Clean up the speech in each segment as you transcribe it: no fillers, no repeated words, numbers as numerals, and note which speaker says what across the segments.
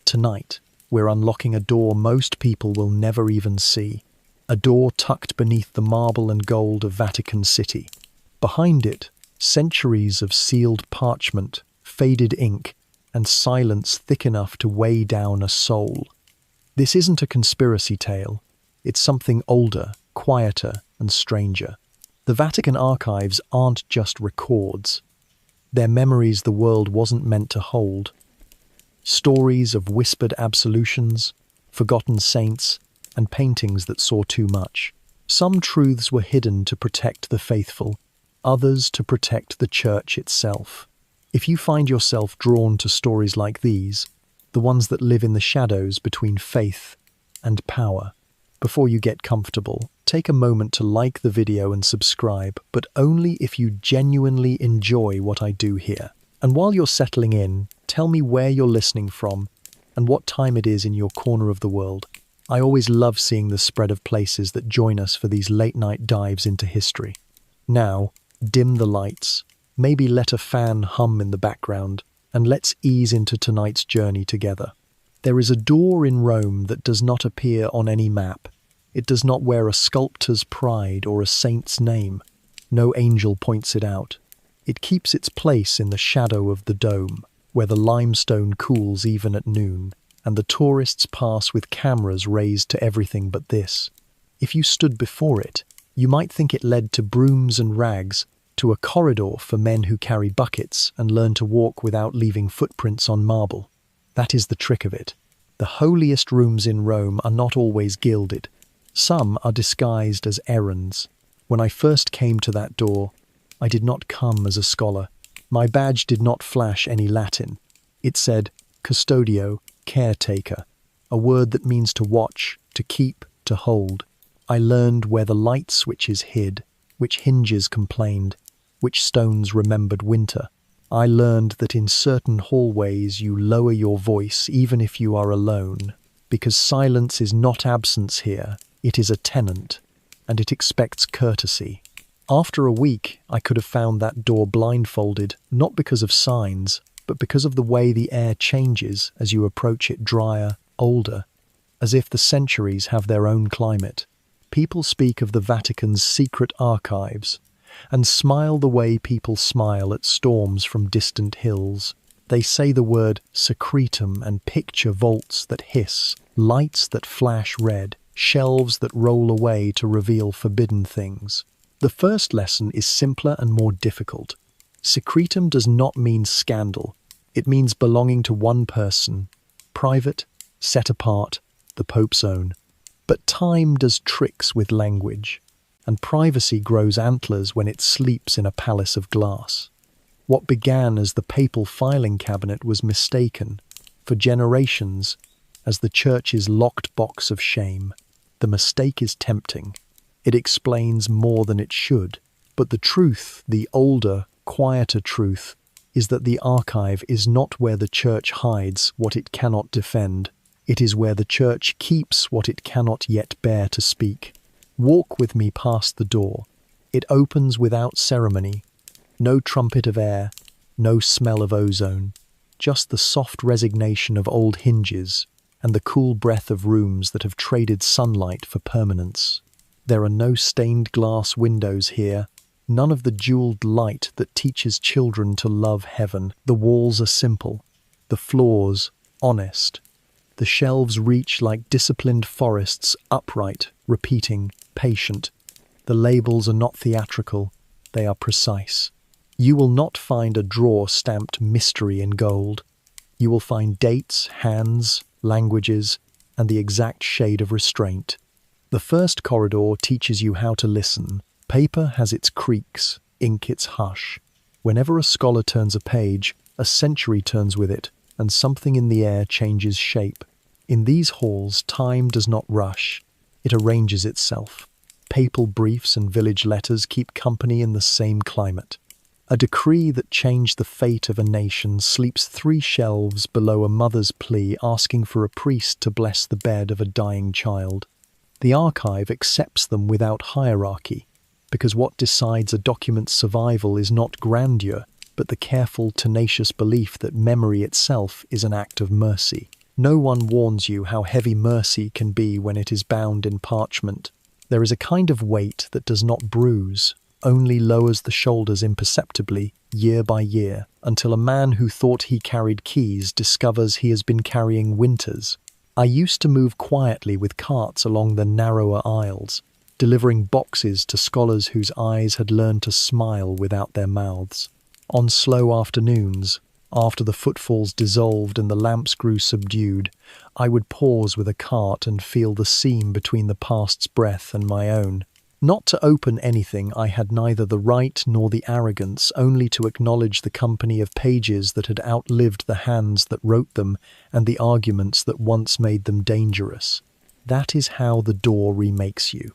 Speaker 1: tonight, we're unlocking a door most people will never even see. A door tucked beneath the marble and gold of Vatican City. Behind it, centuries of sealed parchment, faded ink, and silence thick enough to weigh down a soul. This isn't a conspiracy tale. It's something older, quieter, and stranger. The Vatican Archives aren't just records. They're memories the world wasn't meant to hold. Stories of whispered absolutions, forgotten saints, and paintings that saw too much. Some truths were hidden to protect the faithful, others to protect the Church itself. If you find yourself drawn to stories like these, the ones that live in the shadows between faith and power, before you get comfortable, take a moment to like the video and subscribe, but only if you genuinely enjoy what I do here. And while you're settling in, tell me where you're listening from and what time it is in your corner of the world. I always love seeing the spread of places that join us for these late-night dives into history. Now, dim the lights, maybe let a fan hum in the background, and let's ease into tonight's journey together. There is a door in Rome that does not appear on any map. It does not wear a sculptor's pride or a saint's name. No angel points it out. It keeps its place in the shadow of the dome, where the limestone cools even at noon, and the tourists pass with cameras raised to everything but this. If you stood before it, you might think it led to brooms and rags, to a corridor for men who carry buckets and learn to walk without leaving footprints on marble. That is the trick of it. The holiest rooms in Rome are not always gilded. Some are disguised as errands. When I first came to that door, I did not come as a scholar. My badge did not flash any Latin. It said, custodio, caretaker, a word that means to watch, to keep, to hold. I learned where the light switches hid, which hinges complained, which stones remembered winter. I learned that in certain hallways you lower your voice even if you are alone, because silence is not absence here, it is a tenant, and it expects courtesy. After a week, I could have found that door blindfolded, not because of signs, but because of the way the air changes as you approach it, drier, older, as if the centuries have their own climate. People speak of the Vatican's secret archives, and smile the way people smile at storms from distant hills. They say the word secretum and picture vaults that hiss, lights that flash red, shelves that roll away to reveal forbidden things. The first lesson is simpler and more difficult. Secretum does not mean scandal. It means belonging to one person, private, set apart, the Pope's own. But time does tricks with language, and privacy grows antlers when it sleeps in a palace of glass. What began as the papal filing cabinet was mistaken, for generations, as the Church's locked box of shame. The mistake is tempting. It explains more than it should. But the truth, the older, quieter truth, is that the archive is not where the Church hides what it cannot defend. It is where the Church keeps what it cannot yet bear to speak. Walk with me past the door. It opens without ceremony. No trumpet of air, no smell of ozone. Just the soft resignation of old hinges and the cool breath of rooms that have traded sunlight for permanence. There are no stained glass windows here, none of the jeweled light that teaches children to love heaven. The walls are simple, the floors honest. The shelves reach like disciplined forests, upright, repeating, patient. The labels are not theatrical, they are precise. You will not find a drawer stamped mystery in gold. You will find dates, hands, languages, and the exact shade of restraint. The first corridor teaches you how to listen. Paper has its creaks, ink its hush. Whenever a scholar turns a page, a century turns with it, and something in the air changes shape. In these halls, time does not rush. It arranges itself. Papal briefs and village letters keep company in the same climate. A decree that changed the fate of a nation sleeps 3 shelves below a mother's plea asking for a priest to bless the bed of a dying child. The archive accepts them without hierarchy, because what decides a document's survival is not grandeur, but the careful, tenacious belief that memory itself is an act of mercy. No one warns you how heavy mercy can be when it is bound in parchment. There is a kind of weight that does not bruise, only lowers the shoulders imperceptibly, year by year, until a man who thought he carried keys discovers he has been carrying winters. I used to move quietly with carts along the narrower aisles, delivering boxes to scholars whose eyes had learned to smile without their mouths. On slow afternoons, after the footfalls dissolved and the lamps grew subdued, I would pause with a cart and feel the seam between the past's breath and my own. Not to open anything, I had neither the right nor the arrogance, only to acknowledge the company of pages that had outlived the hands that wrote them and the arguments that once made them dangerous. That is how the door remakes you.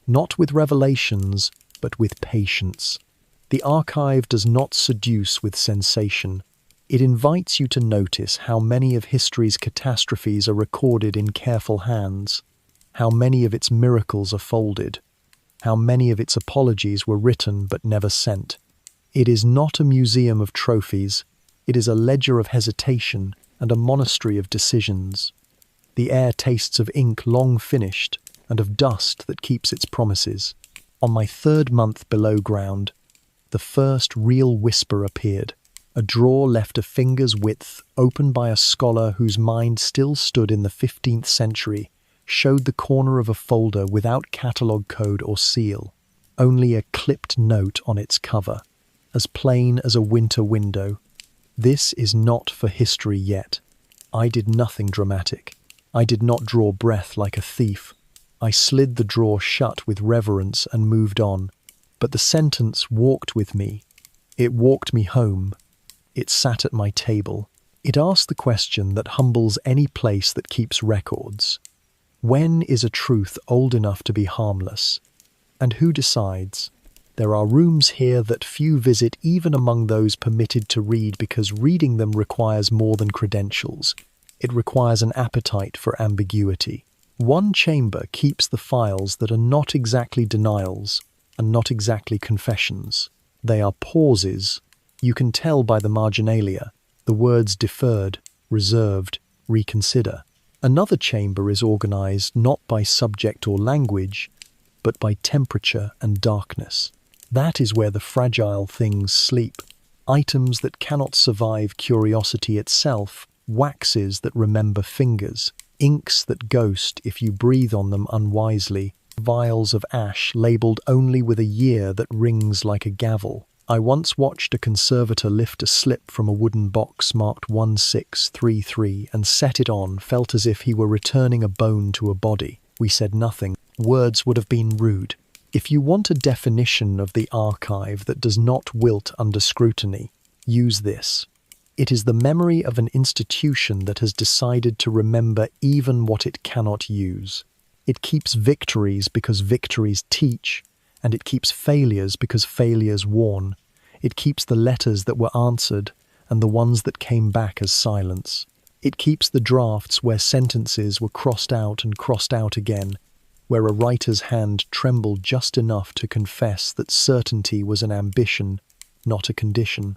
Speaker 1: Not with revelations, but with patience. The archive does not seduce with sensation. It invites you to notice how many of history's catastrophes are recorded in careful hands, how many of its miracles are folded, how many of its apologies were written but never sent. It is not a museum of trophies, it is a ledger of hesitation and a monastery of decisions. The air tastes of ink long finished and of dust that keeps its promises. On my 3rd month below ground, the first real whisper appeared. A drawer left a finger's width, opened by a scholar whose mind still stood in the 15th century, showed the corner of a folder without catalogue code or seal, only a clipped note on its cover, as plain as a winter window. This is not for history yet. I did nothing dramatic. I did not draw breath like a thief. I slid the drawer shut with reverence and moved on. But the sentence walked with me. It walked me home. It sat at my table. It asked the question that humbles any place that keeps records. When is a truth old enough to be harmless? And who decides? There are rooms here that few visit even among those permitted to read because reading them requires more than credentials. It requires an appetite for ambiguity. One chamber keeps the files that are not exactly denials and not exactly confessions. They are pauses. You can tell by the marginalia, the words deferred, reserved, reconsider. Another chamber is organized not by subject or language, but by temperature and darkness. That is where the fragile things sleep. Items that cannot survive curiosity itself, waxes that remember fingers, inks that ghost if you breathe on them unwisely, vials of ash labelled only with a year that rings like a gavel. I once watched a conservator lift a slip from a wooden box marked 1633 and set it on, felt as if he were returning a bone to a body. We said nothing. Words would have been rude. If you want a definition of the archive that does not wilt under scrutiny, use this. It is the memory of an institution that has decided to remember even what it cannot use. It keeps victories because victories teach, and it keeps failures because failures warn. It keeps the letters that were answered and the ones that came back as silence. It keeps the drafts where sentences were crossed out and crossed out again, where a writer's hand trembled just enough to confess that certainty was an ambition, not a condition.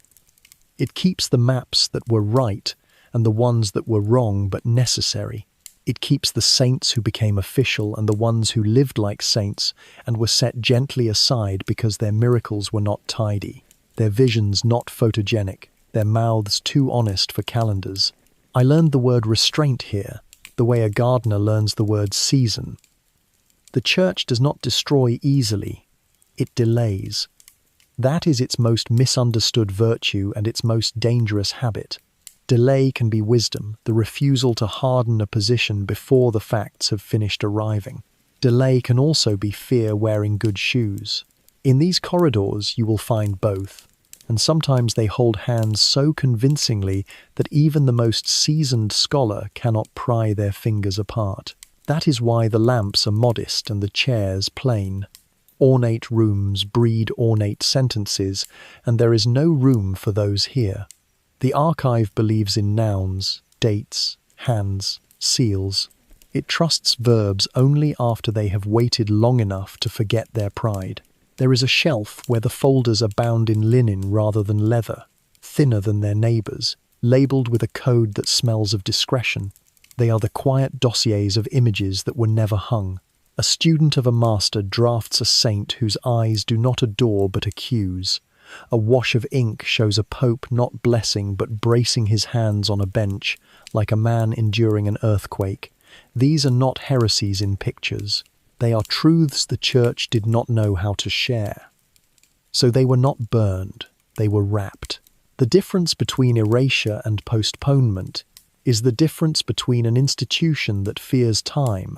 Speaker 1: It keeps the maps that were right and the ones that were wrong but necessary. It keeps the saints who became official and the ones who lived like saints and were set gently aside because their miracles were not tidy, their visions not photogenic, their mouths too honest for calendars. I learned the word restraint here, the way a gardener learns the word season. The church does not destroy easily, it delays. That is its most misunderstood virtue and its most dangerous habit. Delay can be wisdom, the refusal to harden a position before the facts have finished arriving. Delay can also be fear wearing good shoes. In these corridors you will find both, and sometimes they hold hands so convincingly that even the most seasoned scholar cannot pry their fingers apart. That is why the lamps are modest and the chairs plain. Ornate rooms breed ornate sentences, and there is no room for those here. The archive believes in nouns, dates, hands, seals. It trusts verbs only after they have waited long enough to forget their pride. There is a shelf where the folders are bound in linen rather than leather, thinner than their neighbours, labelled with a code that smells of discretion. They are the quiet dossiers of images that were never hung. A student of a master drafts a saint whose eyes do not adore but accuse. A wash of ink shows a pope not blessing but bracing his hands on a bench, like a man enduring an earthquake. These are not heresies in pictures. They are truths the church did not know how to share. So they were not burned, they were wrapped. The difference between erasure and postponement is the difference between an institution that fears time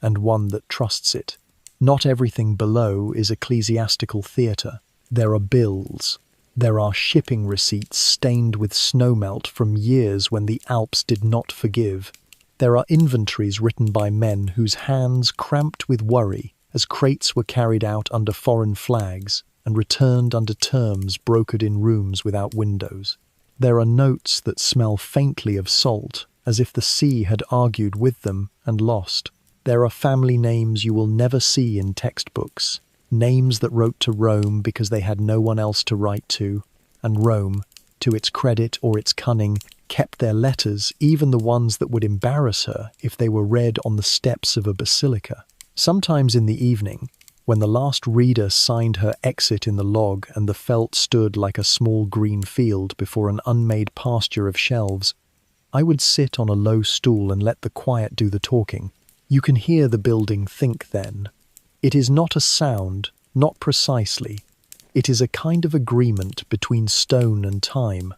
Speaker 1: and one that trusts it. Not everything below is ecclesiastical theatre. There are bills. There are shipping receipts stained with snowmelt from years when the Alps did not forgive. There are inventories written by men whose hands cramped with worry as crates were carried out under foreign flags and returned under terms brokered in rooms without windows. There are notes that smell faintly of salt, as if the sea had argued with them and lost. There are family names you will never see in textbooks, names that wrote to Rome because they had no one else to write to, and Rome, to its credit or its cunning, kept their letters, even the ones that would embarrass her if they were read on the steps of a basilica. Sometimes in the evening, when the last reader signed her exit in the log and the felt stood like a small green field before an unmade pasture of shelves, I would sit on a low stool and let the quiet do the talking. You can hear the building think then. It is not a sound, not precisely. It is a kind of agreement between stone and time.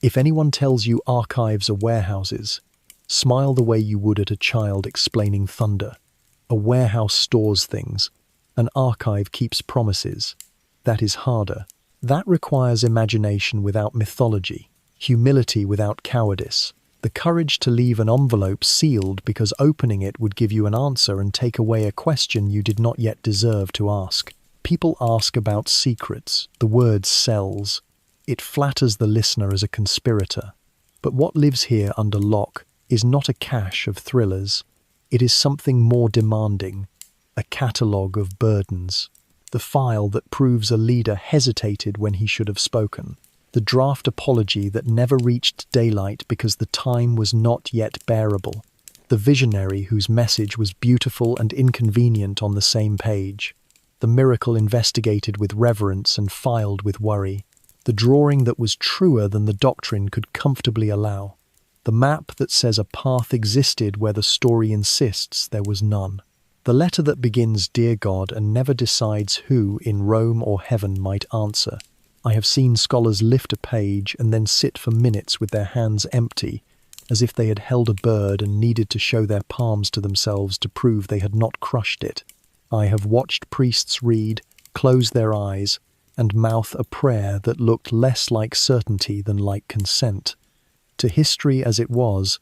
Speaker 1: If anyone tells you archives are warehouses, smile the way you would at a child explaining thunder. A warehouse stores things. An archive keeps promises. That is harder. That requires imagination without mythology, humility without cowardice, the courage to leave an envelope sealed because opening it would give you an answer and take away a question you did not yet deserve to ask. People ask about secrets. The word sells. It flatters the listener as a conspirator. But what lives here under lock is not a cache of thrillers. It is something more demanding. A catalogue of burdens. The file that proves a leader hesitated when he should have spoken. The draft apology that never reached daylight because the time was not yet bearable. The visionary whose message was beautiful and inconvenient on the same page. The miracle investigated with reverence and filed with worry. The drawing that was truer than the doctrine could comfortably allow. The map that says a path existed where the story insists there was none. The letter that begins "Dear God" and never decides who, in Rome or heaven, might answer. I have seen scholars lift a page and then sit for minutes with their hands empty, as if they had held a bird and needed to show their palms to themselves to prove they had not crushed it. I have watched priests read, close their eyes, and mouth a prayer that looked less like certainty than like consent. To history as it was,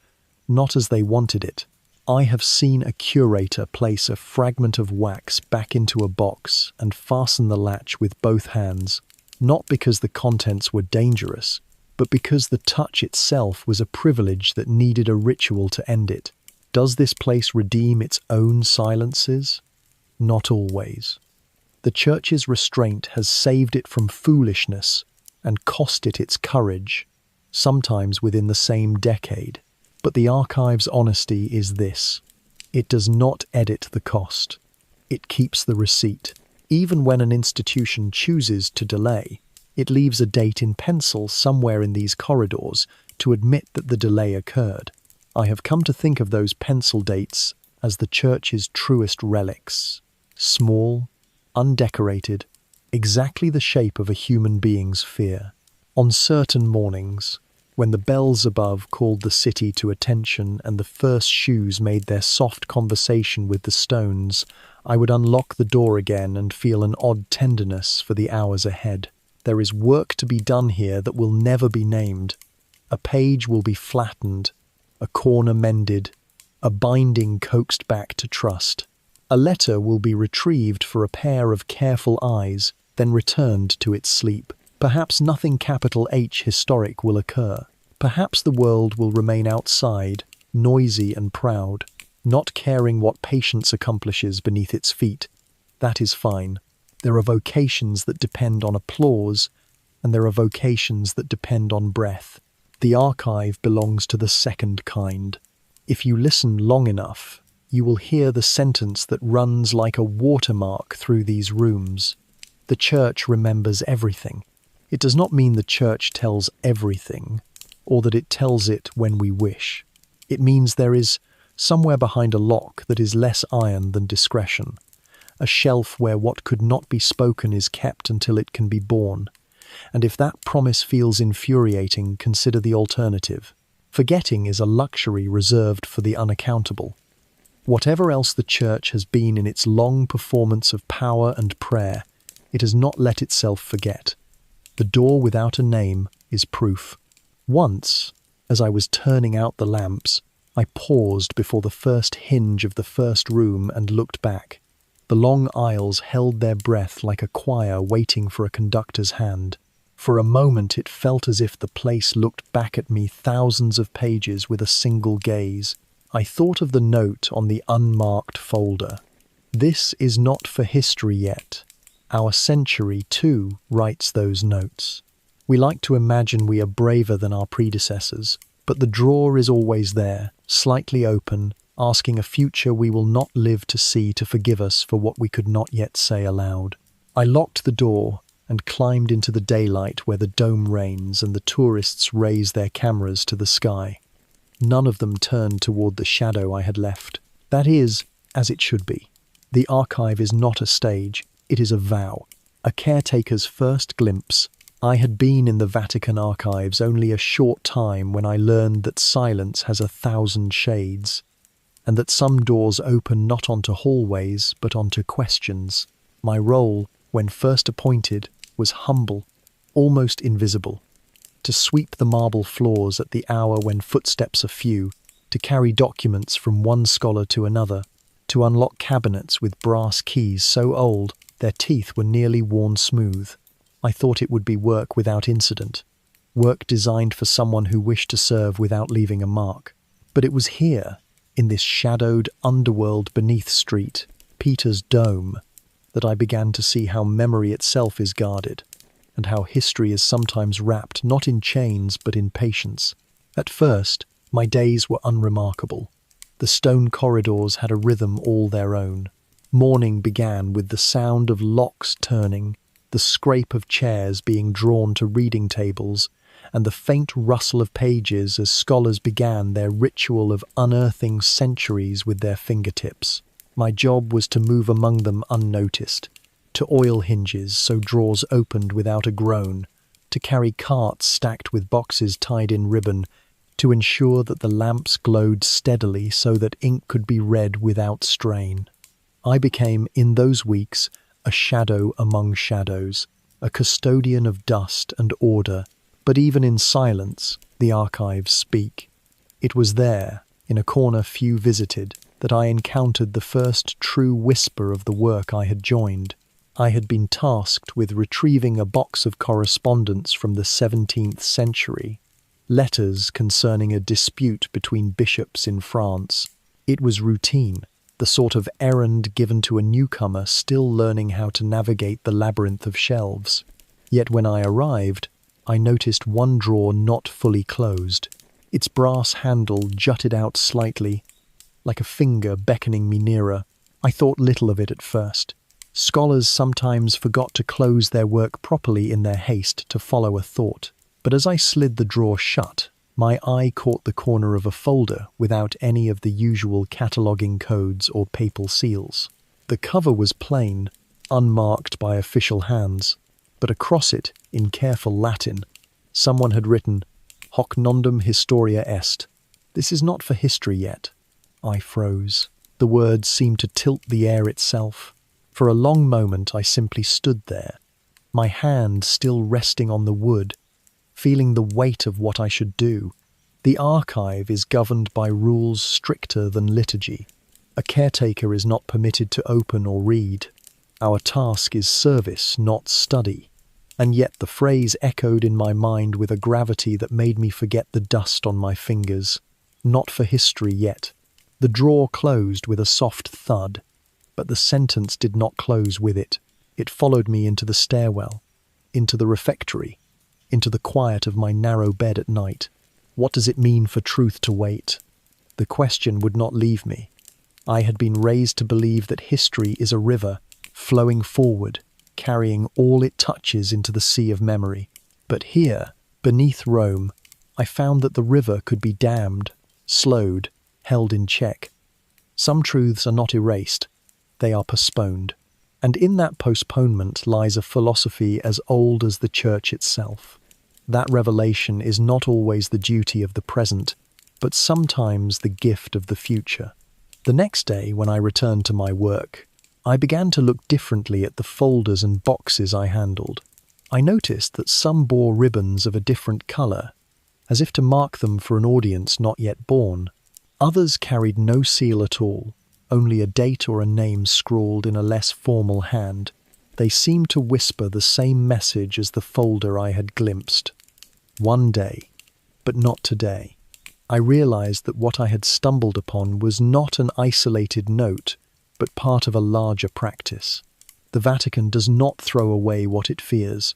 Speaker 1: not as they wanted it. I have seen a curator place a fragment of wax back into a box and fasten the latch with both hands, not because the contents were dangerous, but because the touch itself was a privilege that needed a ritual to end it. Does this place redeem its own silences? Not always. The Church's restraint has saved it from foolishness and cost it its courage, sometimes within the same decade. But the archive's honesty is this. It does not edit the cost. It keeps the receipt. Even when an institution chooses to delay, it leaves a date in pencil somewhere in these corridors to admit that the delay occurred. I have come to think of those pencil dates as the Church's truest relics. Small, undecorated, exactly the shape of a human being's fear. On certain mornings, when the bells above called the city to attention and the first shoes made their soft conversation with the stones, I would unlock the door again and feel an odd tenderness for the hours ahead. There is work to be done here that will never be named. A page will be flattened, a corner mended, a binding coaxed back to trust. A letter will be retrieved for a pair of careful eyes, then returned to its sleep. Perhaps nothing capital H historic will occur. Perhaps the world will remain outside, noisy and proud, not caring what patience accomplishes beneath its feet. That is fine. There are vocations that depend on applause, and there are vocations that depend on breath. The archive belongs to the second kind. If you listen long enough, you will hear the sentence that runs like a watermark through these rooms. The church remembers everything. It does not mean the church tells everything, or that it tells it when we wish. It means there is somewhere behind a lock that is less iron than discretion, a shelf where what could not be spoken is kept until it can be borne. And if that promise feels infuriating, consider the alternative. Forgetting is a luxury reserved for the unaccountable. Whatever else the church has been in its long performance of power and prayer, it has not let itself forget. The door without a name is proof. Once, as I was turning out the lamps, I paused before the first hinge of the first room and looked back. The long aisles held their breath like a choir waiting for a conductor's hand. For a moment it felt as if the place looked back at me thousands of pages with a single gaze. I thought of the note on the unmarked folder. This is not for history yet. Our century, too, writes those notes. We like to imagine we are braver than our predecessors, but the drawer is always there, slightly open, asking a future we will not live to see to forgive us for what we could not yet say aloud. I locked the door and climbed into the daylight where the dome reigns and the tourists raise their cameras to the sky. None of them turned toward the shadow I had left. That is, as it should be. The archive is not a stage, it is a vow, a caretaker's first glimpse. I had been in the Vatican Archives only a short time when I learned that silence has 1,000 shades, and that some doors open not onto hallways but onto questions. My role, when first appointed, was humble, almost invisible. To sweep the marble floors at the hour when footsteps are few, to carry documents from one scholar to another, to unlock cabinets with brass keys so old their teeth were nearly worn smooth. I thought it would be work without incident, work designed for someone who wished to serve without leaving a mark. But it was here, in this shadowed underworld beneath Street, Peter's Dome, that I began to see how memory itself is guarded, and how history is sometimes wrapped not in chains but in patience. At first, my days were unremarkable. The stone corridors had a rhythm all their own. Morning began with the sound of locks turning, the scrape of chairs being drawn to reading tables, and the faint rustle of pages as scholars began their ritual of unearthing centuries with their fingertips. My job was to move among them unnoticed, to oil hinges so drawers opened without a groan, to carry carts stacked with boxes tied in ribbon, to ensure that the lamps glowed steadily so that ink could be read without strain. I became, in those weeks, a shadow among shadows, a custodian of dust and order, but even in silence, the archives speak. It was there, in a corner few visited, that I encountered the first true whisper of the work I had joined. I had been tasked with retrieving a box of correspondence from the 17th century, letters concerning a dispute between bishops in France. It was routine, the sort of errand given to a newcomer still learning how to navigate the labyrinth of shelves. Yet when I arrived, I noticed one drawer not fully closed. Its brass handle jutted out slightly, like a finger beckoning me nearer. I thought little of it at first. Scholars sometimes forgot to close their work properly in their haste to follow a thought. But as I slid the drawer shut, my eye caught the corner of a folder without any of the usual cataloguing codes or papal seals. The cover was plain, unmarked by official hands, but across it, in careful Latin, someone had written, "Hoc nondum historia est." This is not for history yet. I froze. The words seemed to tilt the air itself. For a long moment I simply stood there, my hand still resting on the wood, feeling the weight of what I should do. The archive is governed by rules stricter than liturgy. A caretaker is not permitted to open or read. Our task is service, not study. And yet the phrase echoed in my mind with a gravity that made me forget the dust on my fingers. Not for history yet. The drawer closed with a soft thud, but the sentence did not close with it. It followed me into the stairwell, into the refectory, into the quiet of my narrow bed at night. What does it mean for truth to wait? The question would not leave me. I had been raised to believe that history is a river, flowing forward, carrying all it touches into the sea of memory. But here, beneath Rome, I found that the river could be dammed, slowed, held in check. Some truths are not erased, they are postponed. And in that postponement lies a philosophy as old as the church itself. That revelation is not always the duty of the present, but sometimes the gift of the future. The next day, when I returned to my work, I began to look differently at the folders and boxes I handled. I noticed that some bore ribbons of a different colour, as if to mark them for an audience not yet born. Others carried no seal at all, only a date or a name scrawled in a less formal hand. They seemed to whisper the same message as the folder I had glimpsed. One day, but not today. I realized that what I had stumbled upon was not an isolated note, but part of a larger practice. The Vatican does not throw away what it fears.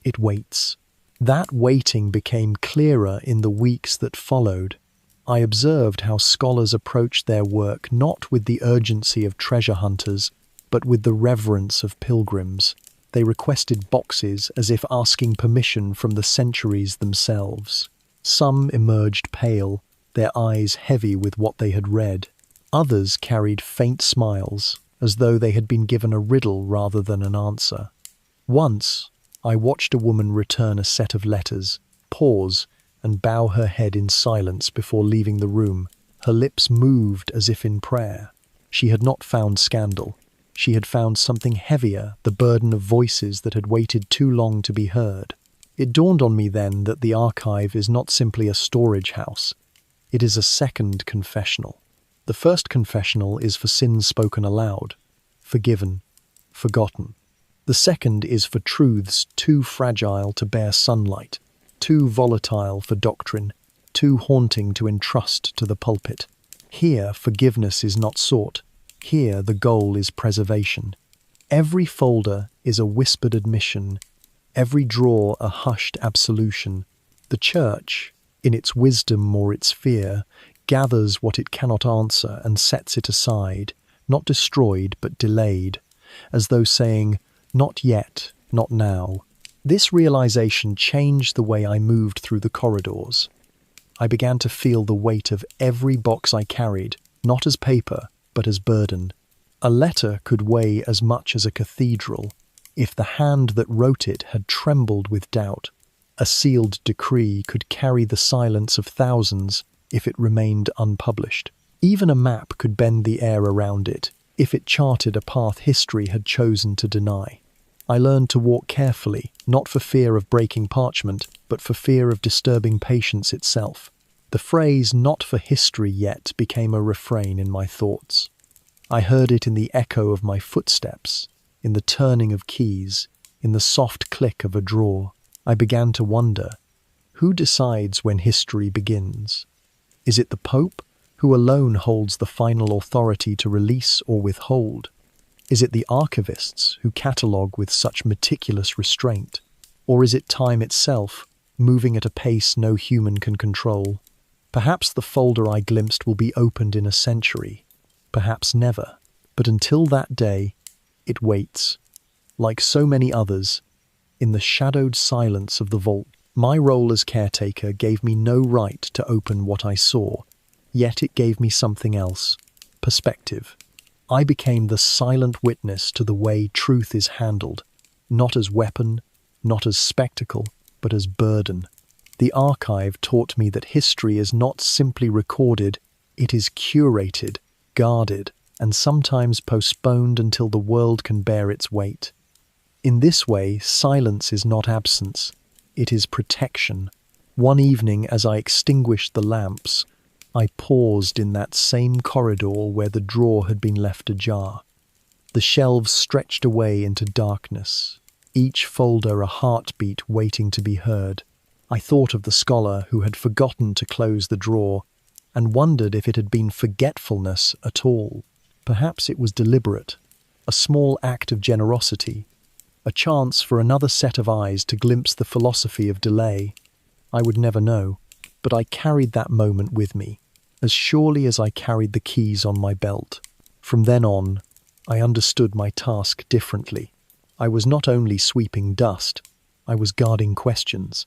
Speaker 1: It waits. That waiting became clearer in the weeks that followed. I observed how scholars approached their work not with the urgency of treasure hunters, but with the reverence of pilgrims. They requested boxes as if asking permission from the centuries themselves. Some emerged pale, their eyes heavy with what they had read. Others carried faint smiles, as though they had been given a riddle rather than an answer. Once, I watched a woman return a set of letters, pause, and bow her head in silence before leaving the room. Her lips moved as if in prayer. She had not found scandal. She had found something heavier, the burden of voices that had waited too long to be heard. It dawned on me then that the archive is not simply a storage house. It is a second confessional. The first confessional is for sins spoken aloud, forgiven, forgotten. The second is for truths too fragile to bear sunlight, too volatile for doctrine, too haunting to entrust to the pulpit. Here, forgiveness is not sought. Here, the goal is preservation. Every folder is a whispered admission, every drawer a hushed absolution. The Church, in its wisdom or its fear, gathers what it cannot answer and sets it aside, not destroyed but delayed, as though saying, "Not yet, not now." This realization changed the way I moved through the corridors. I began to feel the weight of every box I carried, not as paper, but as burden. A letter could weigh as much as a cathedral, if the hand that wrote it had trembled with doubt. A sealed decree could carry the silence of thousands if it remained unpublished. Even a map could bend the air around it, if it charted a path history had chosen to deny. I learned to walk carefully, not for fear of breaking parchment, but for fear of disturbing patience itself. The phrase "not for history yet" became a refrain in my thoughts. I heard it in the echo of my footsteps, in the turning of keys, in the soft click of a drawer. I began to wonder, who decides when history begins? Is it the Pope, who alone holds the final authority to release or withhold? Is it the archivists who catalogue with such meticulous restraint? Or is it time itself, moving at a pace no human can control? Perhaps the folder I glimpsed will be opened in a century, perhaps never. But until that day, it waits. Like so many others, in the shadowed silence of the vault. My role as caretaker gave me no right to open what I saw, yet it gave me something else: perspective. I became the silent witness to the way truth is handled, not as weapon, not as spectacle, but as burden. The archive taught me that history is not simply recorded, it is curated, guarded, and sometimes postponed until the world can bear its weight. In this way, silence is not absence, it is protection. One evening, as I extinguished the lamps, I paused in that same corridor where the drawer had been left ajar. The shelves stretched away into darkness, each folder a heartbeat waiting to be heard. I thought of the scholar who had forgotten to close the drawer and wondered if it had been forgetfulness at all. Perhaps it was deliberate, a small act of generosity, a chance for another set of eyes to glimpse the philosophy of delay. I would never know, but I carried that moment with me. as surely as I carried the keys on my belt. From then on, I understood my task differently. I was not only sweeping dust, I was guarding questions.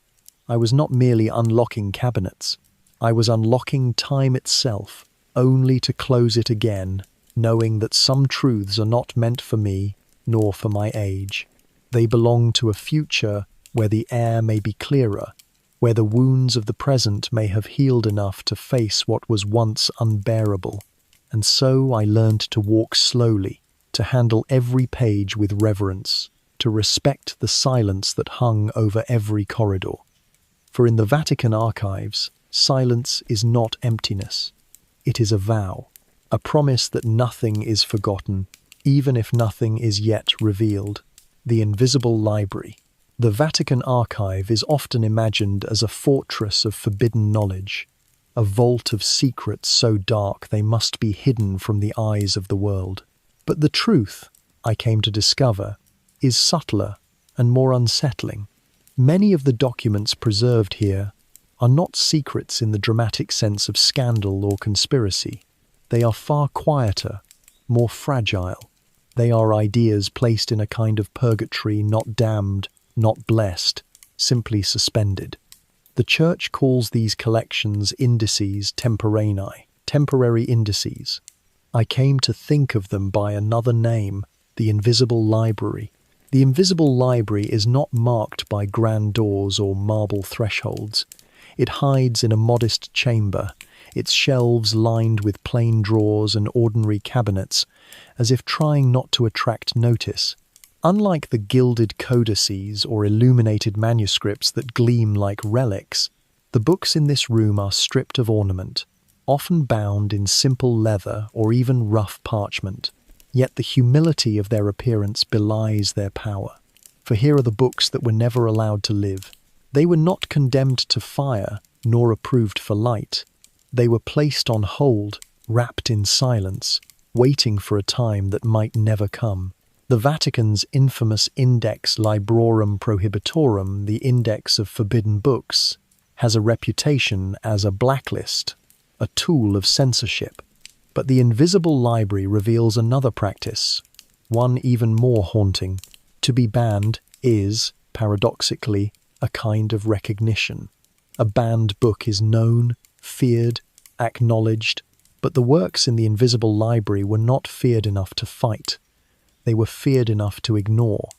Speaker 1: I was not merely unlocking cabinets. I was unlocking time itself, only to close it again, knowing that some truths are not meant for me, nor for my age. They belong to a future where the air may be clearer, where the wounds of the present may have healed enough to face what was once unbearable. And so I learned to walk slowly, to handle every page with reverence, to respect the silence that hung over every corridor. For in the Vatican Archives, silence is not emptiness. It is a vow, a promise that nothing is forgotten, even if nothing is yet revealed. The invisible library. The Vatican Archive is often imagined as a fortress of forbidden knowledge, a vault of secrets so dark they must be hidden from the eyes of the world. But the truth, I came to discover, is subtler and more unsettling. Many of the documents preserved here are not secrets in the dramatic sense of scandal or conspiracy. They are far quieter, more fragile. They are ideas placed in a kind of purgatory, not damned, not blessed, simply suspended. The Church calls these collections indices temporani, temporary indices. I came to think of them by another name, the invisible library. The invisible library is not marked by grand doors or marble thresholds. It hides in a modest chamber, its shelves lined with plain drawers and ordinary cabinets, as if trying not to attract notice. Unlike the gilded codices or illuminated manuscripts that gleam like relics, the books in this room are stripped of ornament, often bound in simple leather or even rough parchment. Yet the humility of their appearance belies their power. For here are the books that were never allowed to live. They were not condemned to fire, nor approved for light. They were placed on hold, wrapped in silence, waiting for a time that might never come. The Vatican's infamous Index Librorum Prohibitorum, the Index of Forbidden Books, has a reputation as a blacklist, a tool of censorship. But the invisible library reveals another practice, one even more haunting. To be banned is, paradoxically, a kind of recognition. A banned book is known, feared, acknowledged, but the works in the invisible library were not feared enough to fight. They were feared enough to ignore,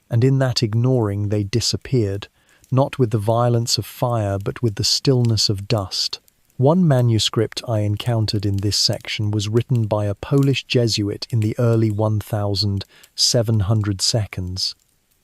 Speaker 1: and in that ignoring they disappeared, not with the violence of fire but with the stillness of dust. One manuscript I encountered in this section was written by a Polish Jesuit in the early 1700 seconds.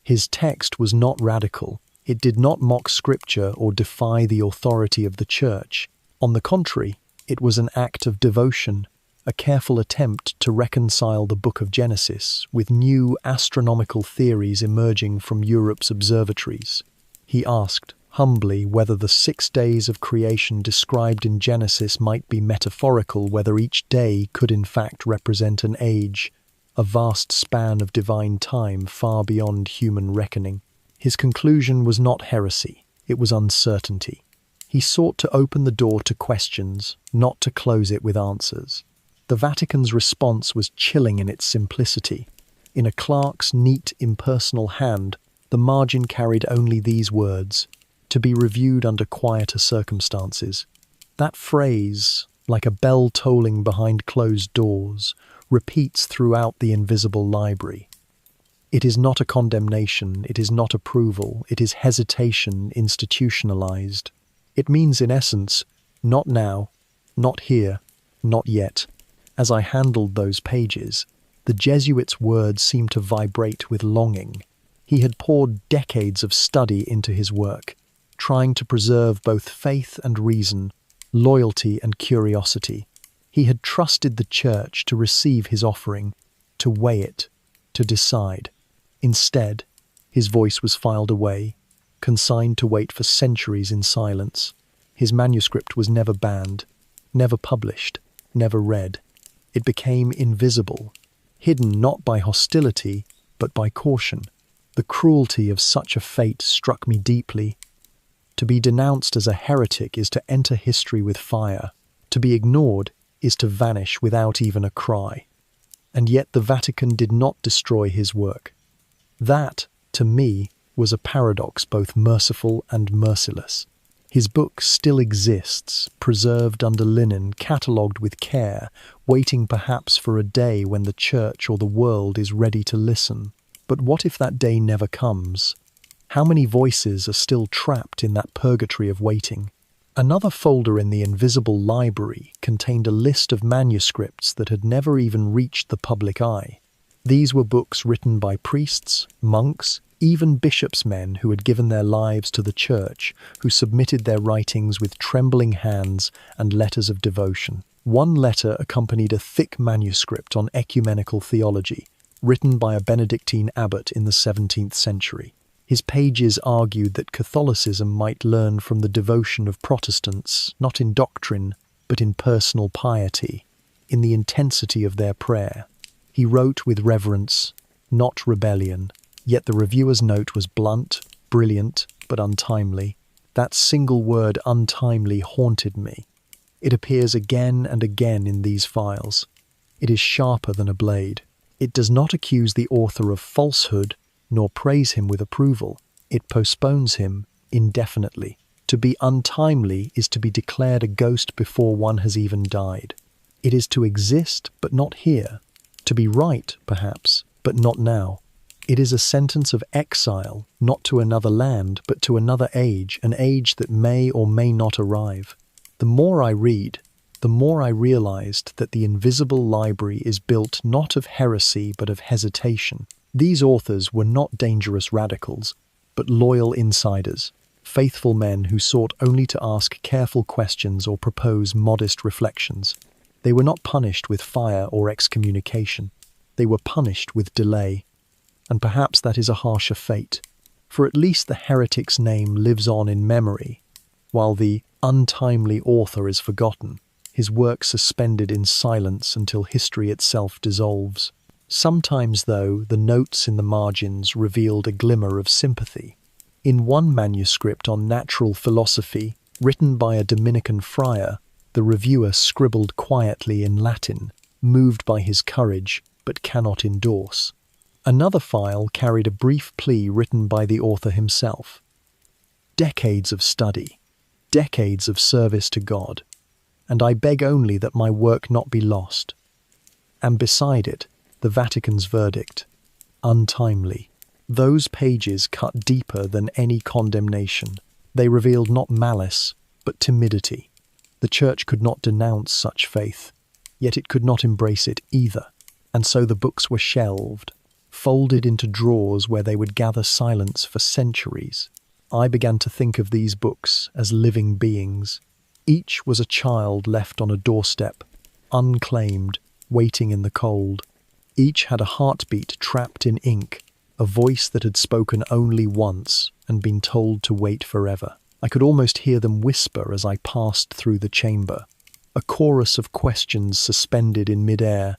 Speaker 1: His text was not radical. It did not mock scripture or defy the authority of the Church. On the contrary, it was an act of devotion, a careful attempt to reconcile the Book of Genesis with new astronomical theories emerging from Europe's observatories. He asked, humbly, whether the 6 days of creation described in Genesis might be metaphorical, whether each day could in fact represent an age, a vast span of divine time far beyond human reckoning. His conclusion was not heresy, it was uncertainty. He sought to open the door to questions, not to close it with answers. The Vatican's response was chilling in its simplicity. In a clerk's neat, impersonal hand, the margin carried only these words, "To be reviewed under quieter circumstances." That phrase, like a bell tolling behind closed doors, repeats throughout the invisible library. It is not a condemnation, it is not approval, it is hesitation institutionalized. It means, in essence, not now, not here, not yet. As I handled those pages, the Jesuit's words seemed to vibrate with longing. He had poured decades of study into his work, trying to preserve both faith and reason, loyalty and curiosity. He had trusted the Church to receive his offering, to weigh it, to decide. Instead, his voice was filed away, consigned to wait for centuries in silence. His manuscript was never banned, never published, never read. It became invisible, hidden not by hostility, but by caution. The cruelty of such a fate struck me deeply. To be denounced as a heretic is to enter history with fire. To be ignored is to vanish without even a cry. And yet the Vatican did not destroy his work. That, to me, was a paradox both merciful and merciless. His book still exists, preserved under linen, catalogued with care, waiting perhaps for a day when the Church or the world is ready to listen. But what if that day never comes? How many voices are still trapped in that purgatory of waiting? Another folder in the invisible library contained a list of manuscripts that had never even reached the public eye. These were books written by priests, monks, even bishops' men who had given their lives to the Church, who submitted their writings with trembling hands and letters of devotion. One letter accompanied a thick manuscript on ecumenical theology, written by a Benedictine abbot in the 17th century. His pages argued that Catholicism might learn from the devotion of Protestants, not in doctrine, but in personal piety, in the intensity of their prayer. He wrote with reverence, not rebellion, yet the reviewer's note was blunt, brilliant, but untimely. That single word, untimely, haunted me. It appears again and again in these files. It is sharper than a blade. It does not accuse the author of falsehood, nor praise him with approval. It postpones him indefinitely. To be untimely is to be declared a ghost before one has even died. It is to exist, but not here. To be right, perhaps, but not now. It is a sentence of exile, not to another land, but to another age, an age that may or may not arrive. The more I read, the more I realized that the invisible library is built not of heresy, but of hesitation. These authors were not dangerous radicals, but loyal insiders, faithful men who sought only to ask careful questions or propose modest reflections. They were not punished with fire or excommunication. They were punished with delay. And perhaps that is a harsher fate, for at least the heretic's name lives on in memory, while the untimely author is forgotten, his work suspended in silence until history itself dissolves. Sometimes, though, the notes in the margins revealed a glimmer of sympathy. In one manuscript on natural philosophy, written by a Dominican friar, the reviewer scribbled quietly in Latin, moved by his courage, but cannot endorse. Another file carried a brief plea written by the author himself. Decades of study, decades of service to God, and I beg only that my work not be lost. And beside it, the Vatican's verdict, untimely. Those pages cut deeper than any condemnation. They revealed not malice, but timidity. The Church could not denounce such faith, yet it could not embrace it either. And so the books were shelved, folded into drawers where they would gather silence for centuries. I began to think of these books as living beings. Each was a child left on a doorstep, unclaimed, waiting in the cold. Each had a heartbeat trapped in ink, a voice that had spoken only once and been told to wait forever. I could almost hear them whisper as I passed through the chamber, a chorus of questions suspended in mid-air.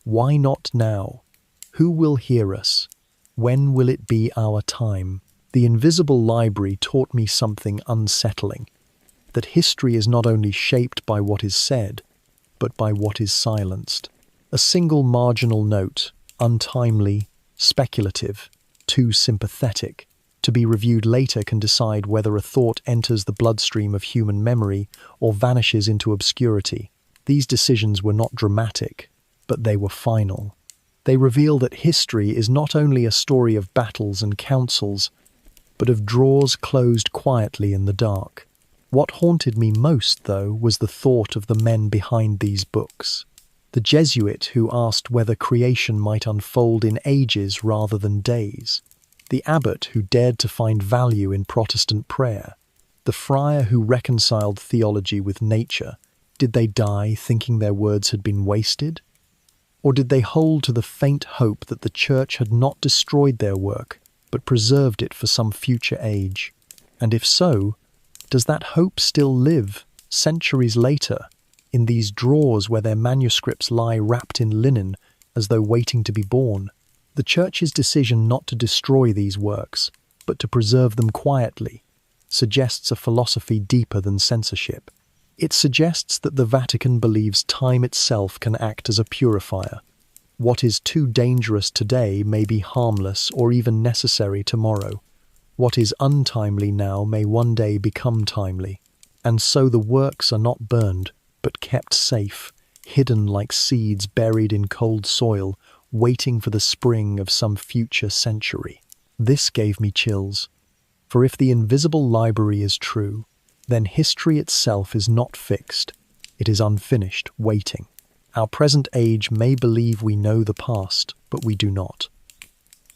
Speaker 1: Why not now? Who will hear us? When will it be our time? The invisible library taught me something unsettling, that history is not only shaped by what is said, but by what is silenced. A single marginal note, untimely, speculative, too sympathetic, to be reviewed later can decide whether a thought enters the bloodstream of human memory or vanishes into obscurity. These decisions were not dramatic, but they were final. They reveal that history is not only a story of battles and councils, but of drawers closed quietly in the dark. What haunted me most, though, was the thought of the men behind these books. The Jesuit who asked whether creation might unfold in ages rather than days. The abbot who dared to find value in Protestant prayer. The friar who reconciled theology with nature. Did they die thinking their words had been wasted? Or did they hold to the faint hope that the Church had not destroyed their work, but preserved it for some future age? And if so, does that hope still live, centuries later, in these drawers where their manuscripts lie wrapped in linen as though waiting to be born? The Church's decision not to destroy these works, but to preserve them quietly, suggests a philosophy deeper than censorship. It suggests that the Vatican believes time itself can act as a purifier. What is too dangerous today may be harmless or even necessary tomorrow. What is untimely now may one day become timely. And so the works are not burned, but kept safe, hidden like seeds buried in cold soil, waiting for the spring of some future century. This gave me chills. For if the invisible library is true, then history itself is not fixed. It is unfinished, waiting. Our present age may believe we know the past, but we do not.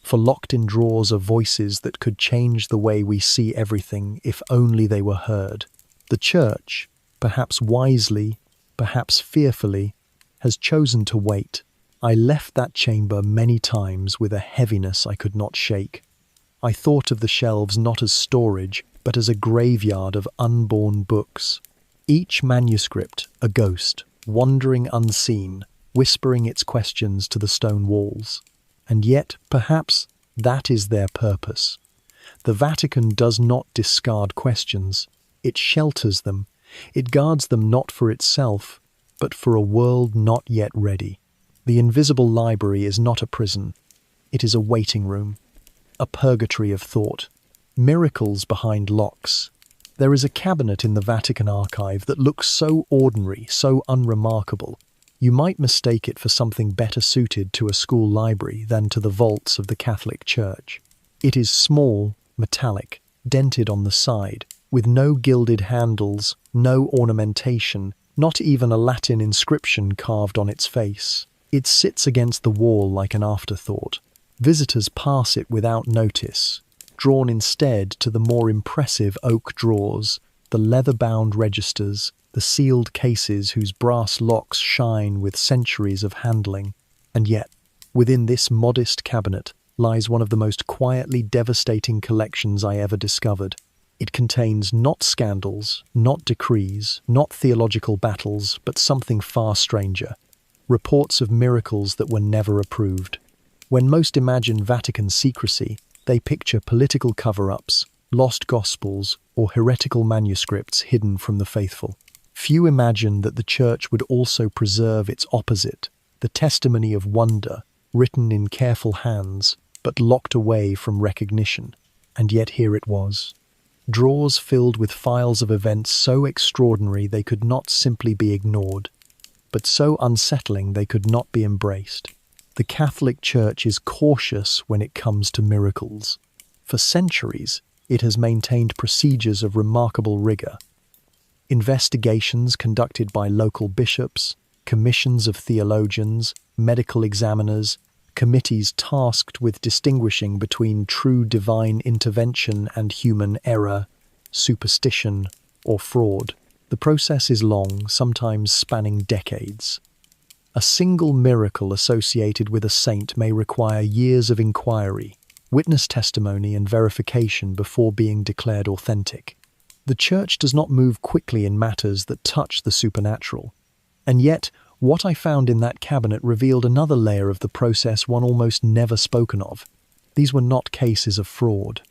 Speaker 1: For locked in drawers are voices that could change the way we see everything if only they were heard. The Church, perhaps wisely, perhaps fearfully, has chosen to wait. I left that chamber many times with a heaviness I could not shake. I thought of the shelves not as storage, but as a graveyard of unborn books. Each manuscript a ghost, wandering unseen, whispering its questions to the stone walls. And yet, perhaps, that is their purpose. The Vatican does not discard questions. It shelters them. It guards them not for itself, but for a world not yet ready. The invisible library is not a prison. It is a waiting room, a purgatory of thought. Miracles behind locks. There is a cabinet in the Vatican archive that looks so ordinary, so unremarkable. You might mistake it for something better suited to a school library than to the vaults of the Catholic Church. It is small, metallic, dented on the side, with no gilded handles, no ornamentation, not even a Latin inscription carved on its face. It sits against the wall like an afterthought. Visitors pass it without notice, drawn instead to the more impressive oak drawers, the leather-bound registers, the sealed cases whose brass locks shine with centuries of handling. And yet, within this modest cabinet lies one of the most quietly devastating collections I ever discovered. It contains not scandals, not decrees, not theological battles, but something far stranger. Reports of miracles that were never approved. When most imagine Vatican secrecy, they picture political cover-ups, lost gospels, or heretical manuscripts hidden from the faithful. Few imagine that the Church would also preserve its opposite, the testimony of wonder, written in careful hands, but locked away from recognition. And yet here it was. Drawers filled with files of events so extraordinary they could not simply be ignored, but so unsettling they could not be embraced. The Catholic Church is cautious when it comes to miracles. For centuries, it has maintained procedures of remarkable rigor. Investigations conducted by local bishops, commissions of theologians, medical examiners, committees tasked with distinguishing between true divine intervention and human error, superstition, or fraud. The process is long, sometimes spanning decades. A single miracle associated with a saint may require years of inquiry, witness testimony and verification before being declared authentic. The Church does not move quickly in matters that touch the supernatural. And yet, what I found in that cabinet revealed another layer of the process one almost never spoken of. These were not cases of fraud.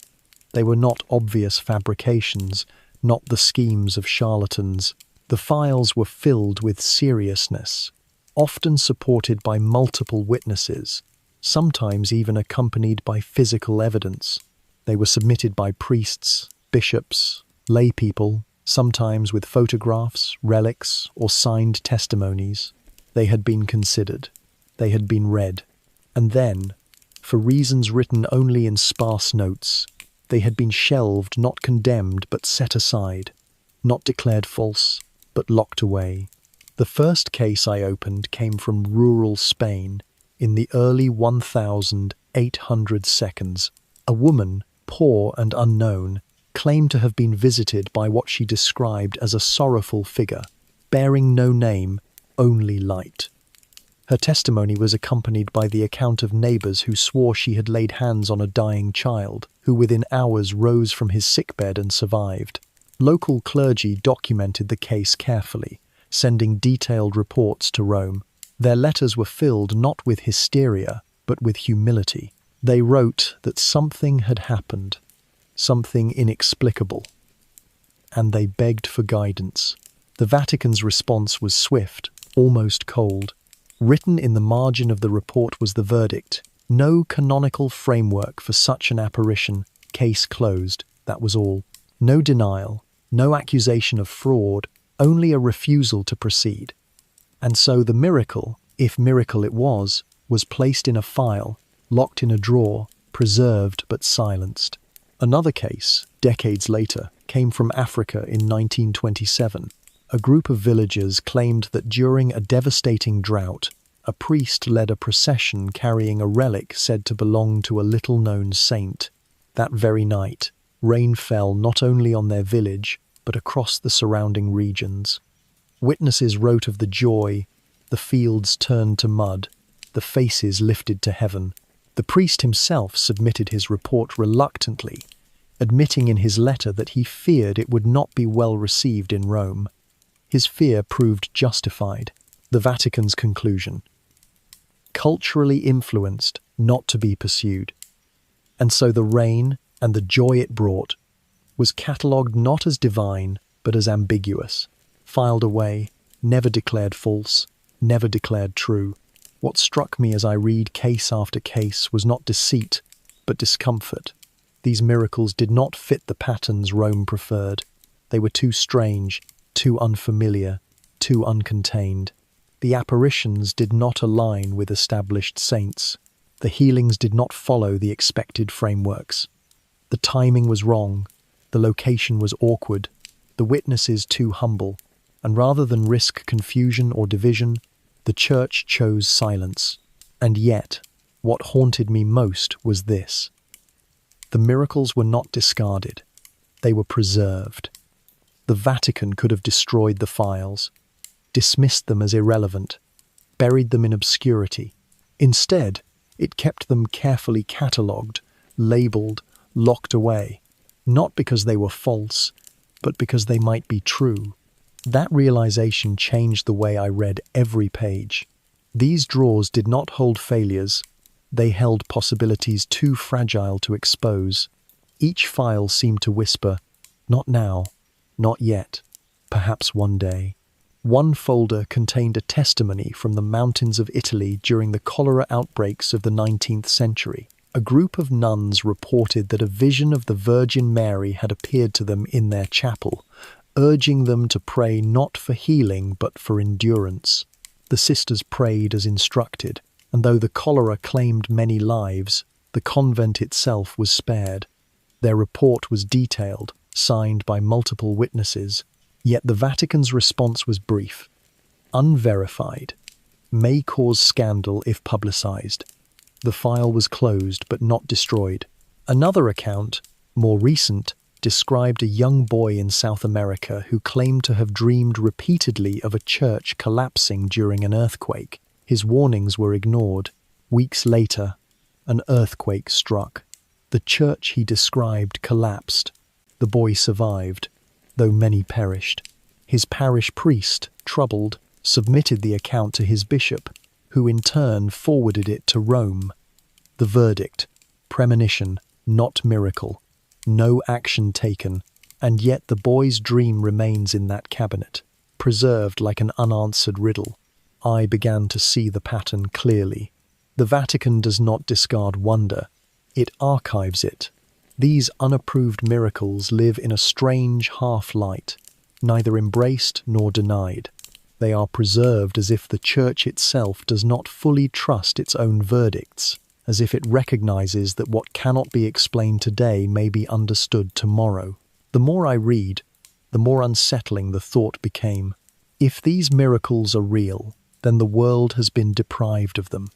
Speaker 1: They were not obvious fabrications, not the schemes of charlatans. The files were filled with seriousness, often supported by multiple witnesses, sometimes even accompanied by physical evidence. They were submitted by priests, bishops, lay people, sometimes with photographs, relics, or signed testimonies. They had been considered. They had been read. And then, for reasons written only in sparse notes, they had been shelved, not condemned, but set aside, not declared false, but locked away. The first case I opened came from rural Spain in the early 1800 seconds. A woman, poor and unknown, claimed to have been visited by what she described as a sorrowful figure, bearing no name, only light. Her testimony was accompanied by the account of neighbours who swore she had laid hands on a dying child, who within hours rose from his sickbed and survived. Local clergy documented the case carefully, sending detailed reports to Rome. Their letters were filled not with hysteria, but with humility. They wrote that something had happened, something inexplicable, and they begged for guidance. The The Vatican's response was swift, almost cold. Written in the margin of the report was the verdict: no canonical framework for such an apparition, case closed, that was all. No denial, no accusation of fraud, only a refusal to proceed. And so the miracle, if miracle it was placed in a file, locked in a drawer, preserved but silenced. Another case, decades later, came from Africa in 1927. A group of villagers claimed that during a devastating drought, a priest led a procession carrying a relic said to belong to a little-known saint. That very night, rain fell not only on their village, but across the surrounding regions. Witnesses wrote of the joy, the fields turned to mud, the faces lifted to heaven. The priest himself submitted his report reluctantly, admitting in his letter that he feared it would not be well received in Rome. His fear proved justified. The Vatican's conclusion: culturally influenced, not to be pursued. And so the rain and the joy it brought was catalogued not as divine, but as ambiguous, filed away, never declared false, never declared true. What struck me as I read case after case was not deceit, but discomfort. These miracles did not fit the patterns Rome preferred. They were too strange, too unfamiliar, too uncontained. The apparitions did not align with established saints. The healings did not follow the expected frameworks. The timing was wrong, the location was awkward, the witnesses too humble, and rather than risk confusion or division, the Church chose silence. And yet, what haunted me most was this: the miracles were not discarded, they were preserved. The Vatican could have destroyed the files, dismissed them as irrelevant, buried them in obscurity. Instead, it kept them carefully catalogued, labelled, locked away, not because they were false, but because they might be true. That realization changed the way I read every page. These drawers did not hold failures, they held possibilities too fragile to expose. Each file seemed to whisper, not now, not yet, perhaps one day. One folder contained a testimony from the mountains of Italy during the cholera outbreaks of the 19th century. A group of nuns reported that a vision of the Virgin Mary had appeared to them in their chapel, urging them to pray not for healing but for endurance. The sisters prayed as instructed, and though the cholera claimed many lives, the convent itself was spared. Their report was detailed, signed by multiple witnesses, yet the Vatican's response was brief. Unverified. May cause scandal if publicized. The file was closed but not destroyed. Another account, more recent, described a young boy in South America who claimed to have dreamed repeatedly of a church collapsing during an earthquake. His warnings were ignored. Weeks later, an earthquake struck. The church he described collapsed. The boy survived, though many perished. His parish priest, troubled, submitted the account to his bishop, who in turn forwarded it to Rome. The verdict: premonition, not miracle. No action taken, and yet the boy's dream remains in that cabinet, preserved like an unanswered riddle. I began to see the pattern clearly. The Vatican does not discard wonder, it archives it. These unapproved miracles live in a strange half-light, neither embraced nor denied. They are preserved as if the Church itself does not fully trust its own verdicts, as if it recognizes that what cannot be explained today may be understood tomorrow. The more I read, the more unsettling the thought became. If these miracles are real, then the world has been deprived of them.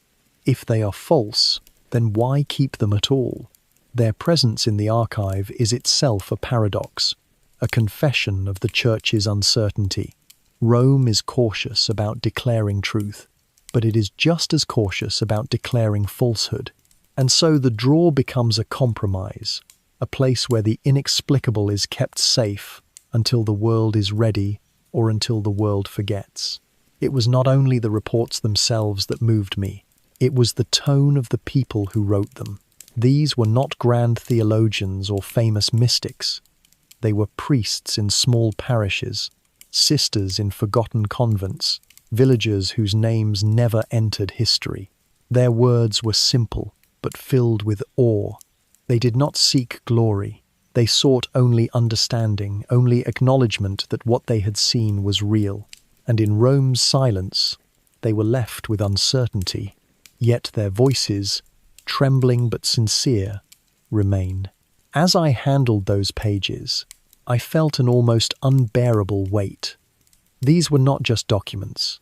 Speaker 1: If they are false, then why keep them at all? Their presence in the archive is itself a paradox, a confession of the Church's uncertainty. Rome is cautious about declaring truth, but it is just as cautious about declaring falsehood. And so the drawer becomes a compromise, a place where the inexplicable is kept safe until the world is ready or until the world forgets. It was not only the reports themselves that moved me, it was the tone of the people who wrote them. These were not grand theologians or famous mystics. They were priests in small parishes, sisters in forgotten convents, villagers whose names never entered history. Their words were simple, but filled with awe. They did not seek glory. They sought only understanding, only acknowledgement that what they had seen was real. And in Rome's silence, they were left with uncertainty. Yet their voices, trembling but sincere, remain. As I handled those pages, I felt an almost unbearable weight. These were not just documents.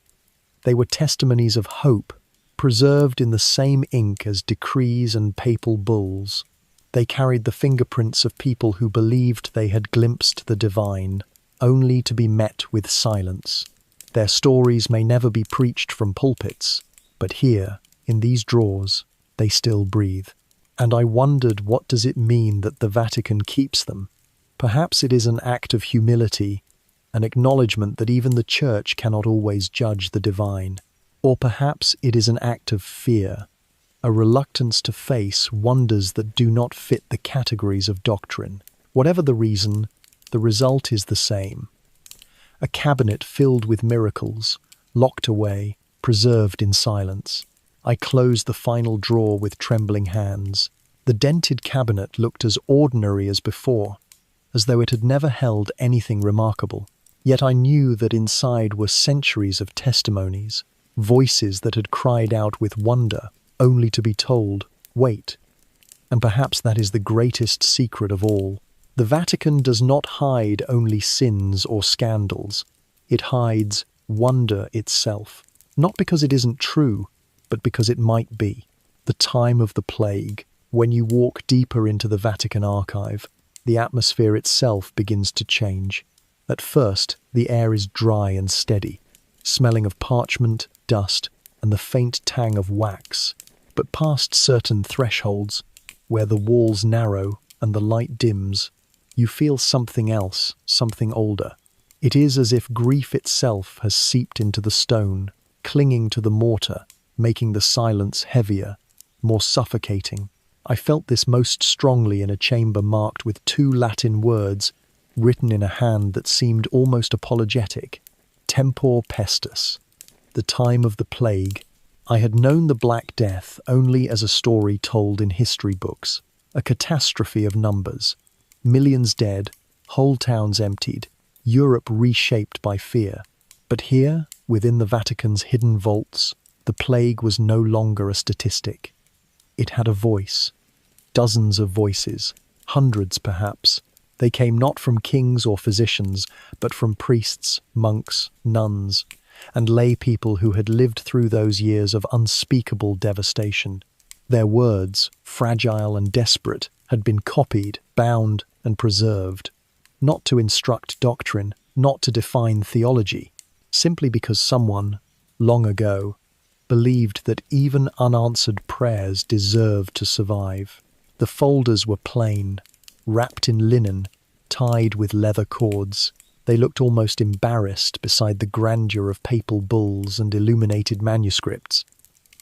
Speaker 1: They were testimonies of hope, preserved in the same ink as decrees and papal bulls. They carried the fingerprints of people who believed they had glimpsed the divine, only to be met with silence. Their stories may never be preached from pulpits, but here, in these drawers, they still breathe. And I wondered, what does it mean that the Vatican keeps them? Perhaps it is an act of humility, an acknowledgement that even the Church cannot always judge the divine. Or perhaps it is an act of fear, a reluctance to face wonders that do not fit the categories of doctrine. Whatever the reason, the result is the same. A cabinet filled with miracles, locked away, preserved in silence. I closed the final drawer with trembling hands. The dented cabinet looked as ordinary as before, as though it had never held anything remarkable. Yet I knew that inside were centuries of testimonies, voices that had cried out with wonder, only to be told, wait. And perhaps that is the greatest secret of all. The Vatican does not hide only sins or scandals. It hides wonder itself, not because it isn't true, but because it might be. The time of the plague, when you walk deeper into the Vatican archive, the atmosphere itself begins to change. At first, the air is dry and steady, smelling of parchment, dust, and the faint tang of wax. But past certain thresholds, where the walls narrow and the light dims, you feel something else, something older. It is as if grief itself has seeped into the stone, clinging to the mortar, making the silence heavier, more suffocating. I felt this most strongly in a chamber marked with 2 Latin words, written in a hand that seemed almost apologetic. Tempor pestis, the time of the plague. I had known the Black Death only as a story told in history books, a catastrophe of numbers. Millions dead, whole towns emptied, Europe reshaped by fear. But here, within the Vatican's hidden vaults, the plague was no longer a statistic. It had a voice. Dozens of voices, hundreds perhaps. They came not from kings or physicians, but from priests, monks, nuns, and lay people who had lived through those years of unspeakable devastation. Their words, fragile and desperate, had been copied, bound, and preserved, not to instruct doctrine, not to define theology, simply because someone, long ago, believed that even unanswered prayers deserved to survive. The folders were plain, wrapped in linen, tied with leather cords. They looked almost embarrassed beside the grandeur of papal bulls and illuminated manuscripts.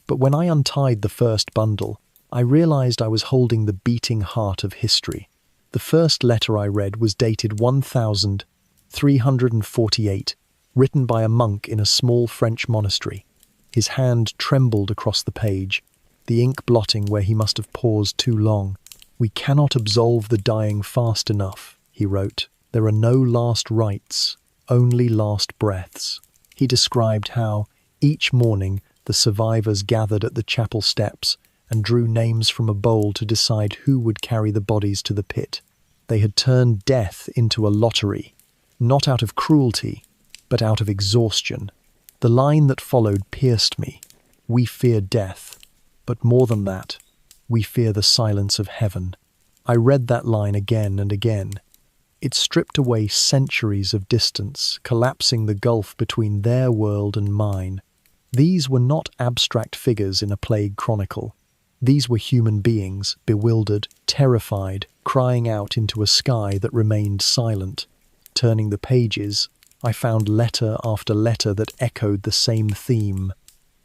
Speaker 1: But when I untied the first bundle, I realized I was holding the beating heart of history. The first letter I read was dated 1348, written by a monk in a small French monastery. His hand trembled across the page, the ink blotting where he must have paused too long. "We cannot absolve the dying fast enough," he wrote. "There are no last rites, only last breaths." He described how, each morning, the survivors gathered at the chapel steps and drew names from a bowl to decide who would carry the bodies to the pit. They had turned death into a lottery, not out of cruelty, but out of exhaustion. The line that followed pierced me. We fear death, but more than that, we fear the silence of heaven. I read that line again and again. It stripped away centuries of distance, collapsing the gulf between their world and mine. These were not abstract figures in a plague chronicle. These were human beings, bewildered, terrified, crying out into a sky that remained silent. Turning the pages, I found letter after letter that echoed the same theme.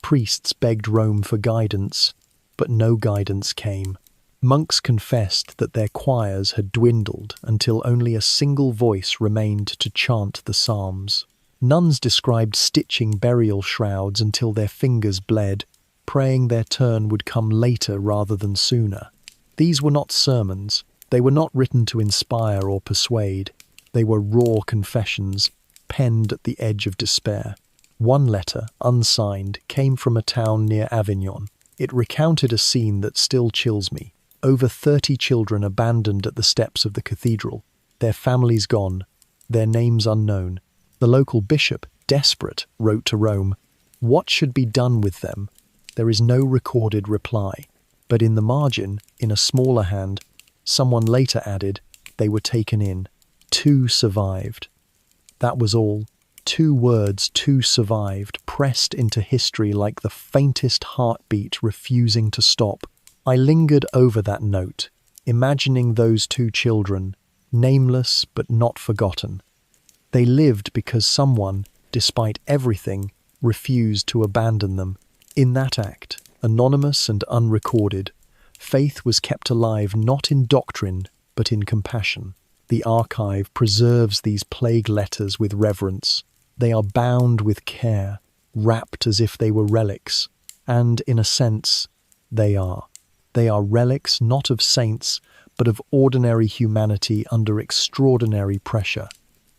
Speaker 1: Priests begged Rome for guidance, but no guidance came. Monks confessed that their choirs had dwindled until only a single voice remained to chant the psalms. Nuns described stitching burial shrouds until their fingers bled, praying their turn would come later rather than sooner. These were not sermons. They were not written to inspire or persuade. They were raw confessions, penned at the edge of despair. One letter, unsigned, came from a town near Avignon. It recounted a scene that still chills me. Over 30 children abandoned at the steps of the cathedral, their families gone, their names unknown. The local bishop, desperate, wrote to Rome, "What should be done with them?" There is no recorded reply. But in the margin, in a smaller hand, someone later added, "They were taken in. 2 survived." That was all. 2 words, 2 survived, pressed into history like the faintest heartbeat refusing to stop. I lingered over that note, imagining those 2 children, nameless but not forgotten. They lived because someone, despite everything, refused to abandon them. In that act, anonymous and unrecorded, faith was kept alive not in doctrine, but in compassion. The archive preserves these plague letters with reverence. They are bound with care, wrapped as if they were relics, and, in a sense, they are. They are relics not of saints, but of ordinary humanity under extraordinary pressure.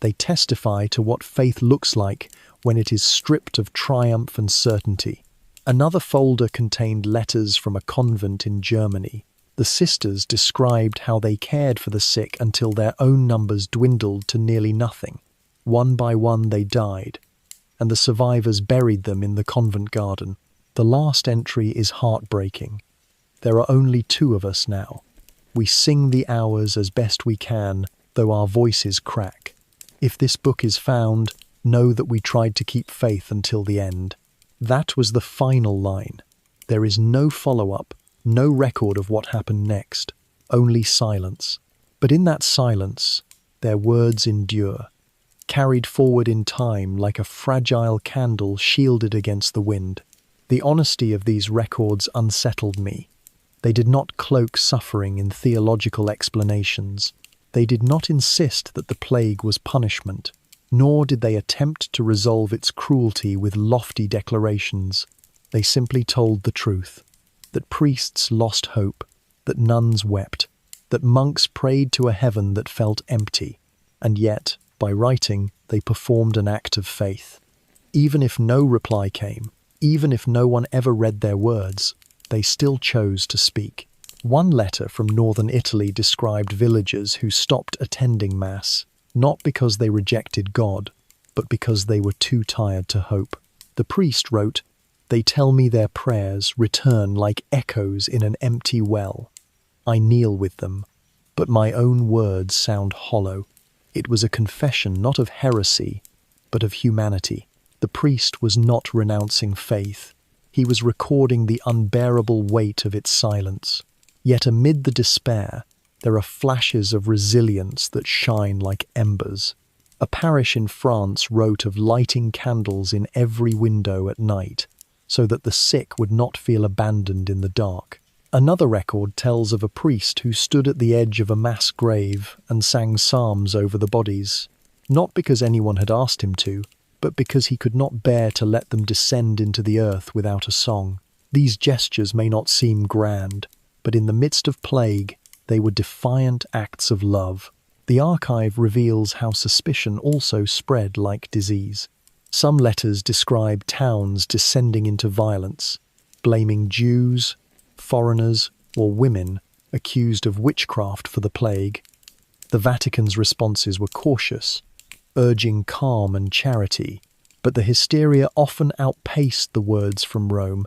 Speaker 1: They testify to what faith looks like when it is stripped of triumph and certainty. Another folder contained letters from a convent in Germany. The sisters described how they cared for the sick until their own numbers dwindled to nearly nothing. One by one they died, and the survivors buried them in the convent garden. The last entry is heartbreaking. There are only 2 of us now. We sing the hours as best we can, though our voices crack. If this book is found, know that we tried to keep faith until the end. That was the final line. There is no follow-up, no record of what happened next, only silence. But in that silence, their words endure, carried forward in time like a fragile candle shielded against the wind. The honesty of these records unsettled me. They did not cloak suffering in theological explanations. They did not insist that the plague was punishment, nor did they attempt to resolve its cruelty with lofty declarations. They simply told the truth, that priests lost hope, that nuns wept, that monks prayed to a heaven that felt empty, and yet, by writing, they performed an act of faith. Even if no reply came, even if no one ever read their words, they still chose to speak. One letter from northern Italy described villagers who stopped attending Mass, not because they rejected God, but because they were too tired to hope. The priest wrote, "They tell me their prayers return like echoes in an empty well. I kneel with them, but my own words sound hollow." It was a confession not of heresy, but of humanity. The priest was not renouncing faith. He was recording the unbearable weight of its silence. Yet amid the despair, there are flashes of resilience that shine like embers. A parish in France wrote of lighting candles in every window at night, so that the sick would not feel abandoned in the dark. Another record tells of a priest who stood at the edge of a mass grave and sang psalms over the bodies, not because anyone had asked him to, but because he could not bear to let them descend into the earth without a song. These gestures may not seem grand, but in the midst of plague, they were defiant acts of love. The archive reveals how suspicion also spread like disease. Some letters describe towns descending into violence, blaming Jews, foreigners, or women accused of witchcraft for the plague. The Vatican's responses were cautious, urging calm and charity, but the hysteria often outpaced the words from Rome.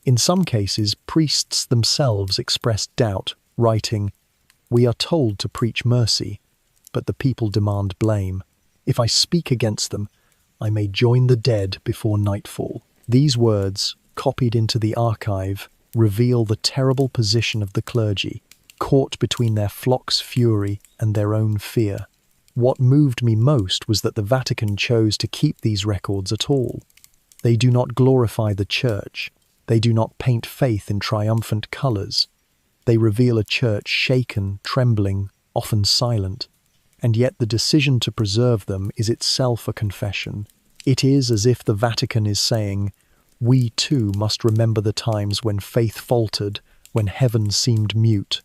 Speaker 1: In some cases, priests themselves expressed doubt, writing, "We are told to preach mercy, but the people demand blame. If I speak against them, I may join the dead before nightfall." These words, copied into the archive, reveal the terrible position of the clergy, caught between their flock's fury and their own fear. What moved me most was that the Vatican chose to keep these records at all. They do not glorify the Church. They do not paint faith in triumphant colours. They reveal a church shaken, trembling, often silent. And yet the decision to preserve them is itself a confession. It is as if the Vatican is saying, we too must remember the times when faith faltered, when heaven seemed mute.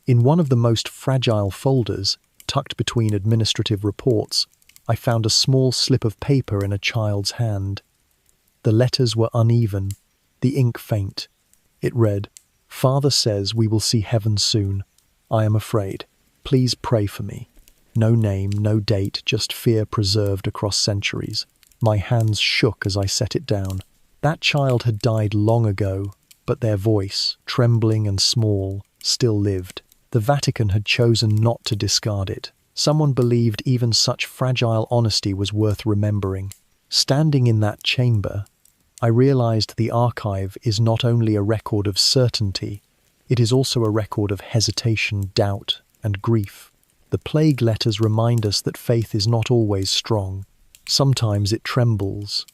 Speaker 1: In one of the most fragile folders, tucked between administrative reports, I found a small slip of paper in a child's hand. The letters were uneven, the ink faint. It read, "Father says we will see heaven soon. I am afraid. Please pray for me." No name, no date, just fear preserved across centuries. My hands shook as I set it down. That child had died long ago, but their voice, trembling and small, still lived. The Vatican had chosen not to discard it. Someone believed even such fragile honesty was worth remembering. Standing in that chamber, I realized the archive is not only a record of certainty, it is also a record of hesitation, doubt, and grief. The plague letters remind us that faith is not always strong. Sometimes it trembles.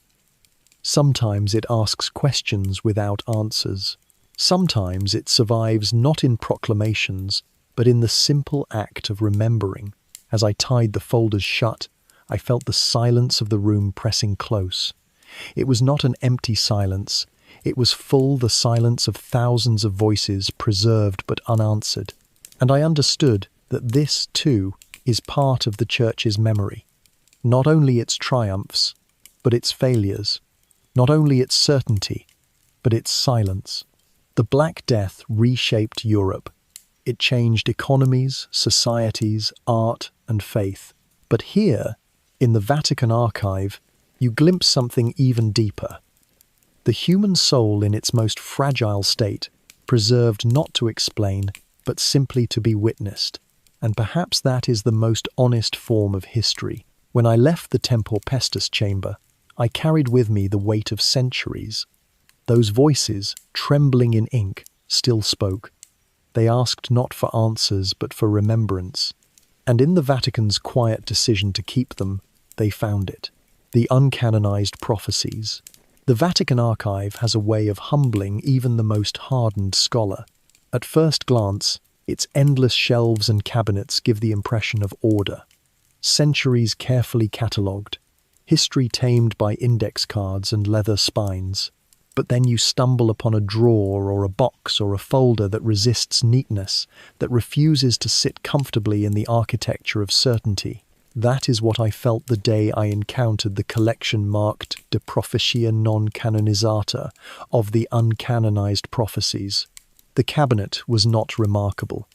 Speaker 1: Sometimes it asks questions without answers. Sometimes it survives not in proclamations, but in the simple act of remembering. As I tied the folders shut, I felt the silence of the room pressing close. It was not an empty silence. It was full, the silence of thousands of voices preserved but unanswered. And I understood that this, too, is part of the Church's memory. Not only its triumphs, but its failures. Not only its certainty, but its silence. The Black Death reshaped Europe. It changed economies, societies, art, and faith. But here, in the Vatican archive, you glimpse something even deeper. The human soul in its most fragile state, preserved not to explain, but simply to be witnessed. And perhaps that is the most honest form of history. When I left the Tempor Pestis chamber, I carried with me the weight of centuries. Those voices, trembling in ink, still spoke. They asked not for answers, but for remembrance. And in the Vatican's quiet decision to keep them, they found it. The uncanonized prophecies. The Vatican archive has a way of humbling even the most hardened scholar. At first glance, its endless shelves and cabinets give the impression of order. Centuries carefully catalogued, history tamed by index cards and leather spines. But then you stumble upon a drawer or a box or a folder that resists neatness, that refuses to sit comfortably in the architecture of certainty. That is what I felt the day I encountered the collection marked De Prophetia Non Canonizzata, of the uncanonized prophecies. The cabinet was not remarkable.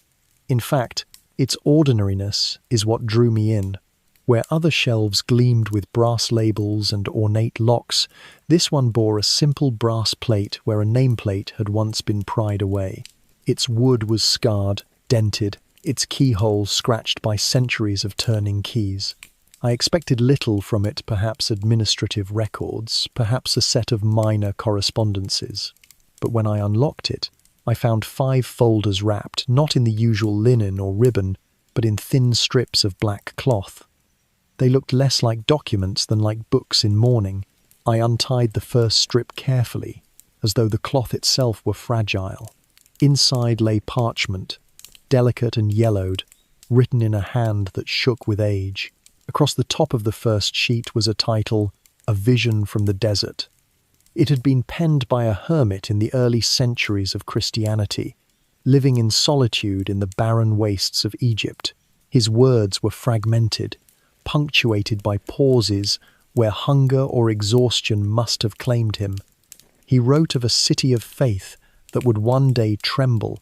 Speaker 1: In fact, its ordinariness is what drew me in. Where other shelves gleamed with brass labels and ornate locks, this one bore a simple brass plate where a nameplate had once been pried away. Its wood was scarred, dented, its keyhole scratched by centuries of turning keys. I expected little from it, perhaps administrative records, perhaps a set of minor correspondences. But when I unlocked it, I found 5 folders wrapped, not in the usual linen or ribbon, but in thin strips of black cloth. They looked less like documents than like books in mourning. I untied the first strip carefully, as though the cloth itself were fragile. Inside lay parchment, delicate and yellowed, written in a hand that shook with age. Across the top of the first sheet was a title, A Vision from the Desert. It had been penned by a hermit in the early centuries of Christianity, living in solitude in the barren wastes of Egypt. His words were fragmented, punctuated by pauses where hunger or exhaustion must have claimed him. He wrote of a city of faith that would one day tremble,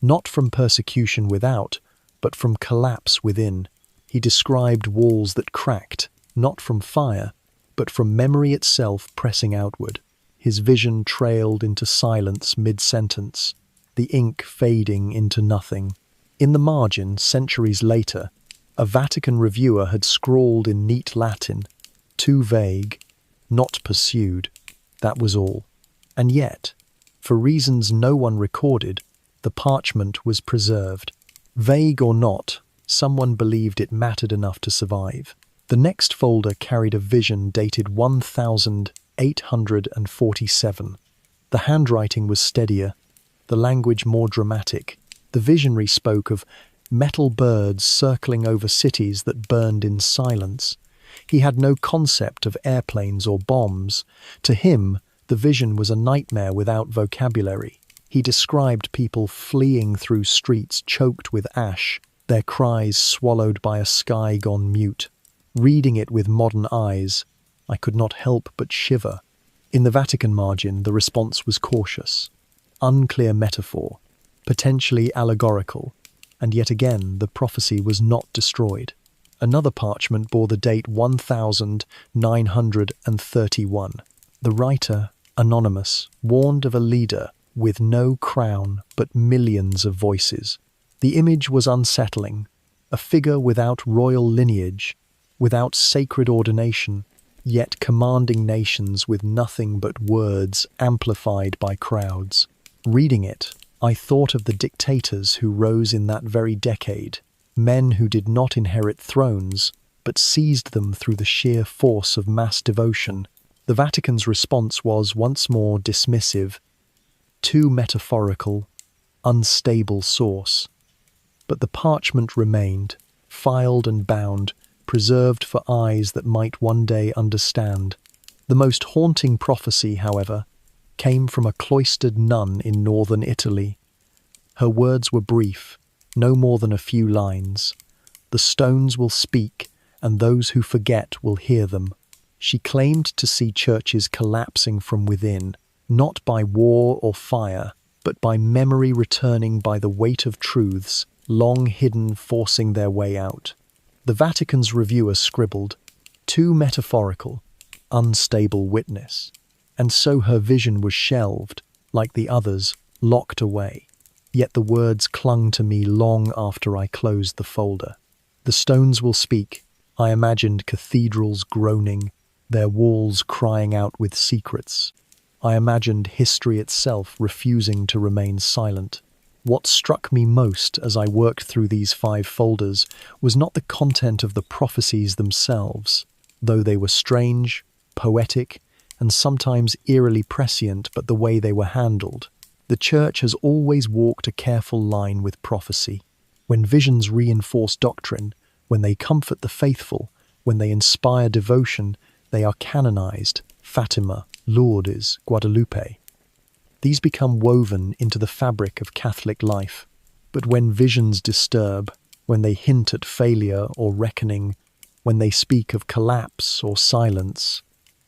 Speaker 1: not from persecution without, but from collapse within. He described walls that cracked, not from fire, but from memory itself pressing outward. His vision trailed into silence mid-sentence, the ink fading into nothing. In the margin, centuries later, a Vatican reviewer had scrawled in neat Latin, "Too vague, not pursued." That was all. And yet, for reasons no one recorded, the parchment was preserved. Vague or not, someone believed it mattered enough to survive. The next folder carried a vision dated 1847. The handwriting was steadier, the language more dramatic. The visionary spoke of metal birds circling over cities that burned in silence. He had no concept of airplanes or bombs. To him, the vision was a nightmare without vocabulary. He described people fleeing through streets choked with ash, their cries swallowed by a sky gone mute. Reading it with modern eyes, I could not help but shiver. In the Vatican margin, the response was cautious. Unclear metaphor, potentially allegorical, and yet again the prophecy was not destroyed. Another parchment bore the date 1931. The writer, anonymous, warned of a leader with no crown but millions of voices. The image was unsettling, a figure without royal lineage, without sacred ordination, yet commanding nations with nothing but words amplified by crowds. Reading it, I thought of the dictators who rose in that very decade, men who did not inherit thrones, but seized them through the sheer force of mass devotion. The Vatican's response was once more dismissive, too metaphorical, unstable source. But the parchment remained, filed and bound, preserved for eyes that might one day understand. The most haunting prophecy, however, came from a cloistered nun in northern Italy. Her words were brief, no more than a few lines. The stones will speak, and those who forget will hear them. She claimed to see churches collapsing from within, not by war or fire, but by memory returning by the weight of truths, long hidden, forcing their way out. The Vatican's reviewer scribbled, "Too metaphorical, unstable witness." And so her vision was shelved, like the others, locked away. Yet the words clung to me long after I closed the folder. The stones will speak. I imagined cathedrals groaning, their walls crying out with secrets. I imagined history itself refusing to remain silent. What struck me most as I worked through these 5 folders was not the content of the prophecies themselves, though they were strange, poetic, and sometimes eerily prescient, but the way they were handled. The Church has always walked a careful line with prophecy. When visions reinforce doctrine, when they comfort the faithful, when they inspire devotion, they are canonized. Fatima, Lourdes, Guadalupe. These become woven into the fabric of Catholic life. But when visions disturb, when they hint at failure or reckoning, when they speak of collapse or silence,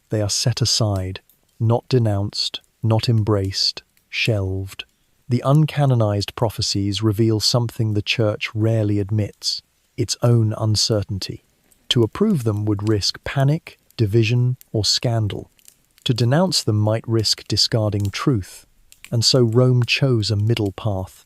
Speaker 1: they are set aside, not denounced, not embraced, shelved. The uncanonized prophecies reveal something the Church rarely admits, its own uncertainty. To approve them would risk panic, division, or scandal. To denounce them might risk discarding truth, and so Rome chose a middle path.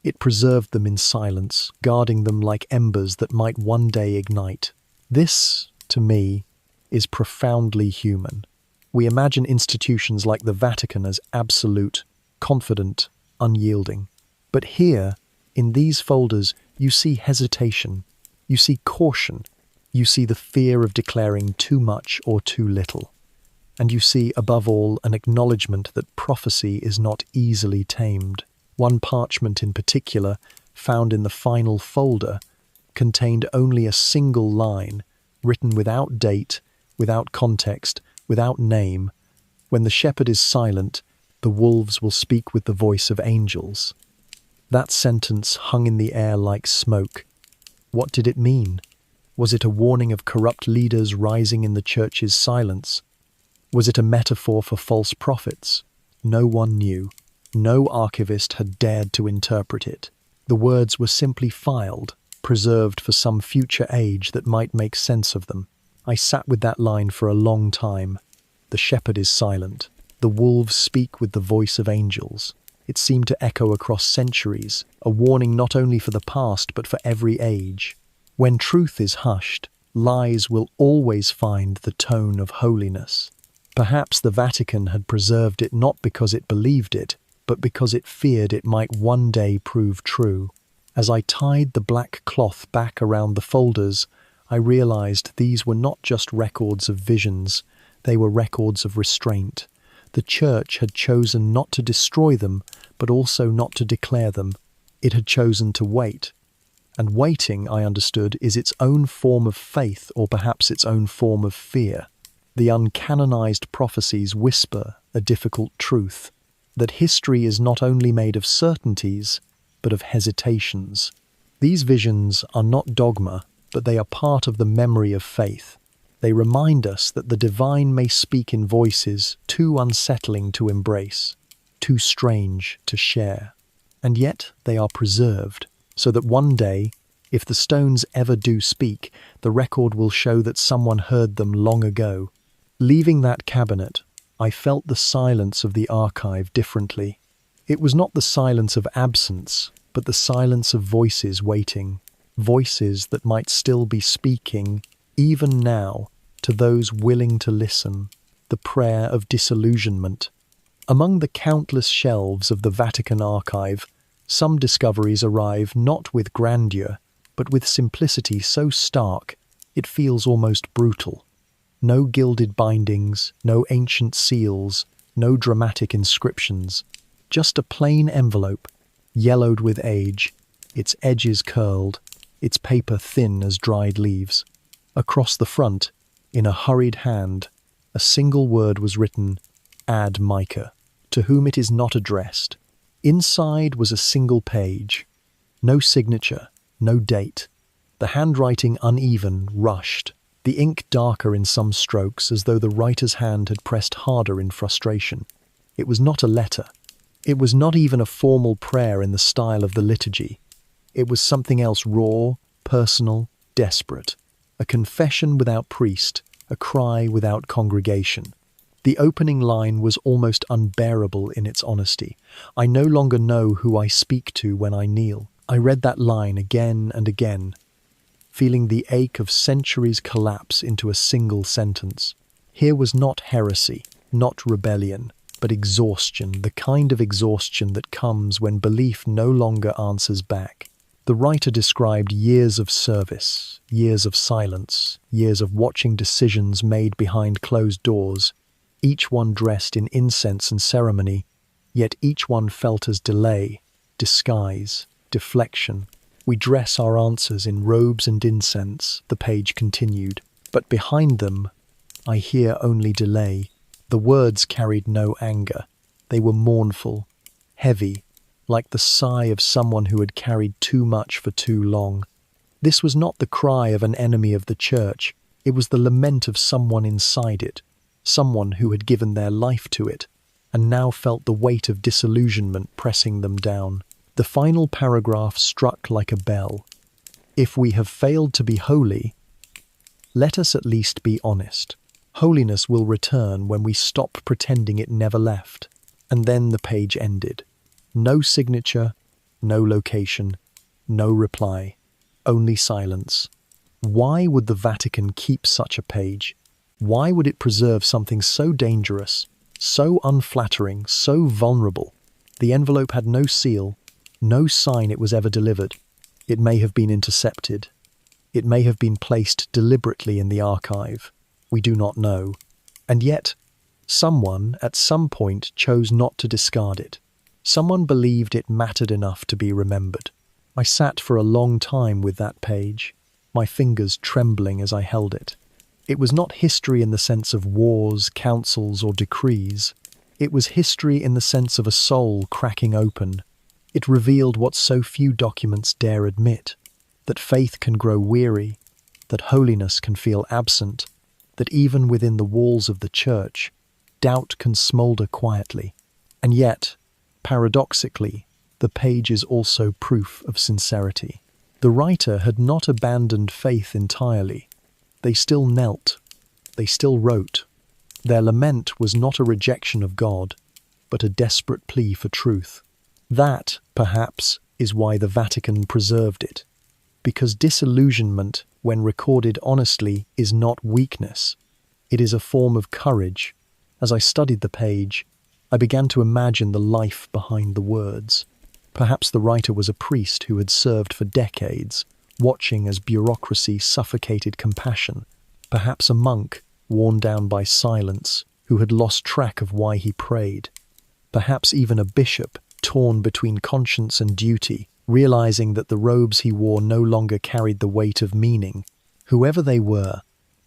Speaker 1: It preserved them in silence, guarding them like embers that might one day ignite. This, to me, is profoundly human. We imagine institutions like the Vatican as absolute, confident, unyielding. But here, in these folders, you see hesitation, you see caution, you see the fear of declaring too much or too little. And you see, above all, an acknowledgement that prophecy is not easily tamed. One parchment in particular, found in the final folder, contained only a single line, written without date, without context, without name. When the shepherd is silent, the wolves will speak with the voice of angels. That sentence hung in the air like smoke. What did it mean? Was it a warning of corrupt leaders rising in the Church's silence? Was it a metaphor for false prophets? No one knew. No archivist had dared to interpret it. The words were simply filed, preserved for some future age that might make sense of them. I sat with that line for a long time. The shepherd is silent. The wolves speak with the voice of angels. It seemed to echo across centuries, a warning not only for the past but for every age. When truth is hushed, lies will always find the tone of holiness. Perhaps the Vatican had preserved it not because it believed it, but because it feared it might one day prove true. As I tied the black cloth back around the folders, I realized these were not just records of visions, they were records of restraint. The Church had chosen not to destroy them, but also not to declare them. It had chosen to wait. And waiting, I understood, is its own form of faith, or perhaps its own form of fear. The uncanonized prophecies whisper a difficult truth, that history is not only made of certainties, but of hesitations. These visions are not dogma, but they are part of the memory of faith. They remind us that the divine may speak in voices too unsettling to embrace, too strange to share. And yet they are preserved, so that one day, if the stones ever do speak, the record will show that someone heard them long ago. Leaving that cabinet, I felt the silence of the archive differently. It was not the silence of absence, but the silence of voices waiting, voices that might still be speaking, even now, to those willing to listen, the prayer of disillusionment. Among the countless shelves of the Vatican archive, some discoveries arrive not with grandeur, but with simplicity so stark, it feels almost brutal. No gilded bindings, no ancient seals, no dramatic inscriptions, just a plain envelope, yellowed with age, its edges curled, its paper thin as dried leaves. Across the front, in a hurried hand, a single word was written, "Ad Micah," to whom it is not addressed. Inside was a single page. No signature, no date. The handwriting uneven, rushed, the ink darker in some strokes, as though the writer's hand had pressed harder in frustration. It was not a letter. It was not even a formal prayer in the style of the liturgy. It was something else, raw, personal, desperate. A confession without priest, a cry without congregation. The opening line was almost unbearable in its honesty. "I no longer know who I speak to when I kneel." I read that line again and again, feeling the ache of centuries collapse into a single sentence. Here was not heresy, not rebellion, but exhaustion, the kind of exhaustion that comes when belief no longer answers back. The writer described years of service, years of silence, years of watching decisions made behind closed doors, each one dressed in incense and ceremony, yet each one felt as delay, disguise, deflection. "We dress our answers in robes and incense," the page continued, "but behind them, I hear only delay." The words carried no anger. They were mournful, heavy, like the sigh of someone who had carried too much for too long. This was not the cry of an enemy of the church. It was the lament of someone inside it, someone who had given their life to it, and now felt the weight of disillusionment pressing them down. The final paragraph struck like a bell. "If we have failed to be holy, let us at least be honest. Holiness will return when we stop pretending it never left." And then the page ended. No signature, no location, no reply, only silence. Why would the Vatican keep such a page? Why would it preserve something so dangerous, so unflattering, so vulnerable? The envelope had no seal, no sign it was ever delivered. It may have been intercepted. It may have been placed deliberately in the archive. We do not know. And yet, someone at some point chose not to discard it. Someone believed it mattered enough to be remembered. I sat for a long time with that page, my fingers trembling as I held it. It was not history in the sense of wars, councils, or decrees. It was history in the sense of a soul cracking open. It revealed what so few documents dare admit, that faith can grow weary, that holiness can feel absent, that even within the walls of the church, doubt can smolder quietly. And yet, paradoxically, the page is also proof of sincerity. The writer had not abandoned faith entirely. They still knelt. They still wrote. Their lament was not a rejection of God, but a desperate plea for truth. That, perhaps, is why the Vatican preserved it. Because disillusionment, when recorded honestly, is not weakness. It is a form of courage. As I studied the page, I began to imagine the life behind the words. Perhaps the writer was a priest who had served for decades, watching as bureaucracy suffocated compassion. Perhaps a monk, worn down by silence, who had lost track of why he prayed. Perhaps even a bishop, torn between conscience and duty, realizing that the robes he wore no longer carried the weight of meaning. Whoever they were,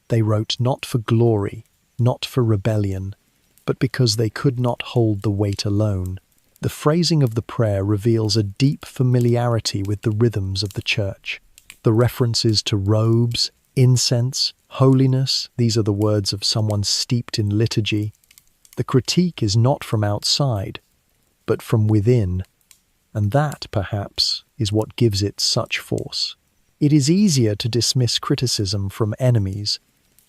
Speaker 1: they wrote not for glory, not for rebellion, but because they could not hold the weight alone. The phrasing of the prayer reveals a deep familiarity with the rhythms of the church. The references to robes, incense, holiness, these are the words of someone steeped in liturgy. The critique is not from outside, but from within, and that, perhaps, is what gives it such force. It is easier to dismiss criticism from enemies,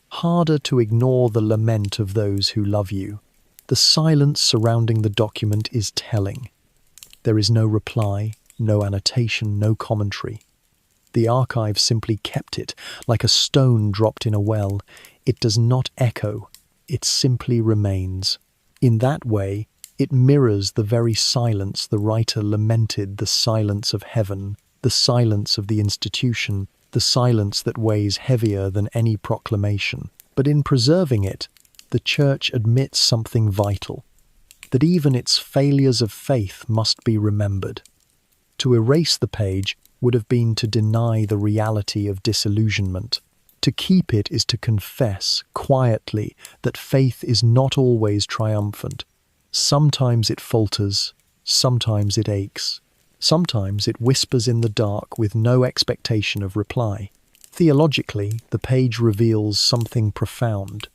Speaker 1: harder to ignore the lament of those who love you. The silence surrounding the document is telling. There is no reply, no annotation, no commentary. The archive simply kept it, like a stone dropped in a well. It does not echo, it simply remains. In that way, it mirrors the very silence the writer lamented, the silence of heaven, the silence of the institution, the silence that weighs heavier than any proclamation. But in preserving it, the Church admits something vital, that even its failures of faith must be remembered. To erase the page would have been to deny the reality of disillusionment. To keep it is to confess, quietly, that faith is not always triumphant. Sometimes it falters, sometimes it aches, sometimes it whispers in the dark with no expectation of reply. Theologically, the page reveals something profound.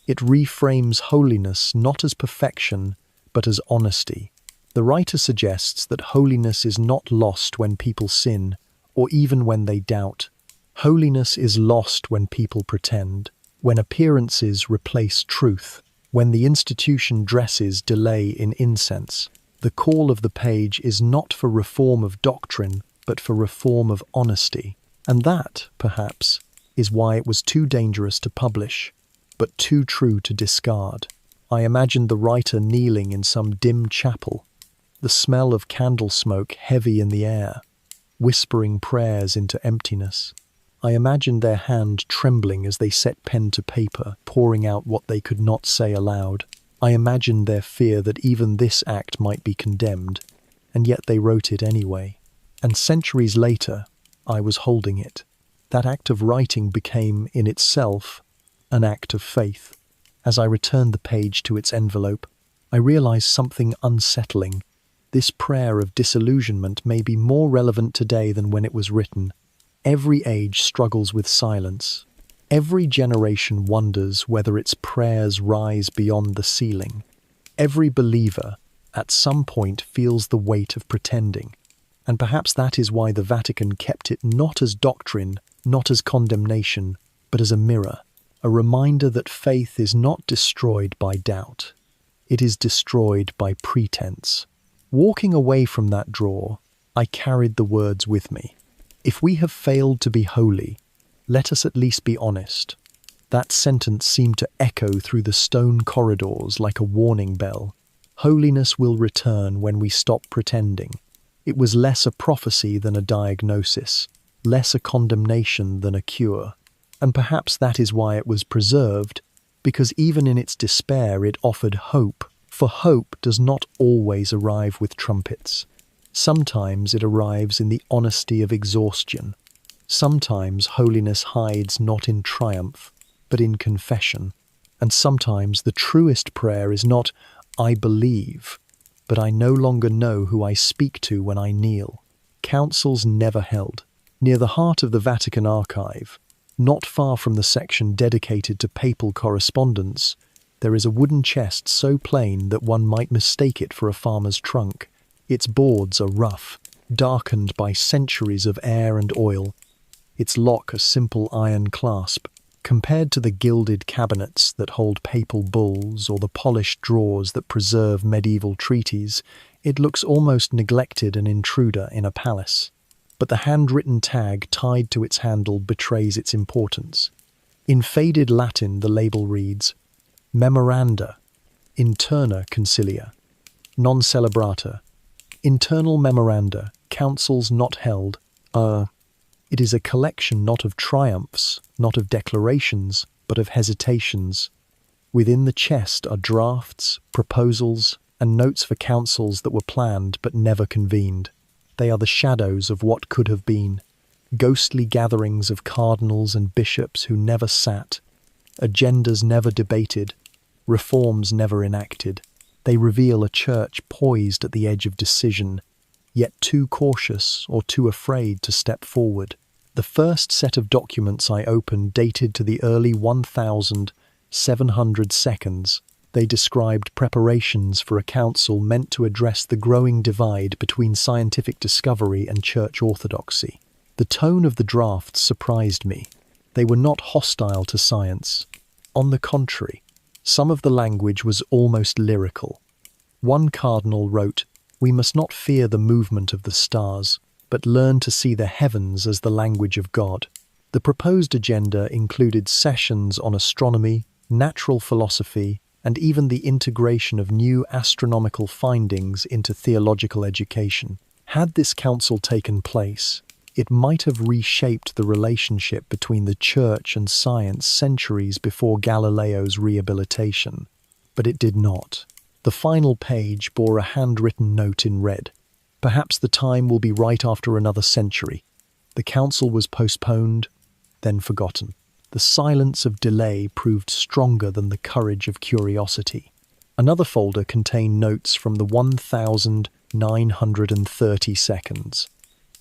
Speaker 1: It reframes holiness not as perfection, but as honesty. The writer suggests that holiness is not lost when people sin, or even when they doubt. Holiness is lost when people pretend, when appearances replace truth, when the institution dresses delay in incense. The call of the page is not for reform of doctrine, but for reform of honesty. And that, perhaps, is why it was too dangerous to publish, but too true to discard. I imagined the writer kneeling in some dim chapel, the smell of candle smoke heavy in the air, whispering prayers into emptiness. I imagined their hand trembling as they set pen to paper, pouring out what they could not say aloud. I imagined their fear that even this act might be condemned, and yet they wrote it anyway. And centuries later, I was holding it. That act of writing became, in itself, an act of faith. As I returned the page to its envelope, I realized something unsettling. This prayer of disillusionment may be more relevant today than when it was written. Every age struggles with silence. Every generation wonders whether its prayers rise beyond the ceiling. Every believer, at some point, feels the weight of pretending. And perhaps that is why the Vatican kept it not as doctrine, not as condemnation, but as a mirror, a reminder that faith is not destroyed by doubt. It is destroyed by pretense. Walking away from that drawer, I carried the words with me. If we have failed to be holy, let us at least be honest. That sentence seemed to echo through the stone corridors like a warning bell. Holiness will return when we stop pretending. It was less a prophecy than a diagnosis, less a condemnation than a cure. And perhaps that is why it was preserved, because even in its despair it offered hope. For hope does not always arrive with trumpets. Sometimes it arrives in the honesty of exhaustion. Sometimes holiness hides not in triumph, but in confession. And sometimes the truest prayer is not, "I believe," but "I no longer know who I speak to when I kneel." Councils never held. Near the heart of the Vatican Archive, not far from the section dedicated to papal correspondence, there is a wooden chest so plain that one might mistake it for a farmer's trunk. Its boards are rough, darkened by centuries of air and oil. Its lock a simple iron clasp. Compared to the gilded cabinets that hold papal bulls or the polished drawers that preserve medieval treaties, it looks almost neglected, an intruder in a palace. But the handwritten tag tied to its handle betrays its importance. In faded Latin, the label reads, Memoranda, Interna Concilia, Non Celebrata, Internal Memoranda, Councils Not Held. It is a collection not of triumphs, not of declarations, but of hesitations. Within the chest are drafts, proposals, and notes for councils that were planned but never convened. They are the shadows of what could have been. Ghostly gatherings of cardinals and bishops who never sat, agendas never debated, reforms never enacted. They reveal a church poised at the edge of decision, yet too cautious or too afraid to step forward. The first set of documents I opened dated to the early 1700 seconds. They described preparations for a council meant to address the growing divide between scientific discovery and church orthodoxy. The tone of the drafts surprised me. They were not hostile to science. On the contrary, some of the language was almost lyrical. One cardinal wrote, "We must not fear the movement of the stars, but learn to see the heavens as the language of God." The proposed agenda included sessions on astronomy, natural philosophy, and even the integration of new astronomical findings into theological education. Had this council taken place, it might have reshaped the relationship between the church and science centuries before Galileo's rehabilitation. But it did not. The final page bore a handwritten note in red. Perhaps the time will be right after another century. The council was postponed, then forgotten. The silence of delay proved stronger than the courage of curiosity. Another folder contained notes from the 1930 seconds.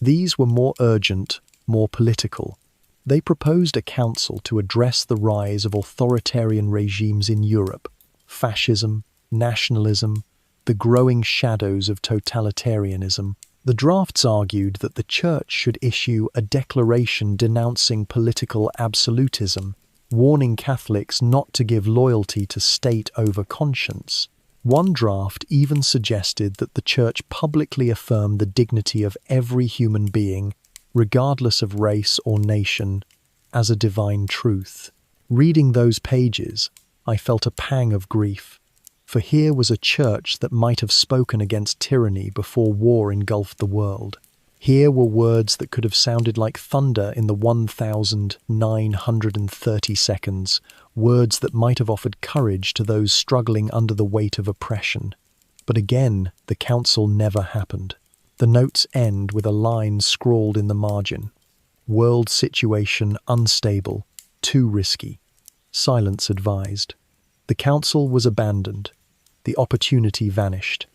Speaker 1: These were more urgent, more political. They proposed a council to address the rise of authoritarian regimes in Europe, fascism, nationalism, the growing shadows of totalitarianism. The drafts argued that the Church should issue a declaration denouncing political absolutism, warning Catholics not to give loyalty to state over conscience. One draft even suggested that the Church publicly affirm the dignity of every human being, regardless of race or nation, as a divine truth. Reading those pages, I felt a pang of grief. For here was a church that might have spoken against tyranny before war engulfed the world. Here were words that could have sounded like thunder in the 1930 seconds, words that might have offered courage to those struggling under the weight of oppression. But again, the council never happened. The notes end with a line scrawled in the margin. World situation unstable, too risky. Silence advised. The council was abandoned. The opportunity vanished,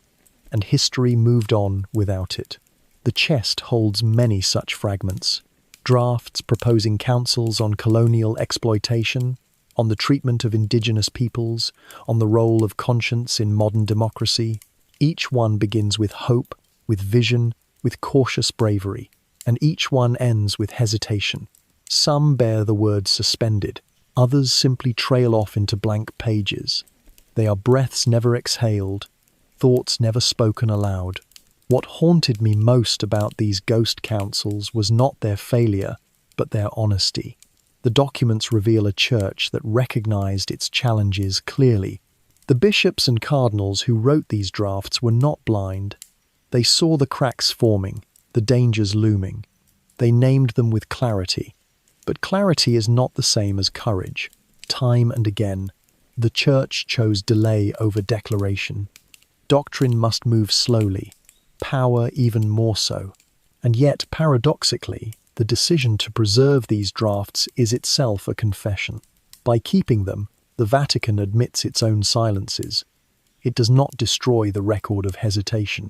Speaker 1: and history moved on without it. The chest holds many such fragments. Drafts proposing councils on colonial exploitation, on the treatment of indigenous peoples, on the role of conscience in modern democracy. Each one begins with hope, with vision, with cautious bravery, and each one ends with hesitation. Some bear the word suspended, others simply trail off into blank pages. They are breaths never exhaled, thoughts never spoken aloud. What haunted me most about these ghost councils was not their failure, but their honesty. The documents reveal a church that recognized its challenges clearly. The bishops and cardinals who wrote these drafts were not blind. They saw the cracks forming, the dangers looming. They named them with clarity. But clarity is not the same as courage. Time and again, the Church chose delay over declaration. Doctrine must move slowly, power even more so. And yet, paradoxically, the decision to preserve these drafts is itself a confession. By keeping them, the Vatican admits its own silences. It does not destroy the record of hesitation.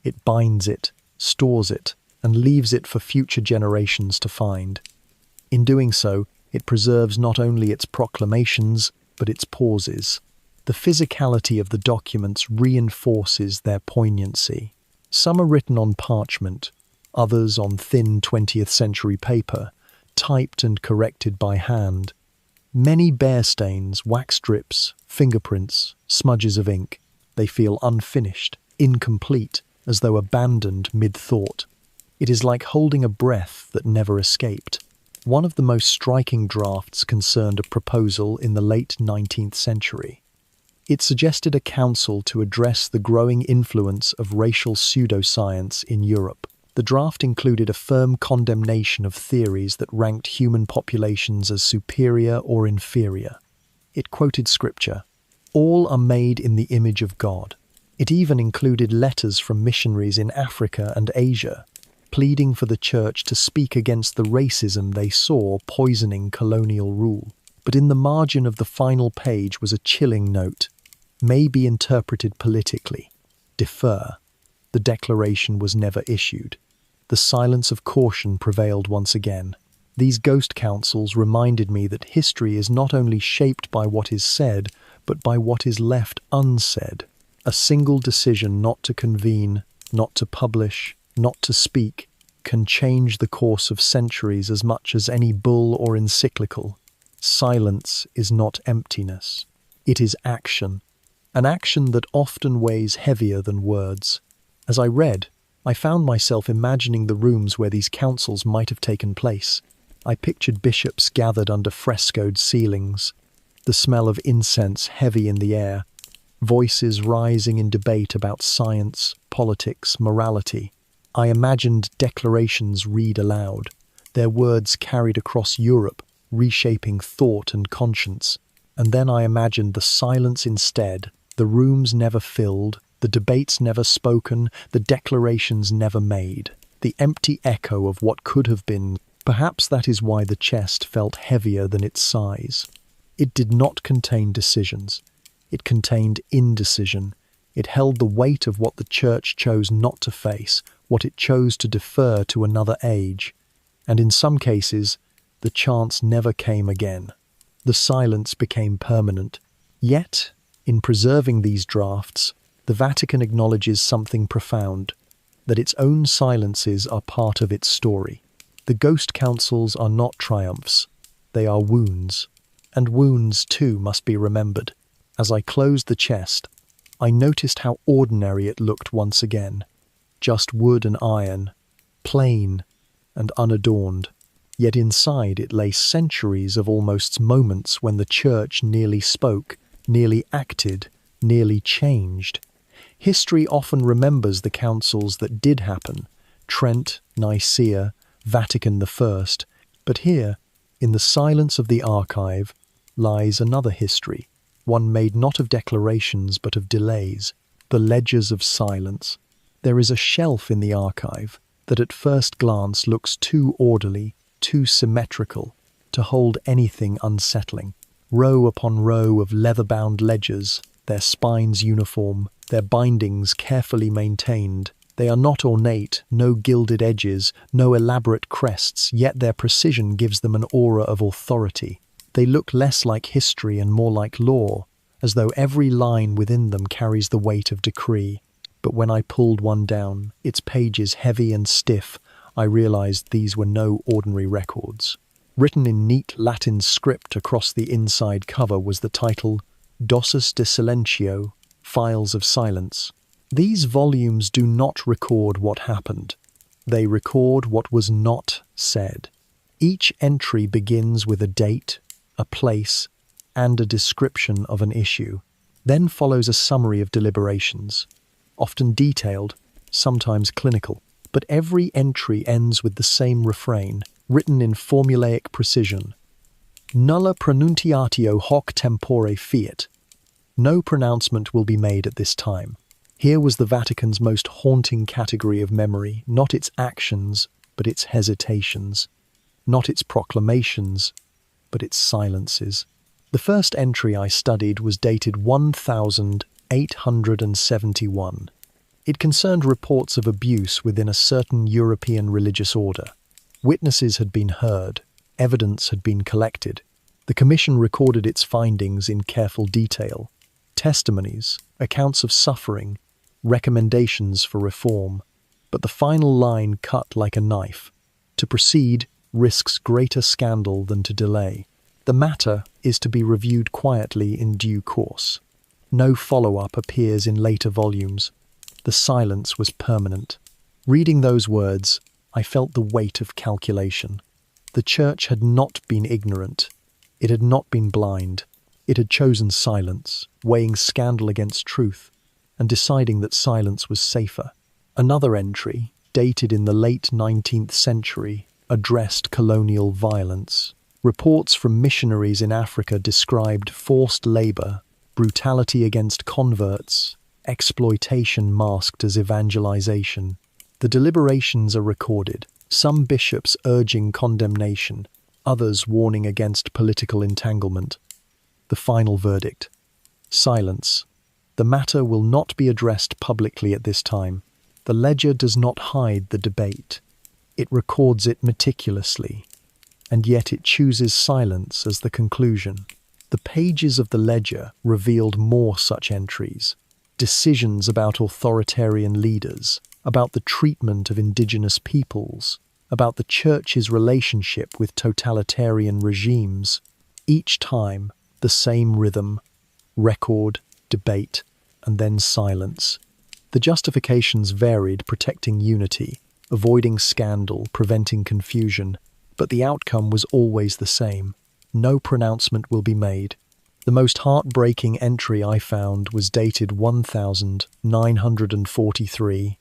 Speaker 1: It binds it, stores it, and leaves it for future generations to find. In doing so, it preserves not only its proclamations, but its pauses. The physicality of the documents reinforces their poignancy. Some are written on parchment, others on thin 20th century paper, typed and corrected by hand. Many bear stains, wax drips, fingerprints, smudges of ink. They feel unfinished, incomplete, as though abandoned mid-thought. It is like holding a breath that never escaped. One of the most striking drafts concerned a proposal in the late 19th century. It suggested a council to address the growing influence of racial pseudoscience in Europe. The draft included a firm condemnation of theories that ranked human populations as superior or inferior. It quoted scripture, "All are made in the image of God." It even included letters from missionaries in Africa and Asia, pleading for the church to speak against the racism they saw poisoning colonial rule. But in the margin of the final page was a chilling note, may be interpreted politically. Defer. The declaration was never issued. The silence of caution prevailed once again. These ghost councils reminded me that history is not only shaped by what is said, but by what is left unsaid. A single decision not to convene, not to publish, not to speak, can change the course of centuries as much as any bull or encyclical. Silence is not emptiness. It is action, an action that often weighs heavier than words. As I read, I found myself imagining the rooms where these councils might have taken place. I pictured bishops gathered under frescoed ceilings, the smell of incense heavy in the air, voices rising in debate about science, politics, morality. I imagined declarations read aloud, their words carried across Europe, reshaping thought and conscience. And then I imagined the silence instead, the rooms never filled, the debates never spoken, the declarations never made, the empty echo of what could have been. Perhaps that is why the chest felt heavier than its size. It did not contain decisions. It contained indecision. It held the weight of what the church chose not to face, what it chose to defer to another age. And in some cases, the chance never came again. The silence became permanent. Yet, in preserving these drafts, the Vatican acknowledges something profound, that its own silences are part of its story. The ghost councils are not triumphs, they are wounds. And wounds, too, must be remembered. As I closed the chest, I noticed how ordinary it looked once again. Just wood and iron, plain and unadorned. Yet inside it lay centuries of almost moments when the church nearly spoke, nearly acted, nearly changed. History often remembers the councils that did happen, Trent, Nicaea, Vatican I, but here, in the silence of the archive, lies another history, one made not of declarations but of delays, the ledgers of silence. There is a shelf in the archive that at first glance looks too orderly, too symmetrical, to hold anything unsettling. Row upon row of leather-bound ledgers, their spines uniform, their bindings carefully maintained. They are not ornate, no gilded edges, no elaborate crests, yet their precision gives them an aura of authority. They look less like history and more like law, as though every line within them carries the weight of decree. But when I pulled one down, its pages heavy and stiff, I realized these were no ordinary records. Written in neat Latin script across the inside cover was the title, Dosis de Silentio, Files of Silence. These volumes do not record what happened. They record what was not said. Each entry begins with a date, a place, and a description of an issue. Then follows a summary of deliberations, often detailed, sometimes clinical. But every entry ends with the same refrain, written in formulaic precision. Nulla pronunciatio hoc tempore fiat. No pronouncement will be made at this time. Here was the Vatican's most haunting category of memory, not its actions, but its hesitations. Not its proclamations, but its silences. The first entry I studied was dated 1871. It concerned reports of abuse within a certain European religious order. Witnesses had been heard, evidence had been collected. The Commission recorded its findings in careful detail. Testimonies, accounts of suffering, recommendations for reform. But the final line cut like a knife. To proceed risks greater scandal than to delay. The matter is to be reviewed quietly in due course. No follow-up appears in later volumes. The silence was permanent. Reading those words, I felt the weight of calculation. The Church had not been ignorant. It had not been blind. It had chosen silence, weighing scandal against truth, and deciding that silence was safer. Another entry, dated in the late 19th century, addressed colonial violence. Reports from missionaries in Africa described forced labor, brutality against converts, exploitation masked as evangelization. The The deliberations are recorded, some bishops urging condemnation, others warning against political entanglement. The final verdict: silence. The matter will not be addressed publicly at this time. The ledger does not hide the debate. It records it meticulously, and yet it chooses silence as the conclusion. The pages of the ledger revealed more such entries. Decisions about authoritarian leaders, about the treatment of indigenous peoples, about the Church's relationship with totalitarian regimes. Each time, the same rhythm: record, debate, and then silence. The justifications varied, protecting unity, avoiding scandal, preventing confusion, but the outcome was always the same. No pronouncement will be made. The most heartbreaking entry I found was dated 1943.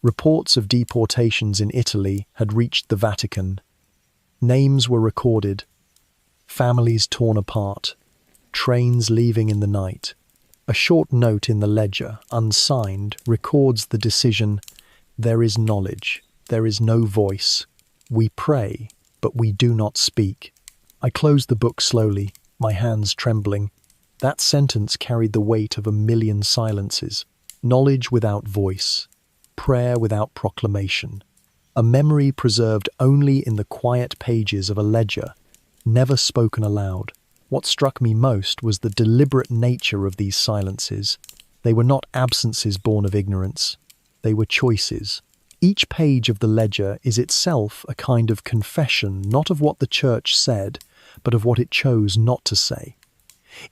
Speaker 1: Reports of deportations in Italy had reached the Vatican. Names were recorded, families torn apart, trains leaving in the night. A short note in the ledger, unsigned, records the decision: there is knowledge, there is no voice. We pray, but we do not speak. I closed the book slowly, my hands trembling. That sentence carried the weight of 1,000,000 silences. Knowledge without voice, prayer without proclamation. A memory preserved only in the quiet pages of a ledger, never spoken aloud. What struck me most was the deliberate nature of these silences. They were not absences born of ignorance. They were choices. Each page of the ledger is itself a kind of confession, not of what the Church said, but of what it chose not to say.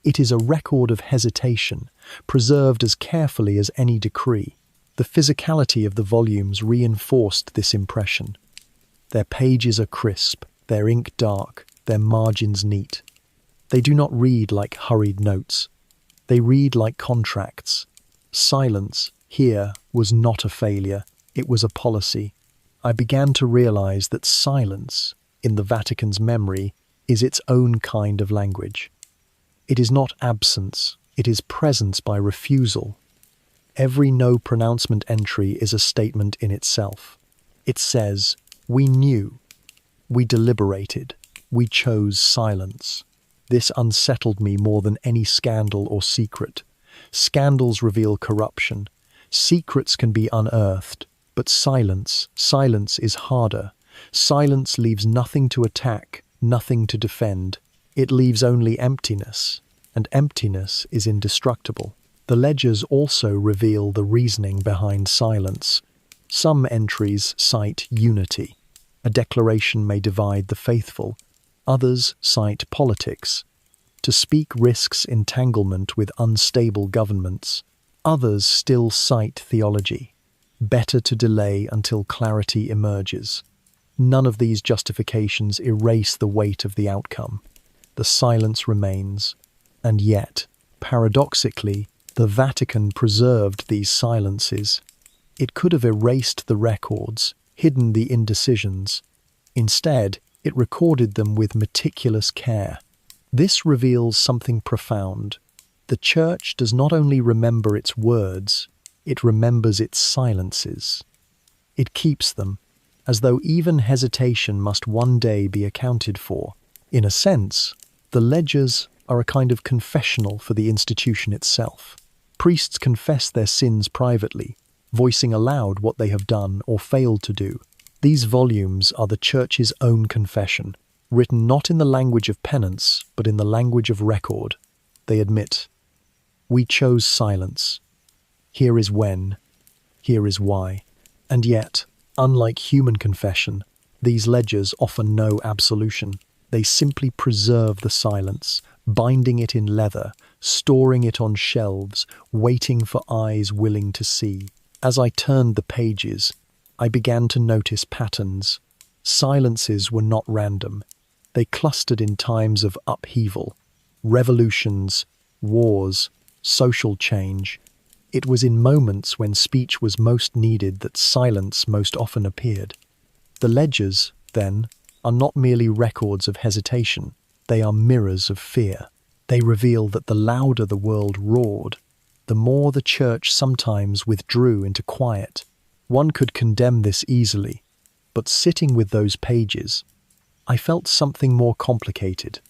Speaker 1: It is a record of hesitation, preserved as carefully as any decree. The physicality of the volumes reinforced this impression. Their pages are crisp, their ink dark, their margins neat. They do not read like hurried notes. They read like contracts. Silence, here, was not a failure. It was a policy. I began to realize that silence, in the Vatican's memory, is its own kind of language. It is not absence, it is presence by refusal. Every no pronouncement entry is a statement in itself. It says, we knew, we deliberated, we chose silence. This unsettled me more than any scandal or secret. Scandals reveal corruption. Secrets can be unearthed, but silence is harder. Silence leaves nothing to attack, nothing to defend. It leaves only emptiness, and emptiness is indestructible. The ledgers also reveal the reasoning behind silence. Some entries cite unity. A declaration may divide the faithful. Others cite politics. To speak risks entanglement with unstable governments. Others still cite theology. Better to delay until clarity emerges. None of these justifications erase the weight of the outcome. The silence remains. And yet, paradoxically, the Vatican preserved these silences. It could have erased the records, hidden the indecisions. Instead, it recorded them with meticulous care. This reveals something profound. The Church does not only remember its words, it remembers its silences. It keeps them, as though even hesitation must one day be accounted for. In a sense, the ledgers are a kind of confessional for the institution itself. Priests confess their sins privately, voicing aloud what they have done or failed to do. These volumes are the Church's own confession, written not in the language of penance, but in the language of record. They admit, we chose silence. Here is when, here is why. And yet, unlike human confession, these ledgers offer no absolution. They simply preserve the silence, binding it in leather, storing it on shelves, waiting for eyes willing to see. As I turned the pages, I began to notice patterns. Silences were not random. They clustered in times of upheaval, revolutions, wars, social change. It was in moments when speech was most needed that silence most often appeared. The ledgers, then, are not merely records of hesitation. They are mirrors of fear. They reveal that the louder the world roared, the more the Church sometimes withdrew into quiet. One could condemn this easily, but sitting with those pages, I felt something more complicated.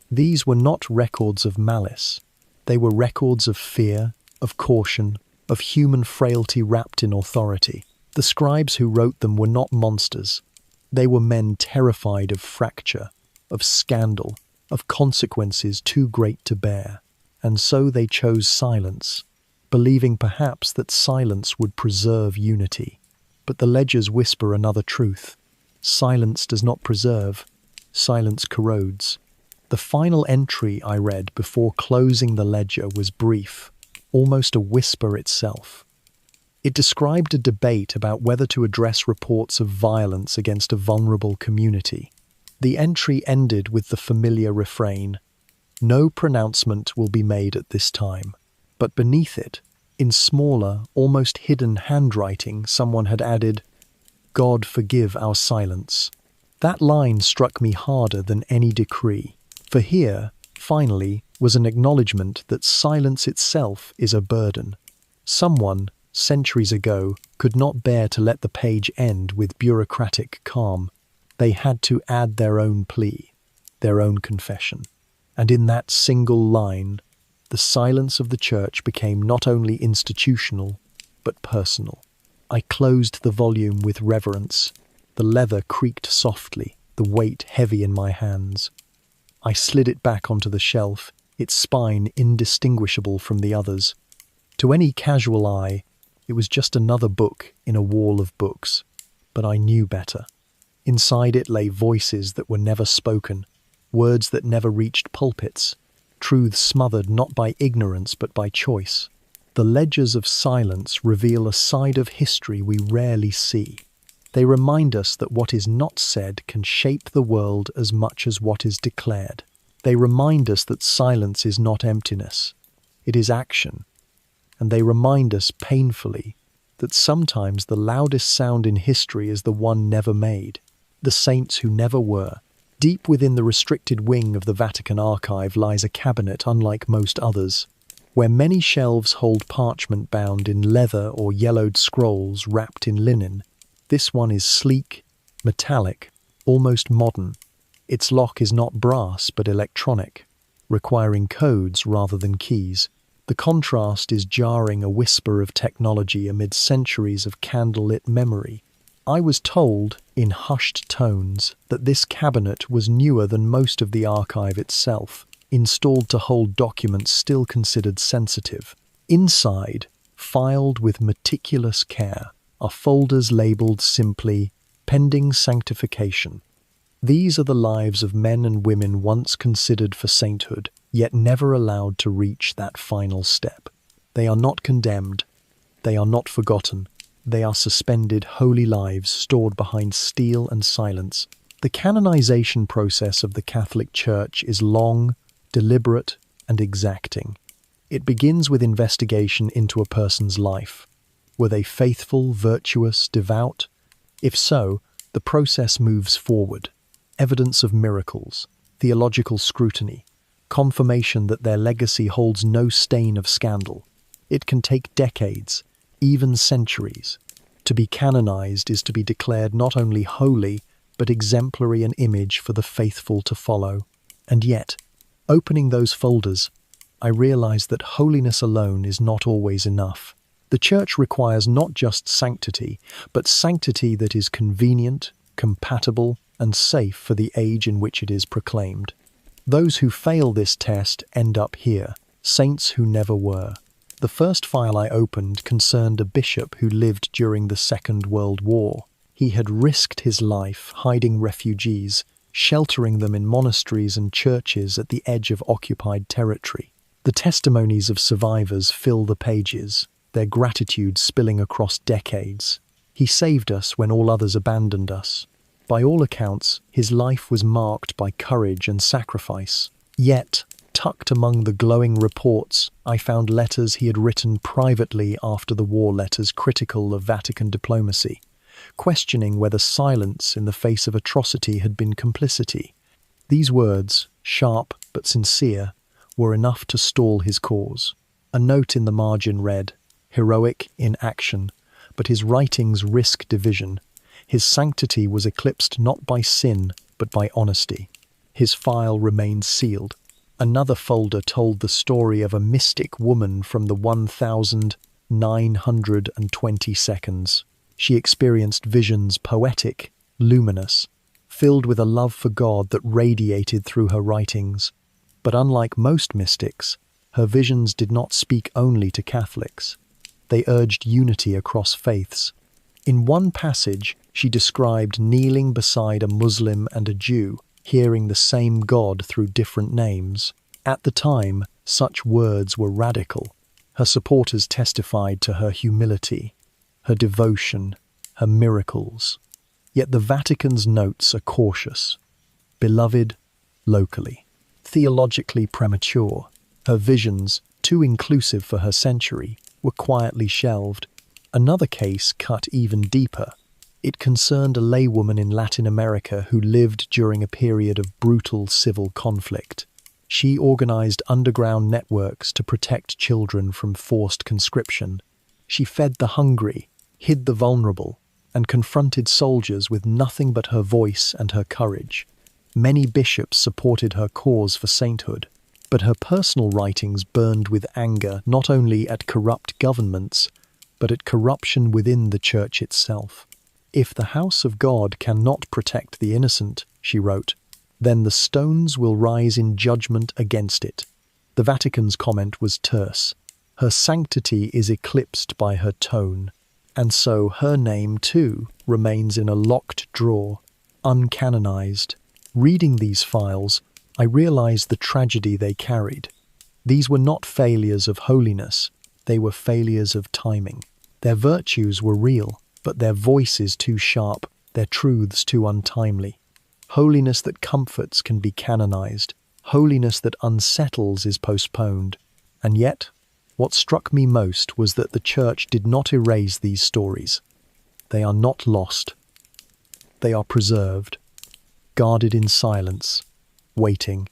Speaker 1: These were not records of malice. They were records of fear, of caution, of human frailty wrapped in authority. The scribes who wrote them were not monsters. They were men terrified of fracture, of scandal, of consequences too great to bear. And so they chose silence, believing perhaps that silence would preserve unity. But the ledgers whisper another truth. Silence does not preserve, silence corrodes. The final entry I read before closing the ledger was brief, almost a whisper itself. It described a debate about whether to address reports of violence against a vulnerable community. The entry ended with the familiar refrain, "No pronouncement will be made at this time." But beneath it, in smaller, almost hidden handwriting, someone had added, "God forgive our silence." That line struck me harder than any decree, for here, finally, was an acknowledgement that silence itself is a burden. Someone, centuries ago, could not bear to let the page end with bureaucratic calm. They had to add their own plea, their own confession. And in that single line, the silence of the church became not only institutional, but personal. I closed the volume with reverence. The leather creaked softly, the weight heavy in my hands. I slid it back onto the shelf, its spine indistinguishable from the others. To any casual eye, it was just another book in a wall of books. But I knew better. Inside it lay voices that were never spoken, words that never reached pulpits, truths smothered not by ignorance but by choice. The ledgers of silence reveal a side of history we rarely see. They remind us that what is not said can shape the world as much as what is declared. They remind us that silence is not emptiness, it is action. And they remind us painfully that sometimes the loudest sound in history is the one never made. The saints who never were. Deep within the restricted wing of the Vatican Archive lies a cabinet unlike most others, where many shelves hold parchment bound in leather or yellowed scrolls wrapped in linen. This one is sleek, metallic, almost modern. Its lock is not brass but electronic, requiring codes rather than keys. The contrast is jarring, a whisper of technology amid centuries of candlelit memory. I was told, in hushed tones, that this cabinet was newer than most of the archive itself, installed to hold documents still considered sensitive. Inside, filed with meticulous care, are folders labelled simply, "Pending Sanctification." These are the lives of men and women once considered for sainthood, yet never allowed to reach that final step. They are not condemned. They are not forgotten. They are suspended holy lives stored behind steel and silence. The canonization process of the Catholic Church is long, deliberate, and exacting. It begins with investigation into a person's life. Were they faithful, virtuous, devout? If so, the process moves forward. Evidence of miracles, theological scrutiny, confirmation that their legacy holds no stain of scandal. It can take decades, even centuries. To be canonized is to be declared not only holy, but exemplary, an image for the faithful to follow. And yet, opening those folders, I realized that holiness alone is not always enough. The Church requires not just sanctity, but sanctity that is convenient, compatible, and safe for the age in which it is proclaimed. Those who fail this test end up here, saints who never were. The first file I opened concerned a bishop who lived during the Second World War. He had risked his life hiding refugees, sheltering them in monasteries and churches at the edge of occupied territory. The testimonies of survivors fill the pages, their gratitude spilling across decades. He saved us when all others abandoned us. By all accounts, his life was marked by courage and sacrifice. Yet, tucked among the glowing reports, I found letters he had written privately after the war, letters critical of Vatican diplomacy, questioning whether silence in the face of atrocity had been complicity. These words, sharp but sincere, were enough to stall his cause. A note in the margin read, "Heroic in action, but his writings risk division. His sanctity was eclipsed not by sin, but by honesty. His file remained sealed. Another folder told the story of a mystic woman from the 1920 seconds. She experienced visions poetic, luminous, filled with a love for God that radiated through her writings. But unlike most mystics, her visions did not speak only to Catholics. They urged unity across faiths. In one passage, she described kneeling beside a Muslim and a Jew, hearing the same God through different names. At the time, such words were radical. Her supporters testified to her humility, her devotion, her miracles. Yet the Vatican's notes are cautious. Beloved, locally. Theologically premature. Her visions, too inclusive for her century, were quietly shelved. Another case cut even deeper. It concerned a laywoman in Latin America who lived during a period of brutal civil conflict. She organized underground networks to protect children from forced conscription. She fed the hungry, hid the vulnerable, and confronted soldiers with nothing but her voice and her courage. Many bishops supported her cause for sainthood, but her personal writings burned with anger not only at corrupt governments, but at corruption within the Church itself. If the house of God cannot protect the innocent, she wrote, then the stones will rise in judgment against it. The Vatican's comment was terse. Her sanctity is eclipsed by her tone, and so her name, too, remains in a locked drawer, uncanonized. Reading these files, I realized the tragedy they carried. These were not failures of holiness, they were failures of timing. Their virtues were real, but their voices too sharp, their truths too untimely. Holiness that comforts can be canonized. Holiness that unsettles is postponed. And yet, what struck me most was that the Church did not erase these stories. They are not lost. They are preserved, guarded in silence, waiting.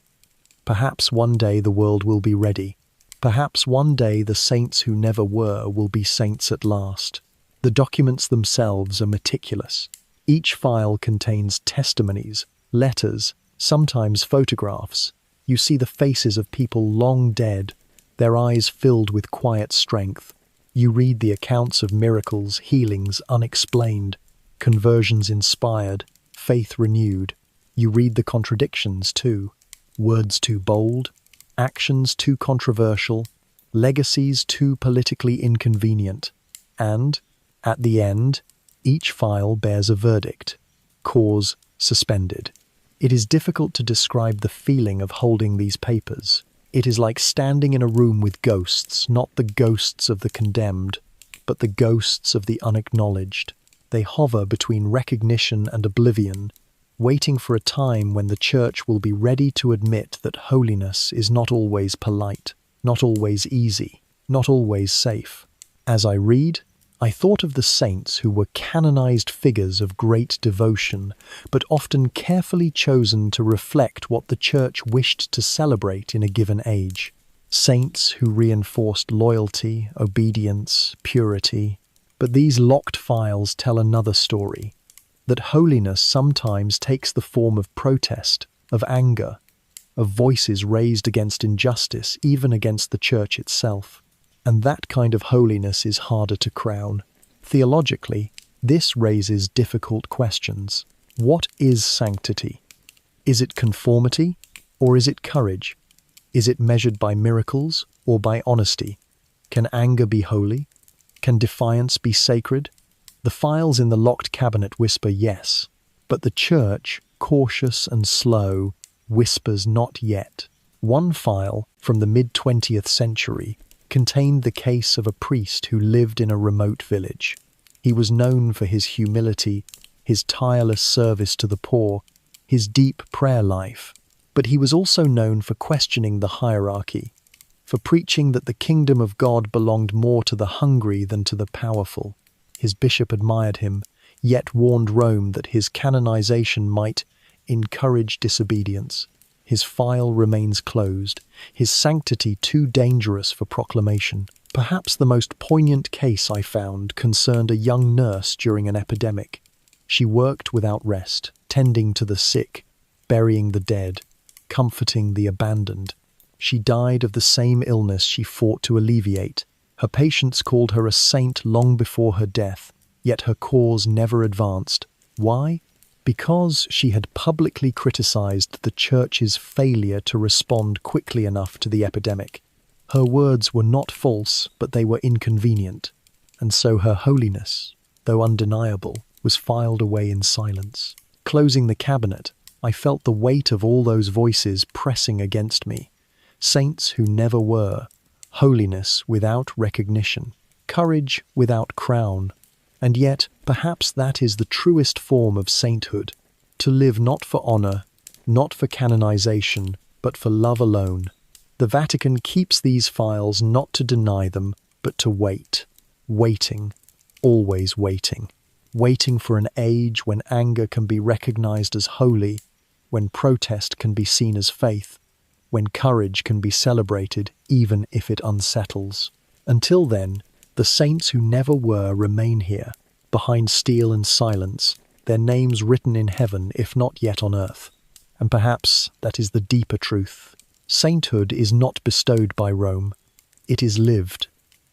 Speaker 1: Perhaps one day the world will be ready. Perhaps one day the saints who never were will be saints at last. The documents themselves are meticulous. Each file contains testimonies, letters, sometimes photographs. You see the faces of people long dead, their eyes filled with quiet strength. You read the accounts of miracles, healings unexplained, conversions inspired, faith renewed. You read the contradictions too. Words too bold, actions too controversial, legacies too politically inconvenient. And, at the end, each file bears a verdict. Cause suspended. It is difficult to describe the feeling of holding these papers. It is like standing in a room with ghosts, not the ghosts of the condemned, but the ghosts of the unacknowledged. They hover between recognition and oblivion, waiting for a time when the Church will be ready to admit that holiness is not always polite, not always easy, not always safe. As I read, I thought of the saints who were canonized figures of great devotion, but often carefully chosen to reflect what the Church wished to celebrate in a given age. Saints who reinforced loyalty, obedience, purity. But these locked files tell another story, that holiness sometimes takes the form of protest, of anger, of voices raised against injustice, even against the Church itself. And that kind of holiness is harder to crown. Theologically, this raises difficult questions. What is sanctity? Is it conformity, or is it courage? Is it measured by miracles or by honesty? Can anger be holy? Can defiance be sacred? The files in the locked cabinet whisper yes, but the Church, cautious and slow, whispers not yet. One file from the mid-20th century contained the case of a priest who lived in a remote village. He was known for his humility, his tireless service to the poor, his deep prayer life, but he was also known for questioning the hierarchy, for preaching that the kingdom of God belonged more to the hungry than to the powerful. His bishop admired him, yet warned Rome that his canonization might encourage disobedience. His file remains closed, his sanctity too dangerous for proclamation. Perhaps the most poignant case I found concerned a young nurse during an epidemic. She worked without rest, tending to the sick, burying the dead, comforting the abandoned. She died of the same illness she fought to alleviate. Her patients called her a saint long before her death, yet her cause never advanced. Why? Because she had publicly criticized the Church's failure to respond quickly enough to the epidemic. Her words were not false, but they were inconvenient, and so her holiness, though undeniable, was filed away in silence. Closing the cabinet, I felt the weight of all those voices pressing against me. Saints who never were, holiness without recognition, courage without crown. And yet, perhaps that is the truest form of sainthood, to live not for honor, not for canonization, but for love alone. The Vatican keeps these files not to deny them, but to wait. Waiting, always waiting. Waiting for an age when anger can be recognized as holy, when protest can be seen as faith, when courage can be celebrated even if it unsettles. Until then, the saints who never were remain here, behind steel and silence, their names written in heaven if not yet on earth. And perhaps that is the deeper truth. Sainthood is not bestowed by Rome, it is lived,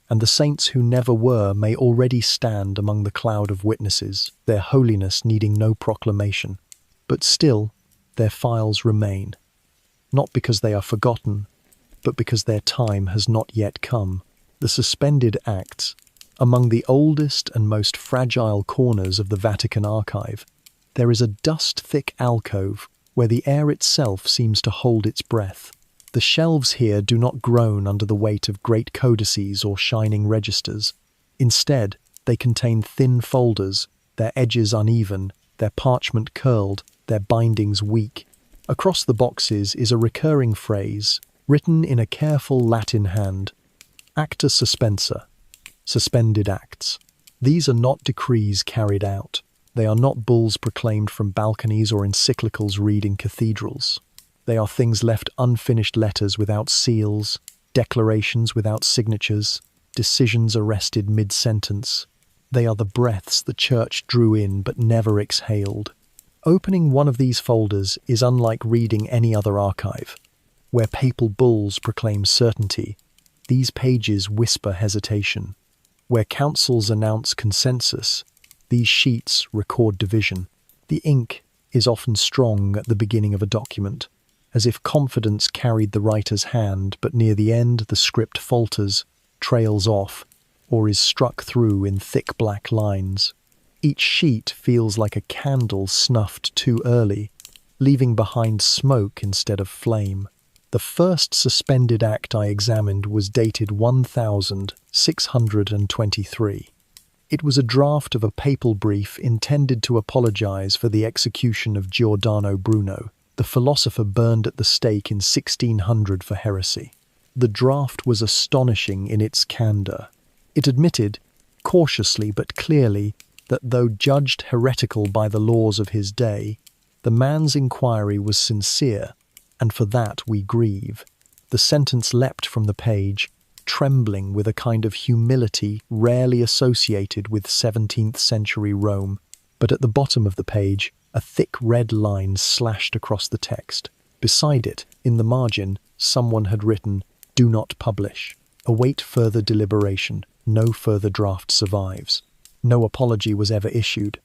Speaker 1: and the saints who never were may already stand among the cloud of witnesses, their holiness needing no proclamation. But still, their files remain, not because they are forgotten, but because their time has not yet come. The suspended acts, among the oldest and most fragile corners of the Vatican archive, there is a dust-thick alcove where the air itself seems to hold its breath. The shelves here do not groan under the weight of great codices or shining registers. Instead, they contain thin folders, their edges uneven, their parchment curled, their bindings weak. Across the boxes is a recurring phrase, written in a careful Latin hand: Acta suspensa, suspended acts. These are not decrees carried out. They are not bulls proclaimed from balconies or encyclicals read in cathedrals. They are things left unfinished, letters without seals, declarations without signatures, decisions arrested mid-sentence. They are the breaths the Church drew in but never exhaled. Opening one of these folders is unlike reading any other archive. Where papal bulls proclaim certainty, these pages whisper hesitation. Where councils announce consensus, these sheets record division. The ink is often strong at the beginning of a document, as if confidence carried the writer's hand, but near the end the script falters, trails off, or is struck through in thick black lines. Each sheet feels like a candle snuffed too early, leaving behind smoke instead of flame. The first suspended act I examined was dated 1623. It was a draft of a papal brief intended to apologize for the execution of Giordano Bruno, the philosopher burned at the stake in 1600 for heresy. The draft was astonishing in its candor. It admitted, cautiously but clearly, that though judged heretical by the laws of his day, the man's inquiry was sincere, and for that we grieve. The sentence leapt from the page, trembling with a kind of humility rarely associated with 17th century Rome, but at the bottom of the page, a thick red line slashed across the text. Beside it, in the margin, someone had written, "Do not publish. Await further deliberation. No further draft survives." No apology was ever issued.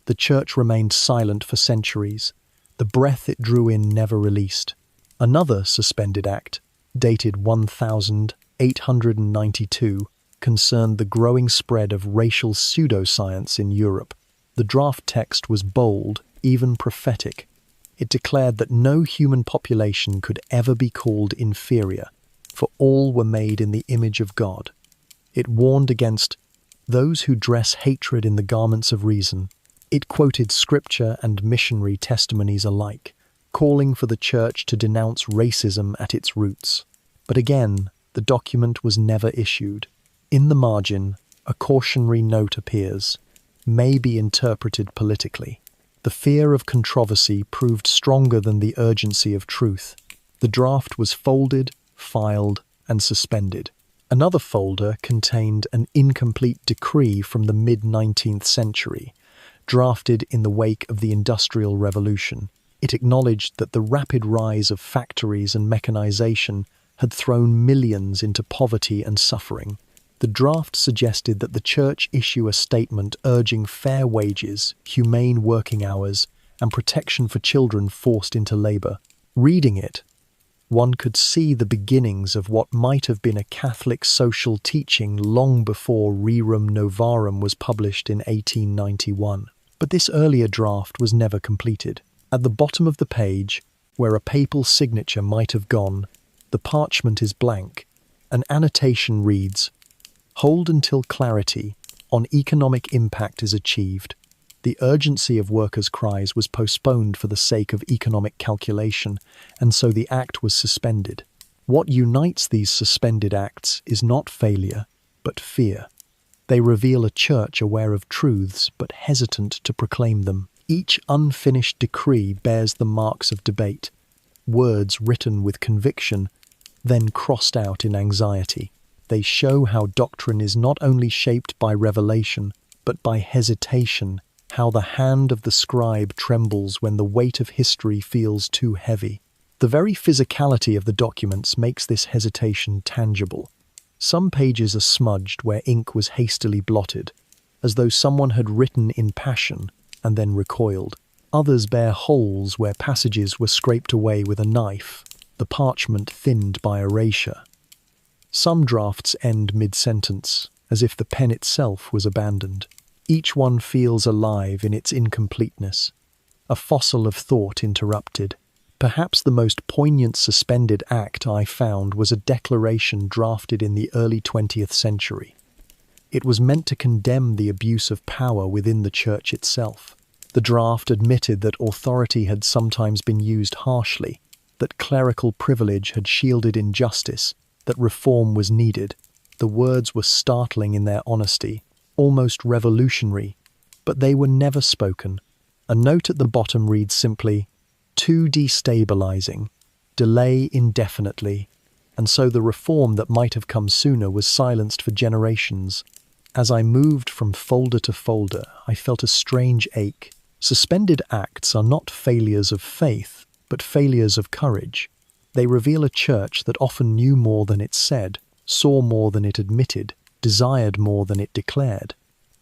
Speaker 1: The Church remained silent for centuries. The breath it drew in never released. Another suspended act, dated 1892, concerned the growing spread of racial pseudoscience in Europe. The draft text was bold, even prophetic. It declared that no human population could ever be called inferior, for all were made in the image of God. It warned against those who dress hatred in the garments of reason. It quoted scripture and missionary testimonies alike, calling for the Church to denounce racism at its roots. But again, the document was never issued. In the margin, a cautionary note appears, may be interpreted politically. The fear of controversy proved stronger than the urgency of truth. The draft was folded, filed, and suspended. Another folder contained an incomplete decree from the mid-19th century, drafted in the wake of the Industrial Revolution. It acknowledged that the rapid rise of factories and mechanization had thrown millions into poverty and suffering. The draft suggested that the church issue a statement urging fair wages, humane working hours, and protection for children forced into labor. Reading it, one could see the beginnings of what might have been a Catholic social teaching long before Rerum Novarum was published in 1891. But this earlier draft was never completed. At the bottom of the page, where a papal signature might have gone, the parchment is blank. An annotation reads, "Hold until clarity on economic impact is achieved." The urgency of workers' cries was postponed for the sake of economic calculation, and so the act was suspended. What unites these suspended acts is not failure, but fear. They reveal a church aware of truths but hesitant to proclaim them. Each unfinished decree bears the marks of debate, words written with conviction, then crossed out in anxiety. They show how doctrine is not only shaped by revelation, but by hesitation, how the hand of the scribe trembles when the weight of history feels too heavy. The very physicality of the documents makes this hesitation tangible. Some pages are smudged where ink was hastily blotted, as though someone had written in passion and then recoiled. Others bear holes where passages were scraped away with a knife, the parchment thinned by erasure. Some drafts end mid-sentence, as if the pen itself was abandoned. Each one feels alive in its incompleteness, a fossil of thought interrupted. Perhaps the most poignant suspended act I found was a declaration drafted in the early 20th century. It was meant to condemn the abuse of power within the church itself. The draft admitted that authority had sometimes been used harshly, that clerical privilege had shielded injustice, that reform was needed. The words were startling in their honesty, almost revolutionary, but they were never spoken. A note at the bottom reads simply, "Too destabilizing, delay indefinitely," and so the reform that might have come sooner was silenced for generations. As I moved from folder to folder, I felt a strange ache. Suspended acts are not failures of faith, but failures of courage. They reveal a church that often knew more than it said, saw more than it admitted, desired more than it declared.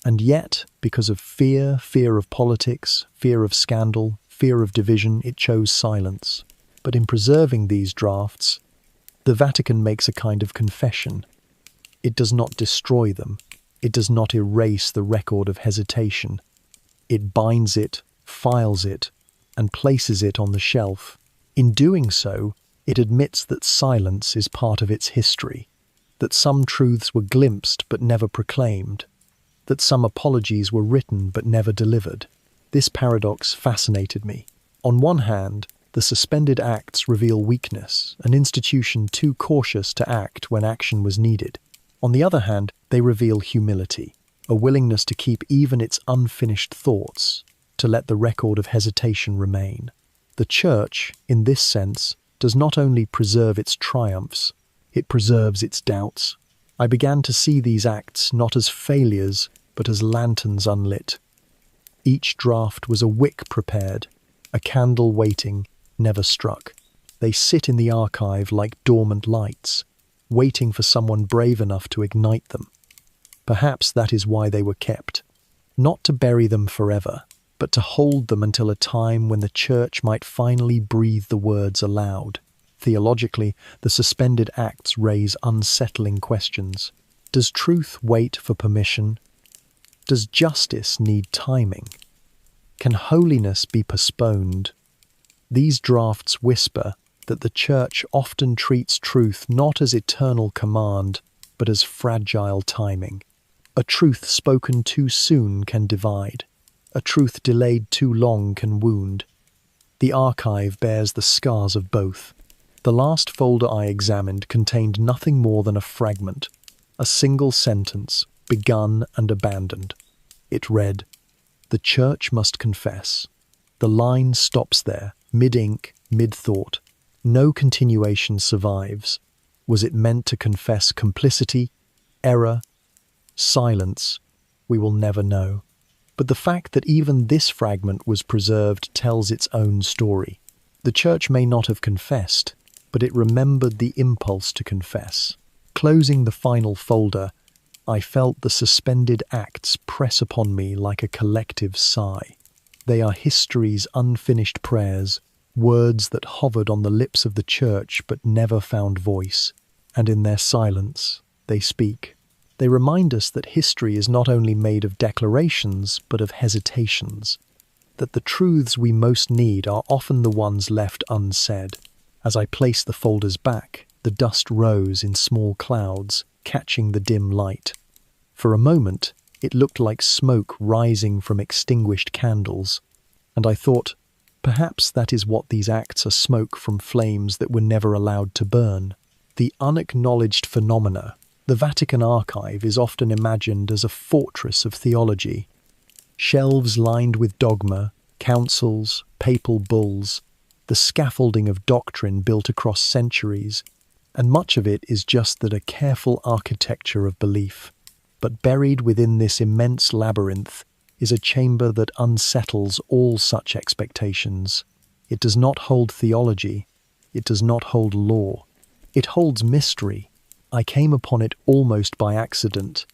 Speaker 1: And yet, because of fear of politics, fear of scandal, fear of division, it chose silence. But in preserving these drafts, the Vatican makes a kind of confession. It does not destroy them. It does not erase the record of hesitation. It binds it, files it, and places it on the shelf. In doing so, it admits that silence is part of its history, that some truths were glimpsed but never proclaimed, that some apologies were written but never delivered. This paradox fascinated me. On one hand, the suspended acts reveal weakness, an institution too cautious to act when action was needed. On the other hand, they reveal humility, a willingness to keep even its unfinished thoughts, to let the record of hesitation remain. The Church, in this sense, does not only preserve its triumphs, it preserves its doubts. I began to see these acts not as failures, but as lanterns unlit. Each draft was a wick prepared, a candle waiting, never struck. They sit in the archive like dormant lights, waiting for someone brave enough to ignite them. Perhaps that is why they were kept. Not to bury them forever, but to hold them until a time when the Church might finally breathe the words aloud. Theologically, the suspended acts raise unsettling questions. Does truth wait for permission? Does justice need timing? Can holiness be postponed? These drafts whisper that the Church often treats truth not as eternal command, but as fragile timing. A truth spoken too soon can divide. A truth delayed too long can wound. The archive bears the scars of both. The last folder I examined contained nothing more than a fragment, a single sentence, begun and abandoned. It read, "The Church must confess." The line stops there, mid-ink, mid-thought. No continuation survives. Was it meant to confess complicity, error, silence? We will never know. But the fact that even this fragment was preserved tells its own story. The church may not have confessed, but it remembered the impulse to confess. Closing the final folder, I felt the suspended acts press upon me like a collective sigh. They are history's unfinished prayers, words that hovered on the lips of the church but never found voice. And in their silence, they speak. They remind us that history is not only made of declarations, but of hesitations. That the truths we most need are often the ones left unsaid. As I placed the folders back, the dust rose in small clouds, catching the dim light. For a moment, it looked like smoke rising from extinguished candles, and I thought, perhaps that is what these acts are, smoke from flames that were never allowed to burn. The unacknowledged phenomena. The Vatican Archive is often imagined as a fortress of theology. Shelves lined with dogma, councils, papal bulls, the scaffolding of doctrine built across centuries, and much of it is just that a careful architecture of belief. But buried within this immense labyrinth is a chamber that unsettles all such expectations. It does not hold theology. It does not hold law. It holds mystery. I came upon it almost by accident,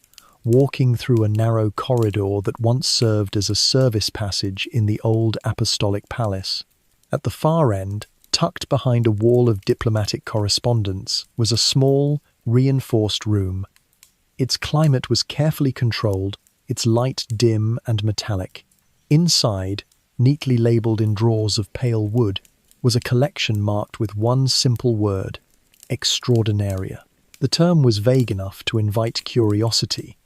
Speaker 1: walking through a narrow corridor that once served as a service passage in the old apostolic palace. At the far end, tucked behind a wall of diplomatic correspondence, was a small, reinforced room. Its climate was carefully controlled, its light dim and metallic. Inside, neatly labelled in drawers of pale wood, was a collection marked with one simple word: extraordinaria. The term was vague enough to invite curiosity,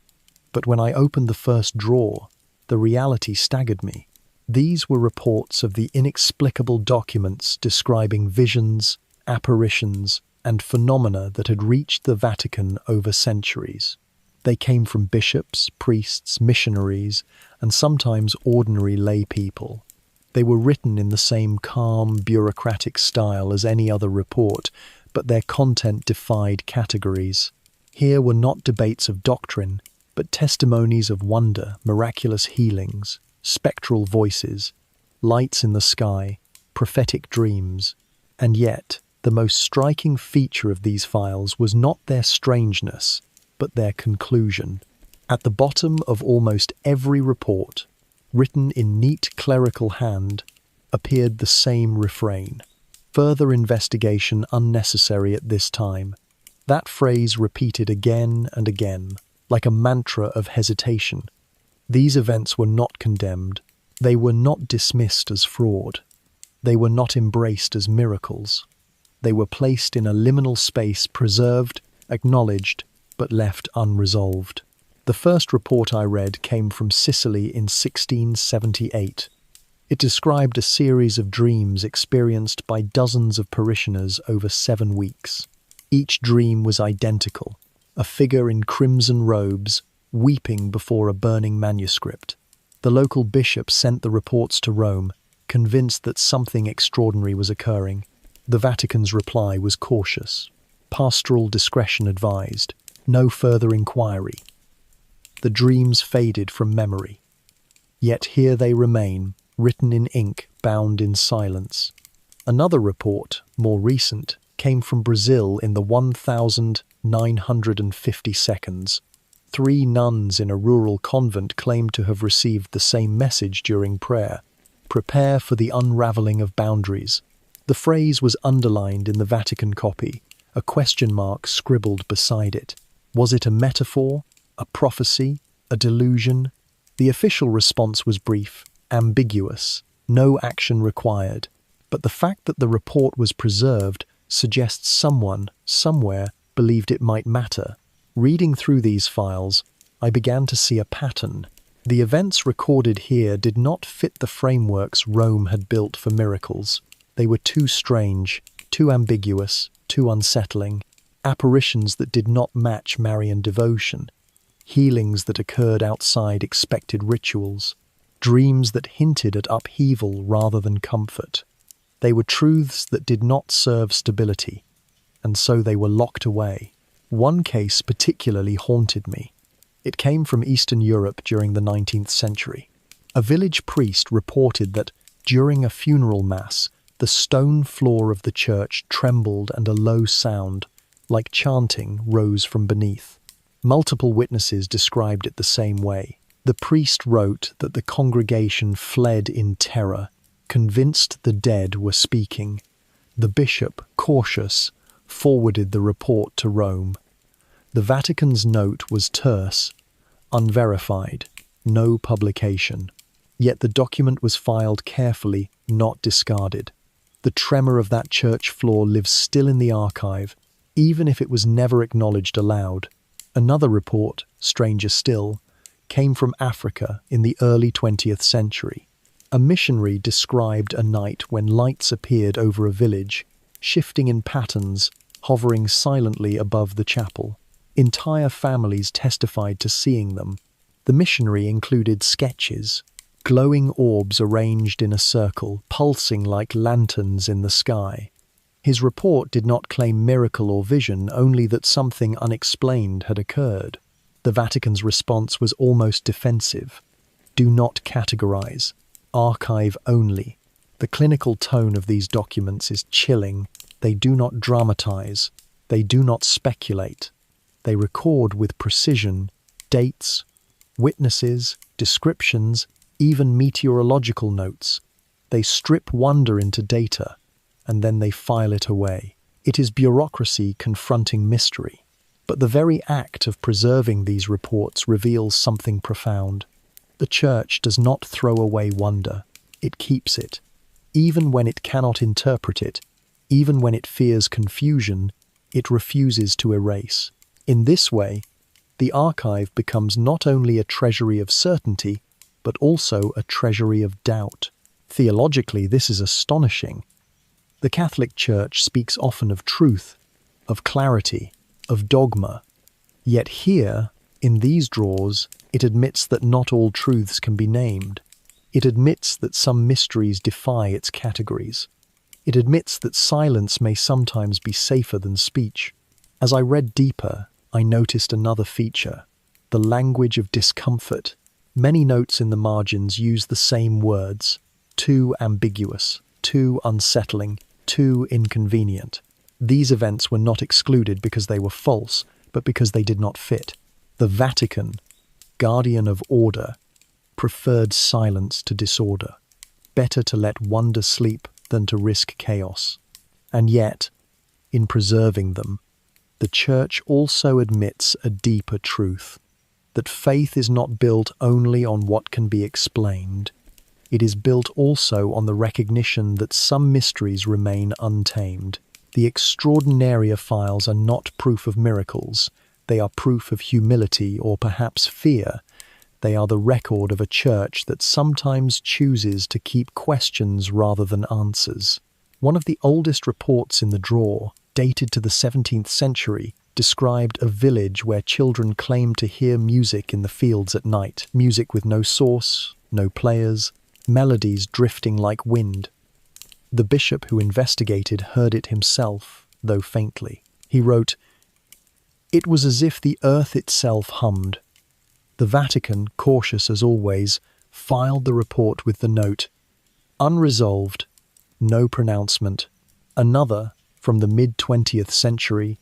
Speaker 1: but when I opened the first drawer, the reality staggered me. These were reports of the inexplicable documents describing visions, apparitions, and phenomena that had reached the Vatican over centuries. They came from bishops, priests, missionaries, and sometimes ordinary lay people. They were written in the same calm, bureaucratic style as any other report, but their content defied categories. Here were not debates of doctrine, but testimonies of wonder, miraculous healings, spectral voices, lights in the sky, prophetic dreams. And yet, the most striking feature of these files was not their strangeness, but their conclusion. At the bottom of almost every report, written in neat clerical hand, appeared the same refrain: further investigation unnecessary at this time. That phrase repeated again and again, like a mantra of hesitation. These events were not condemned. They were not dismissed as fraud. They were not embraced as miracles. They were placed in a liminal space, preserved, acknowledged, but left unresolved. The first report I read came from Sicily in 1678. It described a series of dreams experienced by dozens of parishioners over 7 weeks. Each dream was identical: a figure in crimson robes, weeping before a burning manuscript. The local bishop sent the reports to Rome, convinced that something extraordinary was occurring. The Vatican's reply was cautious. Pastoral discretion advised. No further inquiry. The dreams faded from memory. Yet here they remain, written in ink, bound in silence. Another report, more recent, came from Brazil in the 1950s. 3 nuns in a rural convent claimed to have received the same message during prayer: prepare for the unraveling of boundaries. The phrase was underlined in the Vatican copy, a question mark scribbled beside it. Was it a metaphor, a prophecy, a delusion? The official response was brief, ambiguous, no action required. But the fact that the report was preserved suggests someone, somewhere, believed it might matter. Reading through these files, I began to see a pattern. The events recorded here did not fit the frameworks Rome had built for miracles. They were too strange, too ambiguous, too unsettling. Apparitions that did not match Marian devotion. Healings that occurred outside expected rituals. Dreams that hinted at upheaval rather than comfort. They were truths that did not serve stability. and so they were locked away. One case particularly haunted me. It came from Eastern Europe during the 19th century. A village priest reported that, during a funeral mass, the stone floor of the church trembled and a low sound, like chanting, rose from beneath. Multiple witnesses described it the same way. The priest wrote that the congregation fled in terror, convinced the dead were speaking. The bishop, cautious, forwarded the report to Rome. The Vatican's note was terse, unverified, no publication. Yet the document was filed carefully, not discarded. The tremor of that church floor lives still in the archive, even if it was never acknowledged aloud. Another report, stranger still, came from Africa in the early 20th century. A missionary described a night when lights appeared over a village, shifting in patterns, hovering silently above the chapel. Entire families testified to seeing them. The missionary included sketches, glowing orbs arranged in a circle, pulsing like lanterns in the sky. His report did not claim miracle or vision, only that something unexplained had occurred. The Vatican's response was almost defensive. Do not categorize. Archive only. The clinical tone of these documents is chilling. They do not dramatize. They do not speculate. They record with precision dates, witnesses, descriptions, even meteorological notes. They strip wonder into data, and then they file it away. It is bureaucracy confronting mystery. But the very act of preserving these reports reveals something profound. The Church does not throw away wonder. It keeps it. Even when it cannot interpret it, even when it fears confusion, it refuses to erase. In this way, the archive becomes not only a treasury of certainty, but also a treasury of doubt. Theologically, this is astonishing. The Catholic Church speaks often of truth, of clarity, of dogma. Yet here, in these drawers, it admits that not all truths can be named. It admits that some mysteries defy its categories. It admits that silence may sometimes be safer than speech. As I read deeper, I noticed another feature, the language of discomfort. Many notes in the margins use the same words: too ambiguous, too unsettling, too inconvenient. These events were not excluded because they were false, but because they did not fit. The Vatican, guardian of order, preferred silence to disorder. Better to let wonder sleep than to risk chaos. And yet, in preserving them, the Church also admits a deeper truth, that faith is not built only on what can be explained. It is built also on the recognition that some mysteries remain untamed. The extraordinaria files are not proof of miracles. They are proof of humility or perhaps fear. They are the record of a church that sometimes chooses to keep questions rather than answers. One of the oldest reports in the drawer, dated to the 17th century, described a village where children claimed to hear music in the fields at night. Music with no source, no players, melodies drifting like wind. The bishop who investigated heard it himself, though faintly. He wrote, "It was as if the earth itself hummed." The Vatican, cautious as always, filed the report with the note, "Unresolved, no pronouncement." Another, from the mid-20th century,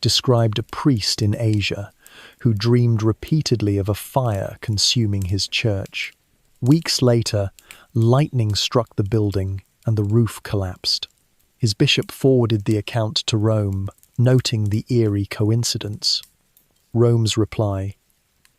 Speaker 1: described a priest in Asia who dreamed repeatedly of a fire consuming his church. Weeks later, lightning struck the building and the roof collapsed. His bishop forwarded the account to Rome, noting the eerie coincidence. Rome's reply: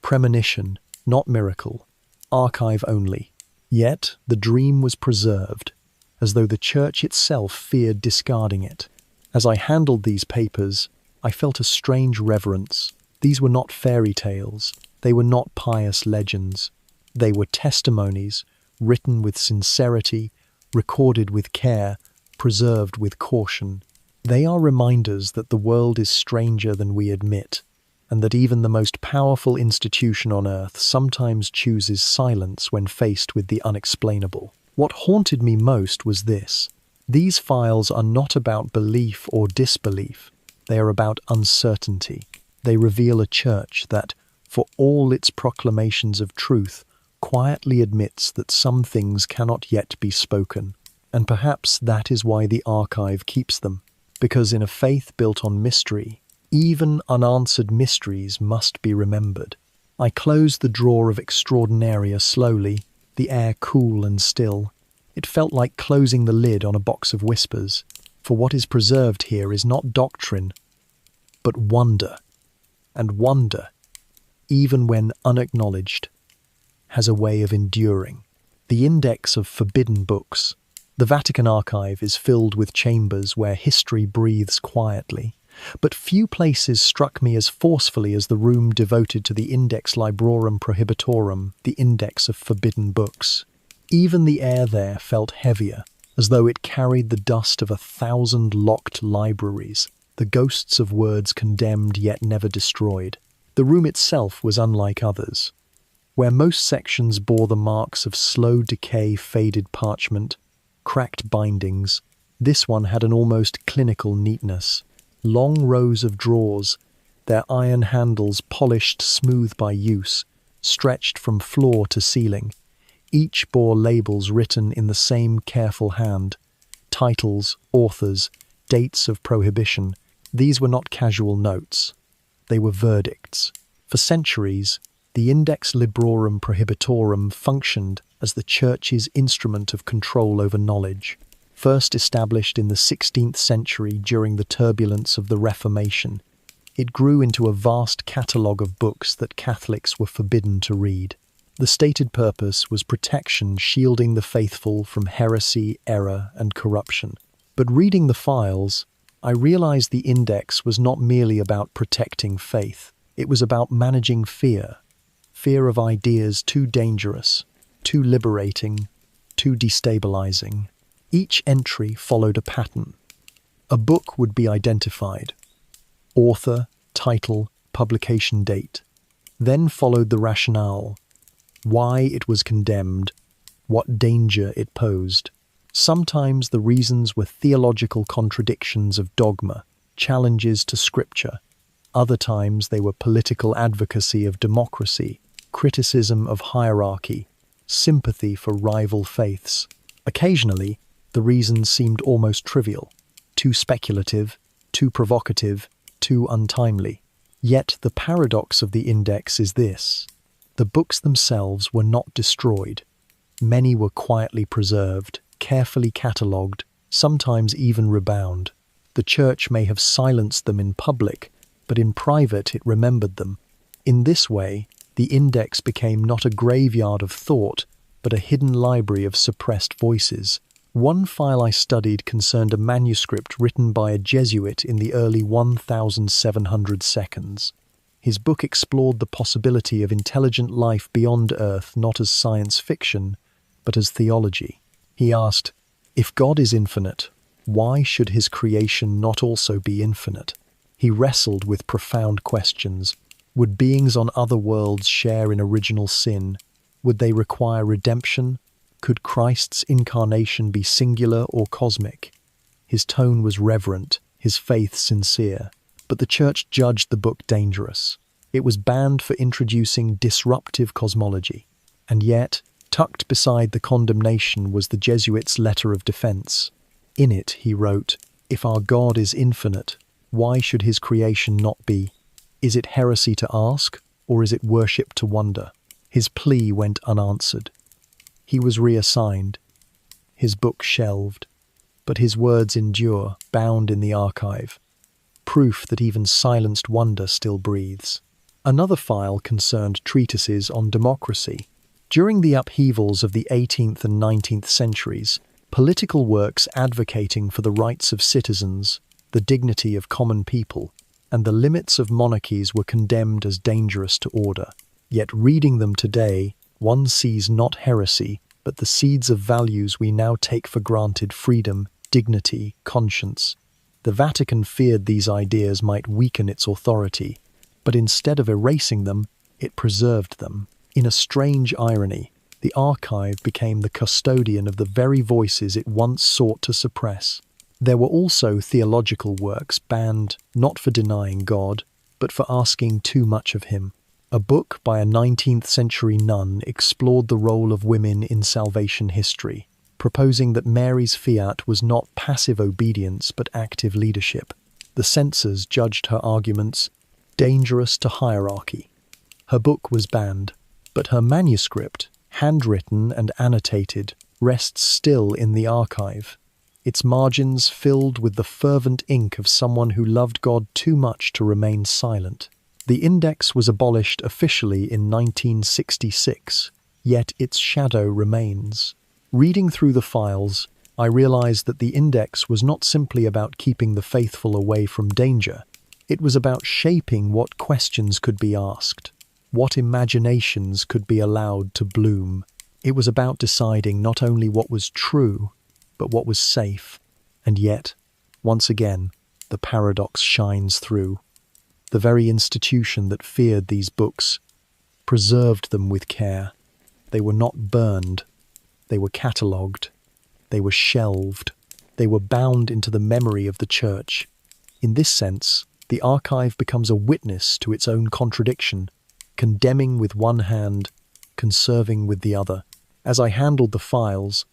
Speaker 1: premonition, not miracle, archive only. Yet the dream was preserved, as though the church itself feared discarding it. As I handled these papers, I felt a strange reverence. These were not fairy tales. They were not pious legends. They were testimonies, written with sincerity, recorded with care, preserved with caution. They are reminders that the world is stranger than we admit, and that even the most powerful institution on earth sometimes chooses silence when faced with the unexplainable. What haunted me most was this: these files are not about belief or disbelief. They are about uncertainty. They reveal a church that, for all its proclamations of truth, quietly admits that some things cannot yet be spoken. And perhaps that is why the archive keeps them. Because in a faith built on mystery, even unanswered mysteries must be remembered. I closed the drawer of Extraordinaria slowly, the air cool and still. It felt like closing the lid on a box of whispers, for what is preserved here is not doctrine, but wonder. And wonder, even when unacknowledged, has a way of enduring. The index of forbidden books. The Vatican Archive is filled with chambers where history breathes quietly, but few places struck me as forcefully as the room devoted to the Index Librorum Prohibitorum, the index of forbidden books. Even the air there felt heavier, as though it carried the dust of 1,000 locked libraries, the ghosts of words condemned yet never destroyed. The room itself was unlike others. Where most sections bore the marks of slow decay, faded parchment, cracked bindings, this one had an almost clinical neatness. Long rows of drawers, their iron handles polished smooth by use, stretched from floor to ceiling. Each bore labels written in the same careful hand. Titles, authors, dates of prohibition. These were not casual notes. They were verdicts. For centuries, the Index Librorum Prohibitorum functioned as the Church's instrument of control over knowledge. First established in the 16th century during the turbulence of the Reformation, it grew into a vast catalogue of books that Catholics were forbidden to read. The stated purpose was protection, shielding the faithful from heresy, error, and corruption. But reading the files, I realized the index was not merely about protecting faith. It was about managing fear. Fear of ideas too dangerous, too liberating, too destabilizing. Each entry followed a pattern. A book would be identified. Author, title, publication date. Then followed the rationale. Why it was condemned, what danger it posed. Sometimes the reasons were theological contradictions of dogma, challenges to scripture. Other times they were political advocacy of democracy, criticism of hierarchy, sympathy for rival faiths. Occasionally, the reasons seemed almost trivial, too speculative, too provocative, too untimely. Yet the paradox of the index is this. The books themselves were not destroyed. Many were quietly preserved, carefully catalogued, sometimes even rebound. The Church may have silenced them in public, but in private it remembered them. In this way, the index became not a graveyard of thought, but a hidden library of suppressed voices. One file I studied concerned a manuscript written by a Jesuit in the early 1700 seconds. His book explored the possibility of intelligent life beyond Earth not as science fiction, but as theology. He asked, if God is infinite, why should his creation not also be infinite? He wrestled with profound questions. Would beings on other worlds share in original sin? Would they require redemption? Could Christ's incarnation be singular or cosmic? His tone was reverent, his faith sincere. But the Church judged the book dangerous. It was banned for introducing disruptive cosmology. And yet, tucked beside the condemnation was the Jesuit's letter of defense. In it, he wrote, if our God is infinite, why should his creation not be? Is it heresy to ask, or is it worship to wonder? His plea went unanswered. He was reassigned, his book shelved, but his words endure, bound in the archive. Proof that even silenced wonder still breathes. Another file concerned treatises on democracy. During the upheavals of the 18th and 19th centuries, political works advocating for the rights of citizens, the dignity of common people, and the limits of monarchies were condemned as dangerous to order. Yet reading them today, one sees not heresy, but the seeds of values we now take for granted: freedom, dignity, conscience. The Vatican feared these ideas might weaken its authority, but instead of erasing them, it preserved them. In a strange irony, the archive became the custodian of the very voices it once sought to suppress. There were also theological works banned not for denying God, but for asking too much of him. A book by a 19th century nun explored the role of women in salvation history, proposing that Mary's fiat was not passive obedience but active leadership. The censors judged her arguments dangerous to hierarchy. Her book was banned, but her manuscript, handwritten and annotated, rests still in the archive, its margins filled with the fervent ink of someone who loved God too much to remain silent. The index was abolished officially in 1966, yet its shadow remains. Reading through the files, I realized that the index was not simply about keeping the faithful away from danger. It was about shaping what questions could be asked, what imaginations could be allowed to bloom. It was about deciding not only what was true, but what was safe. And yet, once again, the paradox shines through. The very institution that feared these books preserved them with care. They were not burned. They were catalogued. They were shelved. They were bound into the memory of the Church. In this sense, the archive becomes a witness to its own contradiction, condemning with one hand, conserving with the other. As I handled the files,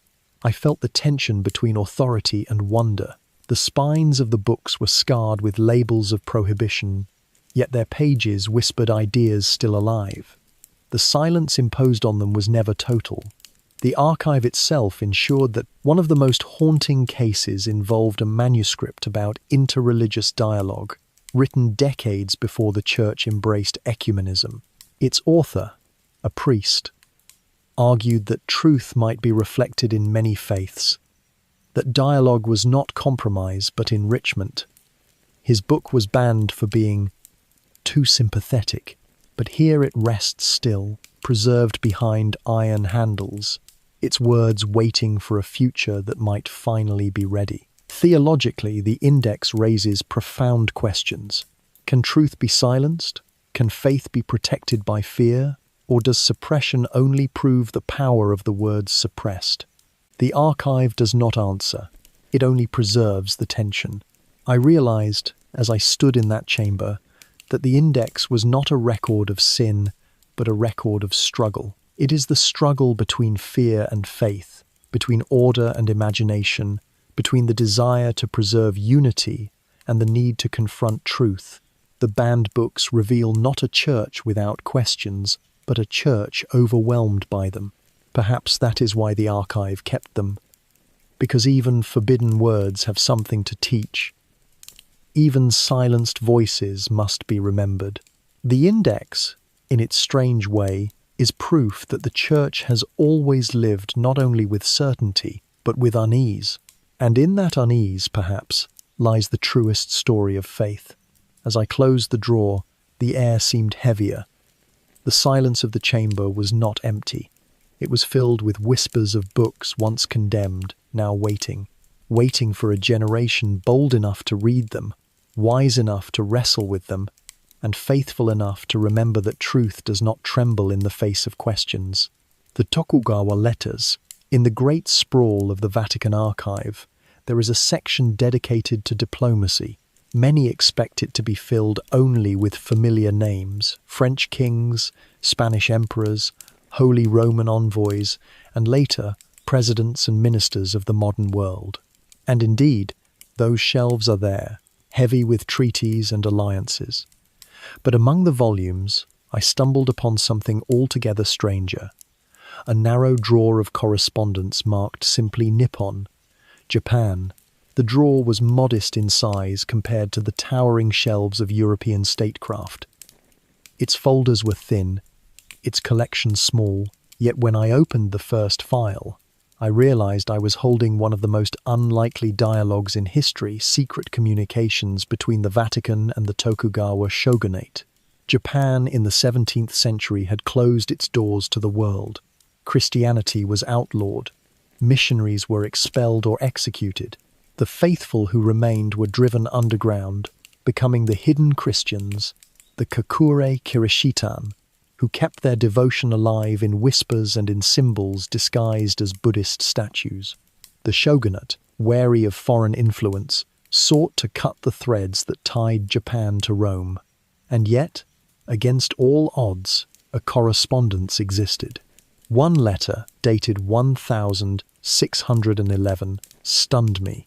Speaker 1: I felt the tension between authority and wonder. The spines of the books were scarred with labels of prohibition, yet their pages whispered ideas still alive. The silence imposed on them was never total. The archive itself ensured that one of the most haunting cases involved a manuscript about interreligious dialogue, written decades before the Church embraced ecumenism. Its author, a priest, argued that truth might be reflected in many faiths, that dialogue was not compromise but enrichment. His book was banned for being too sympathetic, but here it rests still, preserved behind iron handles, its words waiting for a future that might finally be ready. Theologically, the index raises profound questions. Can truth be silenced? Can faith be protected by fear? Or does suppression only prove the power of the words suppressed? The archive does not answer. It only preserves the tension. I realized, as I stood in that chamber, that the index was not a record of sin, but a record of struggle. It is the struggle between fear and faith, between order and imagination, between the desire to preserve unity and the need to confront truth. The banned books reveal not a church without questions, but a church overwhelmed by them. Perhaps that is why the archive kept them, because even forbidden words have something to teach. Even silenced voices must be remembered. The index, in its strange way, is proof that the Church has always lived not only with certainty, but with unease. And in that unease, perhaps, lies the truest story of faith. As I closed the drawer, the air seemed heavier. The silence of the chamber was not empty. It was filled with whispers of books once condemned, now waiting for a generation bold enough to read them, wise enough to wrestle with them, and faithful enough to remember that truth does not tremble in the face of questions. The Tokugawa letters. In the great sprawl of the Vatican archive, there is a section dedicated to diplomacy. Many expect it to be filled only with familiar names: French kings, Spanish emperors, Holy Roman envoys, and later, presidents and ministers of the modern world. And indeed, those shelves are there, heavy with treaties and alliances. But among the volumes, I stumbled upon something altogether stranger. A narrow drawer of correspondence marked simply Nippon, Japan. The drawer was modest in size compared to the towering shelves of European statecraft. Its folders were thin, its collection small, yet when I opened the first file, I realized I was holding one of the most unlikely dialogues in history: secret communications between the Vatican and the Tokugawa shogunate. Japan in the 17th century had closed its doors to the world. Christianity was outlawed. Missionaries were expelled or executed. The faithful who remained were driven underground, becoming the hidden Christians, the Kakure Kirishitan, who kept their devotion alive in whispers and in symbols disguised as Buddhist statues. The shogunate, wary of foreign influence, sought to cut the threads that tied Japan to Rome. And yet, against all odds, a correspondence existed. One letter, dated 1611, stunned me.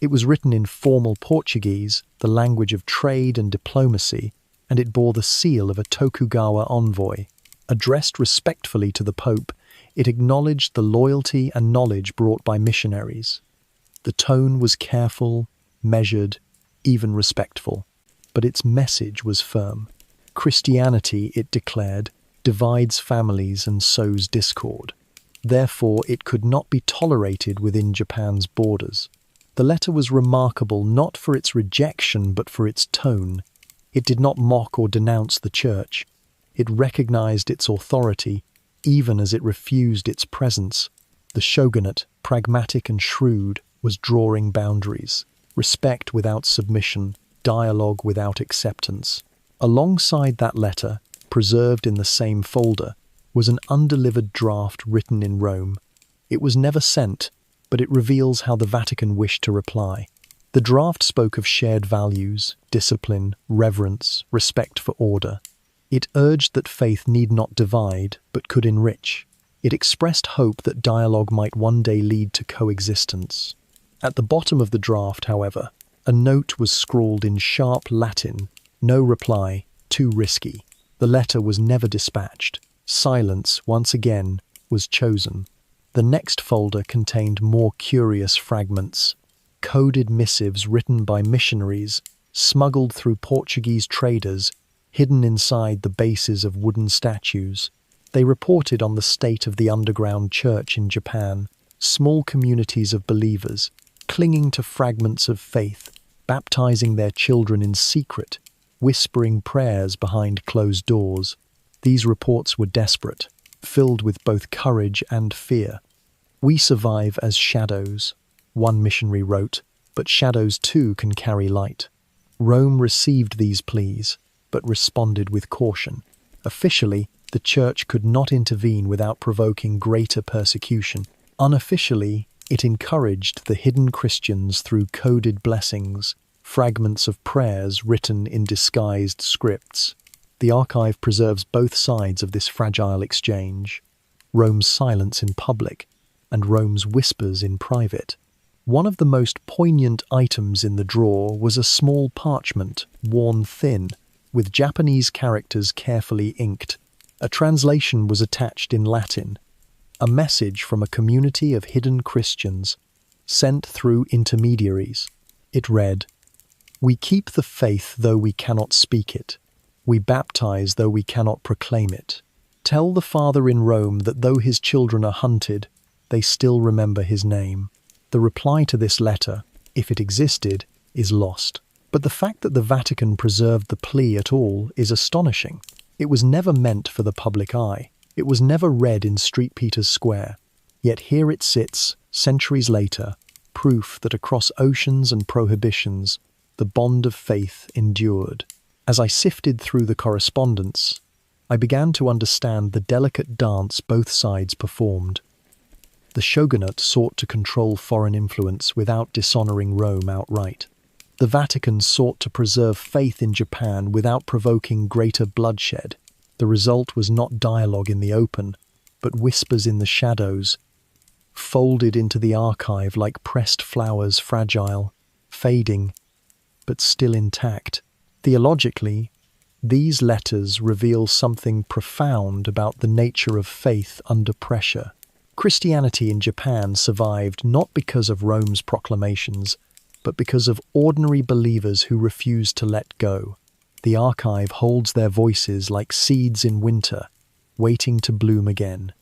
Speaker 1: It was written in formal Portuguese, the language of trade and diplomacy, and it bore the seal of a Tokugawa envoy. Addressed respectfully to the Pope, it acknowledged the loyalty and knowledge brought by missionaries. The tone was careful, measured, even respectful, but its message was firm. Christianity, it declared, divides families and sows discord. Therefore, it could not be tolerated within Japan's borders. The letter was remarkable not for its rejection but for its tone. It did not mock or denounce the Church. It recognized its authority, even as it refused its presence. The shogunate, pragmatic and shrewd, was drawing boundaries. Respect without submission, dialogue without acceptance. Alongside that letter, preserved in the same folder, was an undelivered draft written in Rome. It was never sent, but it reveals how the Vatican wished to reply. The draft spoke of shared values, discipline, reverence, respect for order. It urged that faith need not divide, but could enrich. It expressed hope that dialogue might one day lead to coexistence. At the bottom of the draft, however, a note was scrawled in sharp Latin: "No reply, too risky." The letter was never dispatched. Silence, once again, was chosen. The next folder contained more curious fragments. Coded missives written by missionaries, smuggled through Portuguese traders, hidden inside the bases of wooden statues. They reported on the state of the underground church in Japan, small communities of believers, clinging to fragments of faith, baptizing their children in secret, whispering prayers behind closed doors. These reports were desperate, filled with both courage and fear. "We survive as shadows," one missionary wrote, "but shadows too can carry light." Rome received these pleas, but responded with caution. Officially, the Church could not intervene without provoking greater persecution. Unofficially, it encouraged the hidden Christians through coded blessings, fragments of prayers written in disguised scripts. The archive preserves both sides of this fragile exchange: Rome's silence in public and Rome's whispers in private. One of the most poignant items in the drawer was a small parchment, worn thin, with Japanese characters carefully inked. A translation was attached in Latin, a message from a community of hidden Christians, sent through intermediaries. It read, "We keep the faith though we cannot speak it. We baptize though we cannot proclaim it. Tell the Father in Rome that though his children are hunted, they still remember his name." The reply to this letter, if it existed, is lost. But the fact that the Vatican preserved the plea at all is astonishing. It was never meant for the public eye. It was never read in St. Peter's Square. Yet here it sits, centuries later, proof that across oceans and prohibitions, the bond of faith endured. As I sifted through the correspondence, I began to understand the delicate dance both sides performed. The shogunate sought to control foreign influence without dishonoring Rome outright. The Vatican sought to preserve faith in Japan without provoking greater bloodshed. The result was not dialogue in the open, but whispers in the shadows, folded into the archive like pressed flowers, fragile, fading, but still intact. Theologically, these letters reveal something profound about the nature of faith under pressure. Christianity in Japan survived not because of Rome's proclamations, but because of ordinary believers who refused to let go. The archive holds their voices like seeds in winter, waiting to bloom again.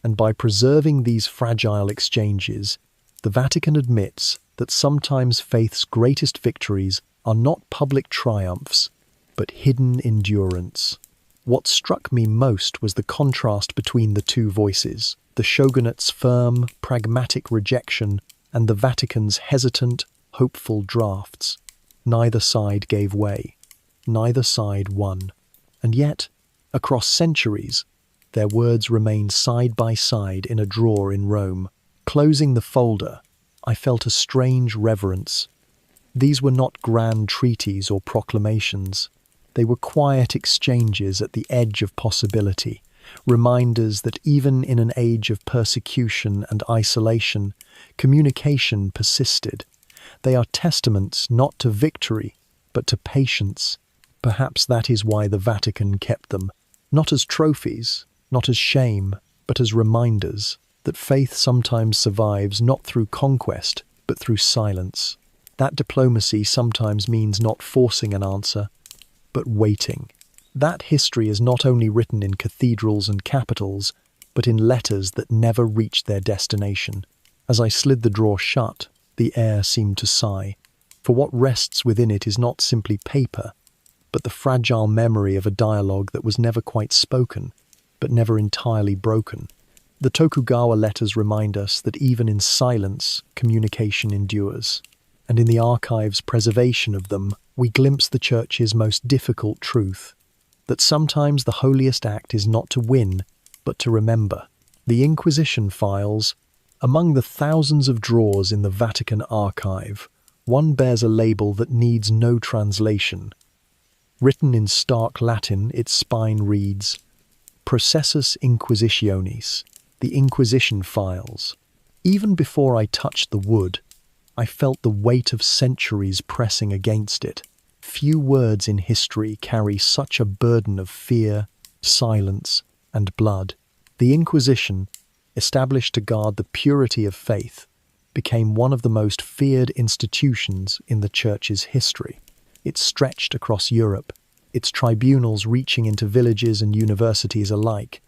Speaker 1: And by preserving these fragile exchanges, the Vatican admits that sometimes faith's greatest victories are not public triumphs, but hidden endurance. What struck me most was the contrast between the two voices, the shogunate's firm, pragmatic rejection and the Vatican's hesitant, hopeful drafts. Neither side gave way. Neither side won. And yet, across centuries, their words remained side by side in a drawer in Rome. Closing the folder, I felt a strange reverence. These were not grand treaties or proclamations. They were quiet exchanges at the edge of possibility, reminders that even in an age of persecution and isolation, communication persisted. They are testaments not to victory, but to patience. Perhaps that is why the Vatican kept them, not as trophies, not as shame, but as reminders that faith sometimes survives not through conquest, but through silence. That diplomacy sometimes means not forcing an answer, but waiting. That history is not only written in cathedrals and capitals, but in letters that never reached their destination. As I slid the drawer shut, the air seemed to sigh, for what rests within it is not simply paper, but the fragile memory of a dialogue that was never quite spoken, but never entirely broken. The Tokugawa letters remind us that even in silence, communication endures. And in the archive's preservation of them, we glimpse the Church's most difficult truth, that sometimes the holiest act is not to win, but to remember. The Inquisition files, among the thousands of drawers in the Vatican archive, one bears a label that needs no translation. Written in stark Latin, its spine reads, Processus Inquisitionis, the Inquisition files. Even before I touched the wood, I felt the weight of centuries pressing against it. Few words in history carry such a burden of fear, silence, and blood. The Inquisition, established to guard the purity of faith, became one of the most feared institutions in the Church's history. It stretched across Europe, its tribunals reaching into villages and universities alike,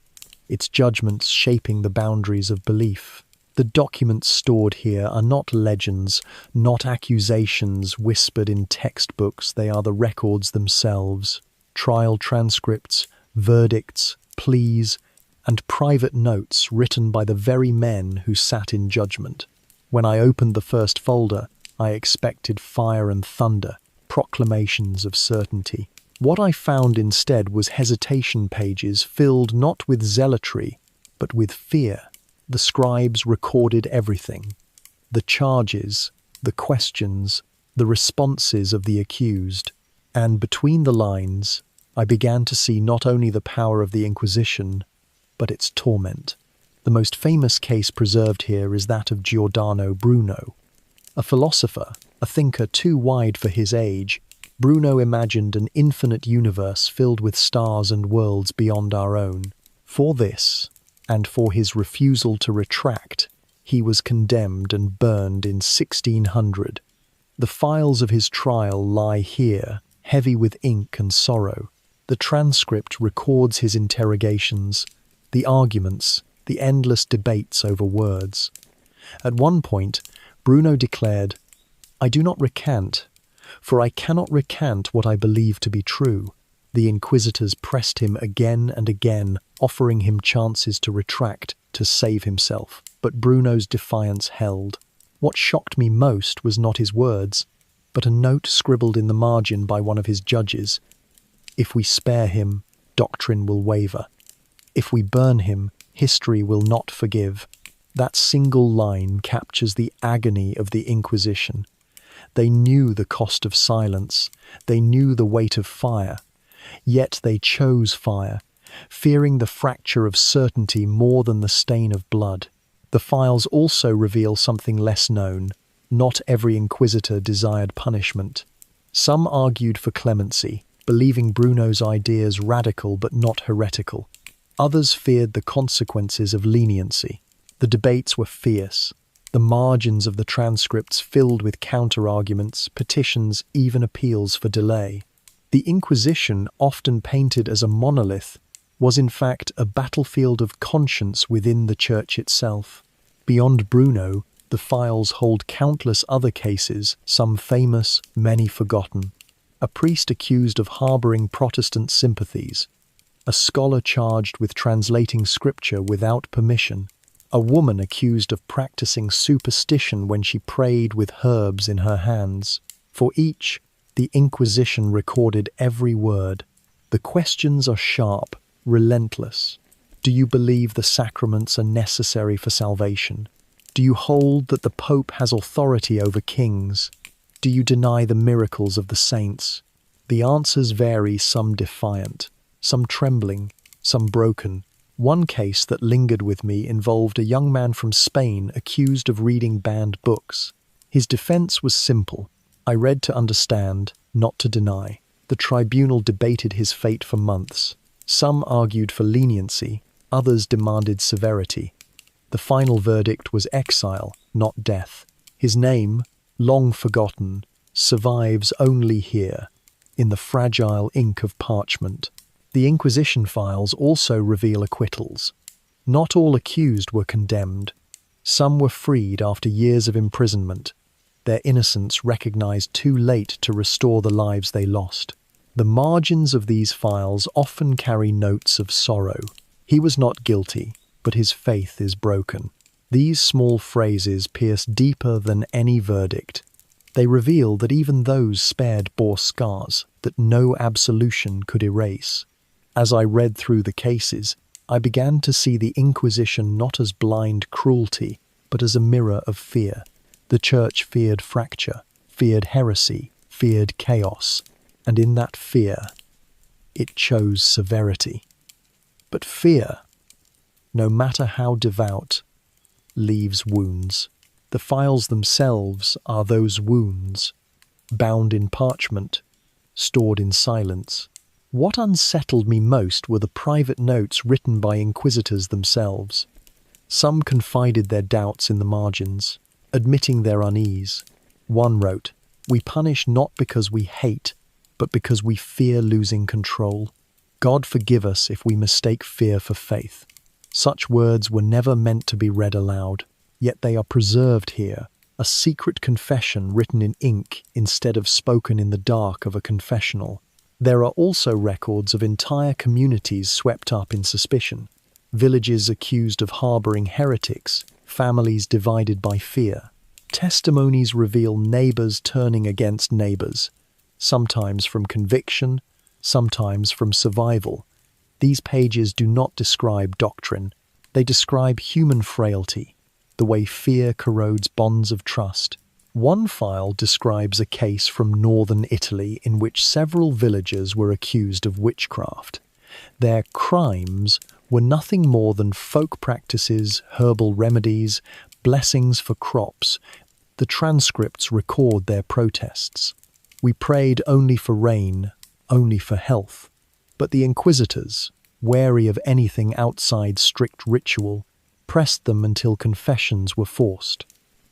Speaker 1: its judgments shaping the boundaries of belief. The documents stored here are not legends, not accusations whispered in textbooks. They are the records themselves, trial transcripts, verdicts, pleas, and private notes written by the very men who sat in judgment. When I opened the first folder, I expected fire and thunder, proclamations of certainty. What I found instead was hesitation pages filled not with zealotry, but with fear. The scribes recorded everything: the charges, the questions, the responses of the accused. And between the lines, I began to see not only the power of the Inquisition, but its torment. The most famous case preserved here is that of Giordano Bruno. A philosopher, a thinker too wide for his age, Bruno imagined an infinite universe filled with stars and worlds beyond our own. For this, and for his refusal to retract, he was condemned and burned in 1600. The files of his trial lie here, heavy with ink and sorrow. The transcript records his interrogations, the arguments, the endless debates over words. At one point, Bruno declared, "I do not recant, for I cannot recant what I believe to be true." The inquisitors pressed him again and again, offering him chances to retract, to save himself. But Bruno's defiance held. What shocked me most was not his words, but a note scribbled in the margin by one of his judges. "If we spare him, doctrine will waver. If we burn him, history will not forgive." That single line captures the agony of the Inquisition. They knew the cost of silence. They knew the weight of fire. Yet they chose fire, fearing the fracture of certainty more than the stain of blood. The files also reveal something less known. Not every inquisitor desired punishment. Some argued for clemency, believing Bruno's ideas radical but not heretical. Others feared the consequences of leniency. The debates were fierce. The margins of the transcripts filled with counter-arguments, petitions, even appeals for delay. The Inquisition, often painted as a monolith, was in fact a battlefield of conscience within the Church itself. Beyond Bruno, the files hold countless other cases, some famous, many forgotten. A priest accused of harbouring Protestant sympathies, a scholar charged with translating scripture without permission, a woman accused of practicing superstition when she prayed with herbs in her hands. For each, the Inquisition recorded every word. The questions are sharp, relentless. Do you believe the sacraments are necessary for salvation? Do you hold that the Pope has authority over kings? Do you deny the miracles of the saints? The answers vary, some defiant, some trembling, some broken. One case that lingered with me involved a young man from Spain accused of reading banned books. His defense was simple. I read to understand, not to deny. The tribunal debated his fate for months. Some argued for leniency, others demanded severity. The final verdict was exile, not death. His name, long forgotten, survives only here, in the fragile ink of parchment. The Inquisition files also reveal acquittals. Not all accused were condemned. Some were freed after years of imprisonment, their innocence recognized too late to restore the lives they lost. The margins of these files often carry notes of sorrow. He was not guilty, but his faith is broken. These small phrases pierce deeper than any verdict. They reveal that even those spared bore scars that no absolution could erase. As I read through the cases, I began to see the Inquisition not as blind cruelty, but as a mirror of fear. The Church feared fracture, feared heresy, feared chaos, and in that fear, it chose severity. But fear, no matter how devout, leaves wounds. The files themselves are those wounds, bound in parchment, stored in silence. What unsettled me most were the private notes written by inquisitors themselves. Some confided their doubts in the margins, admitting their unease. One wrote, "We punish not because we hate, but because we fear losing control. God forgive us if we mistake fear for faith." Such words were never meant to be read aloud, yet they are preserved here, a secret confession written in ink instead of spoken in the dark of a confessional. There are also records of entire communities swept up in suspicion, villages accused of harboring heretics, families divided by fear. Testimonies reveal neighbors turning against neighbors, sometimes from conviction, sometimes from survival. These pages do not describe doctrine, they describe human frailty, the way fear corrodes bonds of trust. One file describes a case from northern Italy in which several villagers were accused of witchcraft. Their crimes were nothing more than folk practices, herbal remedies, blessings for crops. The transcripts record their protests. "We prayed only for rain, only for health." But the inquisitors, wary of anything outside strict ritual, pressed them until confessions were forced.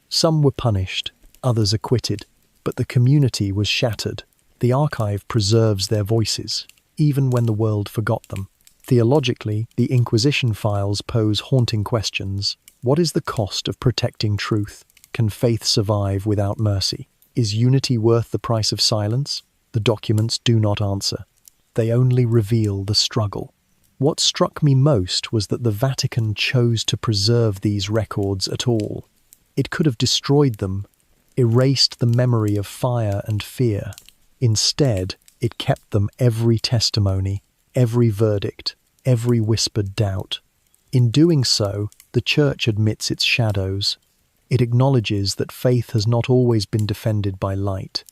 Speaker 1: Some were punished, others acquitted, but the community was shattered. The archive preserves their voices, even when the world forgot them. Theologically, the Inquisition files pose haunting questions. What is the cost of protecting truth? Can faith survive without mercy? Is unity worth the price of silence? The documents do not answer. They only reveal the struggle. What struck me most was that the Vatican chose to preserve these records at all. It could have destroyed them, erased the memory of fire and fear. Instead, it kept them, every testimony, every verdict, every whispered doubt. In doing so, the Church admits its shadows. It acknowledges that faith has not always been defended by light.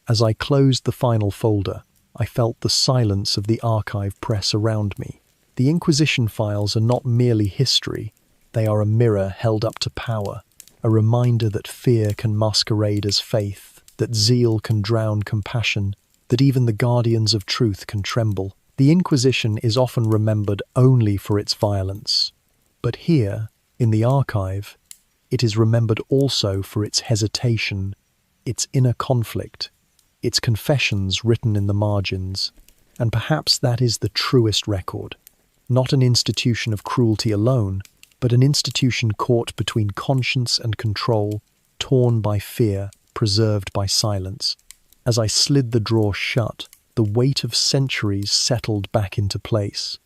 Speaker 1: As I closed the final folder, I felt the silence of the archive press around me. The Inquisition files are not merely history, they are a mirror held up to power, a reminder that fear can masquerade as faith, that zeal can drown compassion, that even the guardians of truth can tremble. The Inquisition is often remembered only for its violence, but here, in the archive, it is remembered also for its hesitation, its inner conflict, its confessions written in the margins, and perhaps that is the truest record. Not an institution of cruelty alone, but an institution caught between conscience and control, torn by fear, preserved by silence. As I slid the drawer shut, the weight of centuries settled back into place.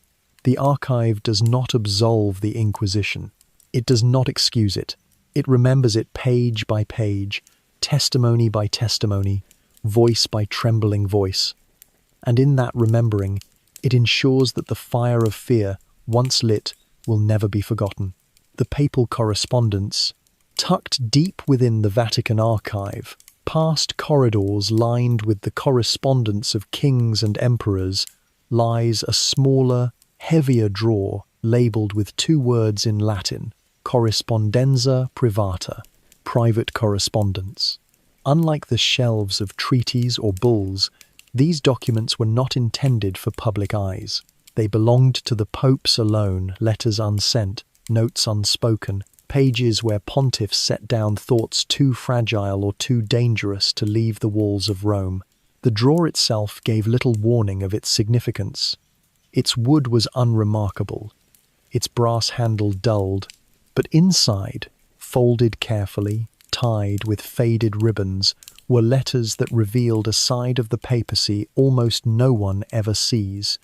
Speaker 1: The archive does not absolve the Inquisition. It does not excuse it. It remembers it page by page, testimony by testimony, voice by trembling voice. And in that remembering, it ensures that the fire of fear, once lit, will never be forgotten. The papal correspondence, Tucked deep within the Vatican archive, past corridors lined with the correspondence of kings and emperors, lies a smaller, heavier drawer labelled with two words in Latin, correspondenza privata, private correspondence. Unlike the shelves of treaties or bulls, these documents were not intended for public eyes. They belonged to the popes alone, letters unsent, notes unspoken, pages where pontiffs set down thoughts too fragile or too dangerous to leave the walls of Rome. The drawer itself gave little warning of its significance. Its wood was unremarkable, its brass handle dulled, but inside, folded carefully, tied with faded ribbons, were letters that revealed a side of the papacy almost no one ever sees.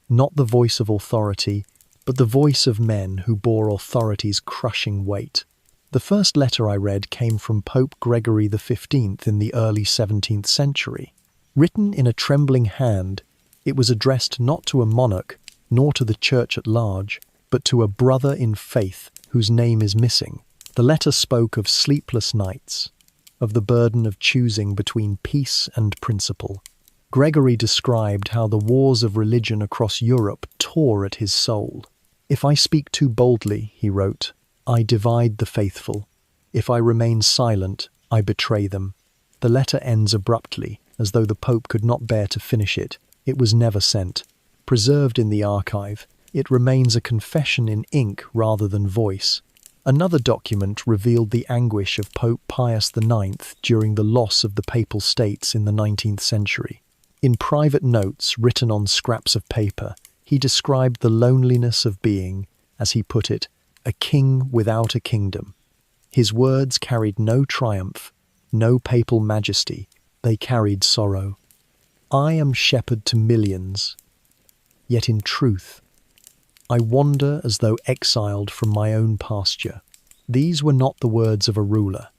Speaker 1: Not the voice of authority, but the voice of men who bore authority's crushing weight. The first letter I read came from Pope Gregory XV in the early 17th century. Written in a trembling hand, it was addressed not to a monarch, nor to the church at large, but to a brother in faith whose name is missing. The letter spoke of sleepless nights, of the burden of choosing between peace and principle. Gregory described how the wars of religion across Europe tore at his soul. "If I speak too boldly," he wrote, "I divide the faithful. If I remain silent, I betray them." The letter ends abruptly, as though the Pope could not bear to finish it. It was never sent. Preserved in the archive, it remains a confession in ink rather than voice. Another document revealed the anguish of Pope Pius IX during the loss of the Papal States in the 19th century. In private notes written on scraps of paper, he described the loneliness of being, as he put it, a king without a kingdom. His words carried no triumph, no papal majesty, they carried sorrow. "I am shepherd to millions, yet in truth, I wander as though exiled from my own pasture." These were not the words of a ruler.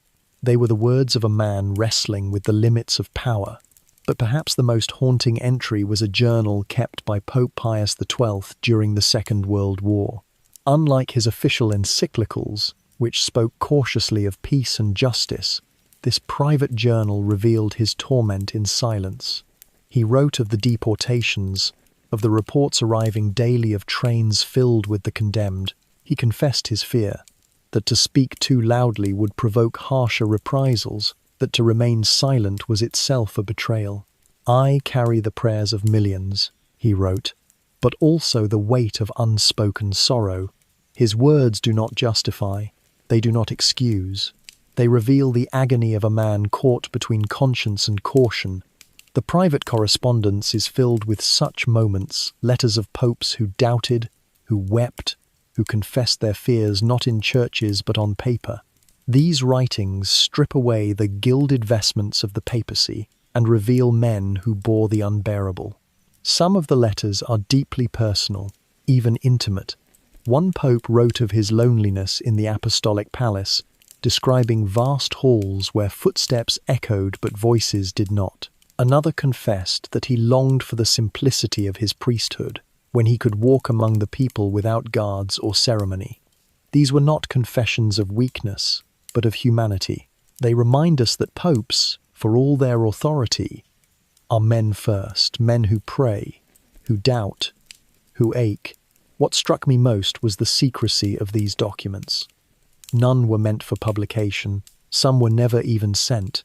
Speaker 1: They were the words of a man wrestling with the limits of power. But perhaps the most haunting entry was a journal kept by Pope Pius XII during the Second World War. Unlike his official encyclicals, which spoke cautiously of peace and justice, this private journal revealed his torment in silence. He wrote of the deportations, of the reports arriving daily of trains filled with the condemned. He confessed his fear, that to speak too loudly would provoke harsher reprisals, that to remain silent was itself a betrayal. "I carry the prayers of millions," he wrote, "but also the weight of unspoken sorrow." His words do not justify, they do not excuse. They reveal the agony of a man caught between conscience and caution. The private correspondence is filled with such moments, letters of popes who doubted, who wept, who confessed their fears not in churches but on paper. These writings strip away the gilded vestments of the papacy and reveal men who bore the unbearable. Some of the letters are deeply personal, even intimate. One pope wrote of his loneliness in the apostolic palace, describing vast halls where footsteps echoed but voices did not. Another confessed that he longed for the simplicity of his priesthood, when he could walk among the people without guards or ceremony. These were not confessions of weakness, but of humanity. They remind us that popes, for all their authority, are men first, men who pray, who doubt, who ache. What struck me most was the secrecy of these documents. None were meant for publication, some were never even sent.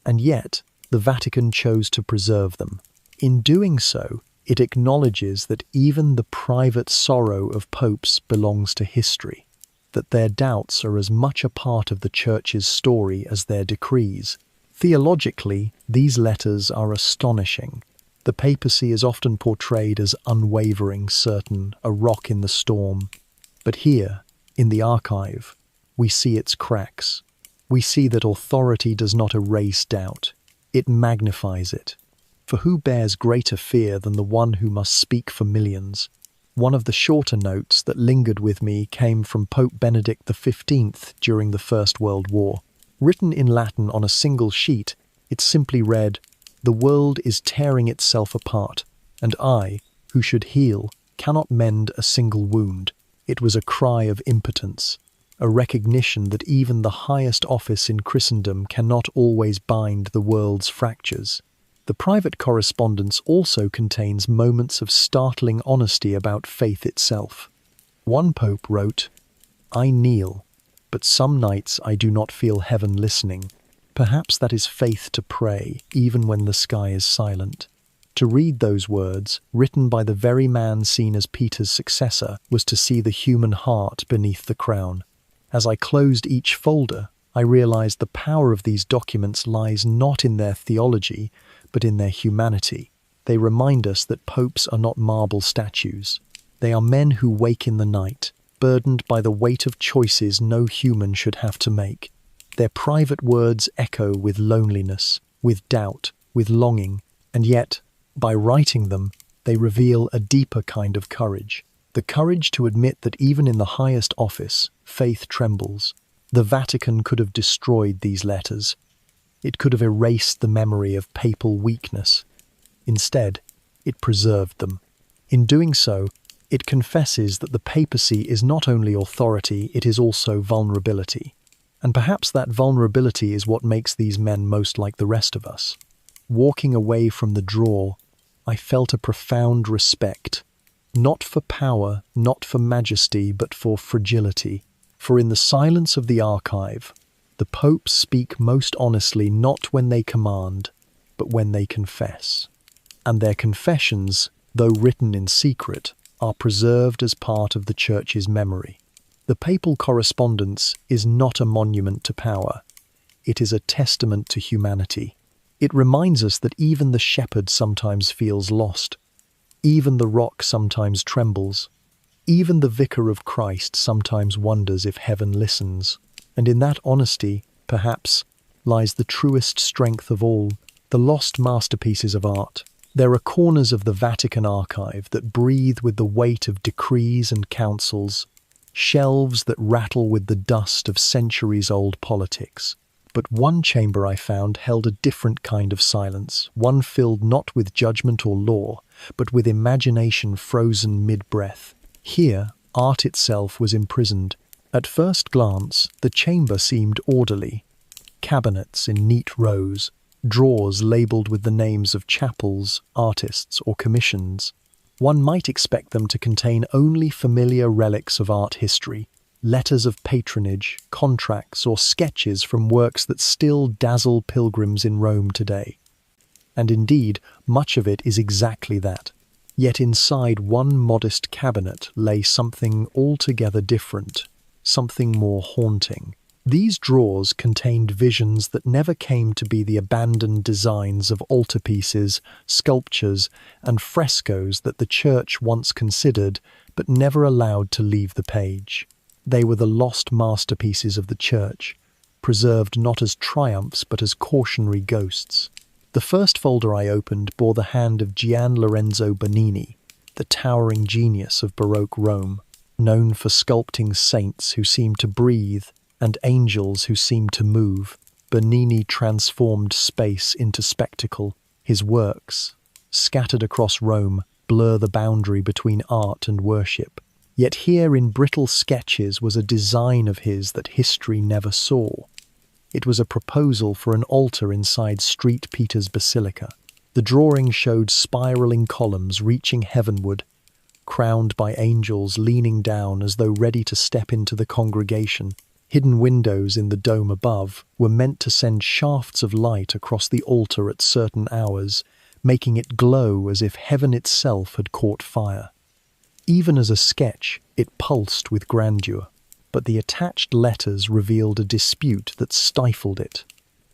Speaker 1: And yet, the Vatican chose to preserve them. In doing so, it acknowledges that even the private sorrow of popes belongs to history, that their doubts are as much a part of the Church's story as their decrees. Theologically, these letters are astonishing. The papacy is often portrayed as unwavering, certain, a rock in the storm. But here, in the archive, we see its cracks. We see that authority does not erase doubt, it magnifies it. For who bears greater fear than the one who must speak for millions? One of the shorter notes that lingered with me came from Pope Benedict XV during the First World War. Written in Latin on a single sheet, it simply read, "The world is tearing itself apart, and I, who should heal, cannot mend a single wound." It was a cry of impotence, a recognition that even the highest office in Christendom cannot always bind the world's fractures. The private correspondence also contains moments of startling honesty about faith itself. One pope wrote, "I kneel, but some nights I do not feel heaven listening." Perhaps that is faith to pray, even when the sky is silent. To read those words, written by the very man seen as Peter's successor, was to see the human heart beneath the crown. As I closed each folder, I realized the power of these documents lies not in their theology, but in their humanity. They remind us that popes are not marble statues. They are men who wake in the night, burdened by the weight of choices no human should have to make. Their private words echo with loneliness, with doubt, with longing, and yet, by writing them, they reveal a deeper kind of courage. The courage to admit that even in the highest office, faith trembles. The Vatican could have destroyed these letters. It could have erased the memory of papal weakness. Instead, it preserved them. In doing so, it confesses that the papacy is not only authority, it is also vulnerability. And perhaps that vulnerability is what makes these men most like the rest of us. Walking away from the drawer, I felt a profound respect, not for power, not for majesty, but for fragility. For in the silence of the archive, the popes speak most honestly not when they command, but when they confess. And their confessions, though written in secret, are preserved as part of the Church's memory. The papal correspondence is not a monument to power. It is a testament to humanity. It reminds us that even the shepherd sometimes feels lost. Even the rock sometimes trembles. Even the vicar of Christ sometimes wonders if heaven listens. And in that honesty, perhaps, lies the truest strength of all, the lost masterpieces of art. There are corners of the Vatican archive that breathe with the weight of decrees and councils, shelves that rattle with the dust of centuries-old politics. But one chamber I found held a different kind of silence, one filled not with judgment or law, but with imagination frozen mid-breath. Here, art itself was imprisoned. At first glance, the chamber seemed orderly. Cabinets in neat rows, drawers labelled with the names of chapels, artists, or commissions. One might expect them to contain only familiar relics of art history, letters of patronage, contracts, or sketches from works that still dazzle pilgrims in Rome today. And indeed, much of it is exactly that. Yet inside one modest cabinet lay something altogether different, something more haunting. These drawers contained visions that never came to be the abandoned designs of altarpieces, sculptures, and frescoes that the Church once considered, but never allowed to leave the page. They were the lost masterpieces of the Church, preserved not as triumphs but as cautionary ghosts. The first folder I opened bore the hand of Gian Lorenzo Bernini, the towering genius of Baroque Rome, known for sculpting saints who seemed to breathe and angels who seemed to move. Bernini transformed space into spectacle. His works, scattered across Rome, blur the boundary between art and worship. Yet here in brittle sketches was a design of his that history never saw. It was a proposal for an altar inside St. Peter's Basilica. The drawing showed spiraling columns reaching heavenward, crowned by angels leaning down as though ready to step into the congregation. Hidden windows in the dome above were meant to send shafts of light across the altar at certain hours, making it glow as if heaven itself had caught fire. Even as a sketch, it pulsed with grandeur, but the attached letters revealed a dispute that stifled it.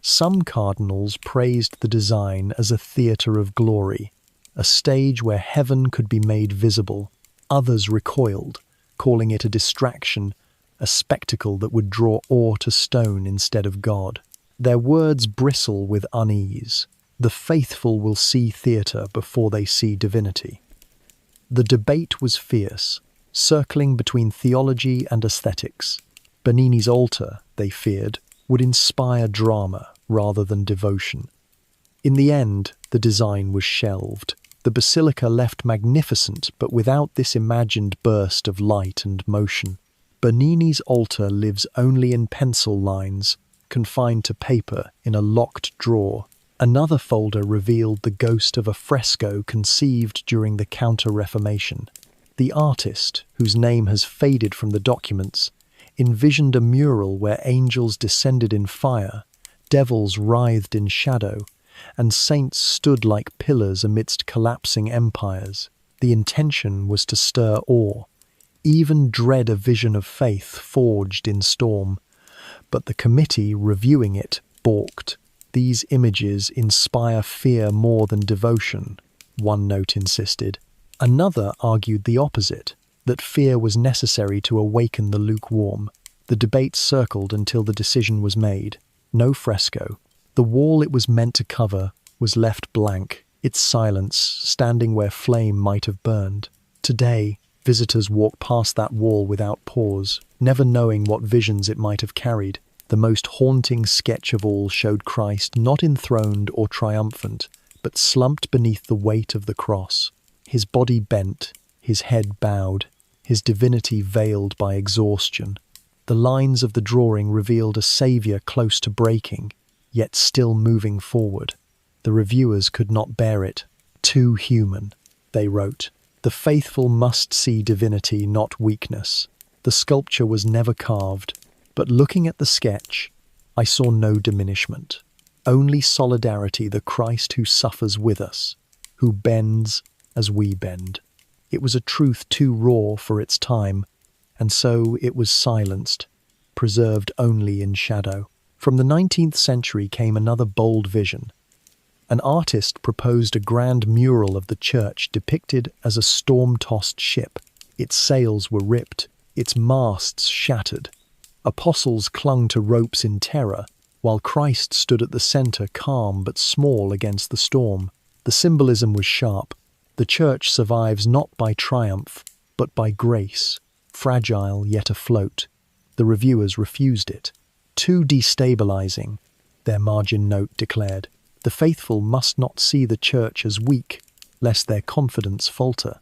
Speaker 1: Some cardinals praised the design as a theatre of glory, a stage where heaven could be made visible. Others recoiled, calling it a distraction, a spectacle that would draw awe to stone instead of God. Their words bristle with unease. The faithful will see theatre before they see divinity. The debate was fierce, circling between theology and aesthetics. Bernini's altar, they feared, would inspire drama rather than devotion. In the end, the design was shelved. The basilica left magnificent, but without this imagined burst of light and motion. Bernini's altar lives only in pencil lines, confined to paper in a locked drawer. Another folder revealed the ghost of a fresco conceived during the Counter-Reformation. The artist, whose name has faded from the documents, envisioned a mural where angels descended in fire, devils writhed in shadow, and saints stood like pillars amidst collapsing empires. The intention was to stir awe, even dread a vision of faith forged in storm. But the committee reviewing it balked. These images inspire fear more than devotion, one note insisted. Another argued the opposite, that fear was necessary to awaken the lukewarm. The debate circled until the decision was made. No fresco. The wall it was meant to cover was left blank, its silence standing where flame might have burned. Today, visitors walk past that wall without pause, never knowing what visions it might have carried. The most haunting sketch of all showed Christ not enthroned or triumphant, but slumped beneath the weight of the cross. His body bent, his head bowed, his divinity veiled by exhaustion. The lines of the drawing revealed a saviour close to breaking, yet still moving forward. The reviewers could not bear it. Too human, they wrote. The faithful must see divinity, not weakness. The sculpture was never carved, but looking at the sketch, I saw no diminishment. Only solidarity, the Christ who suffers with us, who bends as we bend. It was a truth too raw for its time, and so it was silenced, preserved only in shadow. From the 19th century came another bold vision. An artist proposed a grand mural of the church depicted as a storm-tossed ship. Its sails were ripped, its masts shattered. Apostles clung to ropes in terror, while Christ stood at the center, calm but small against the storm. The symbolism was sharp. The church survives not by triumph, but by grace, fragile yet afloat. The reviewers refused it. Too destabilizing, their margin note declared. The faithful must not see the church as weak, lest their confidence falter.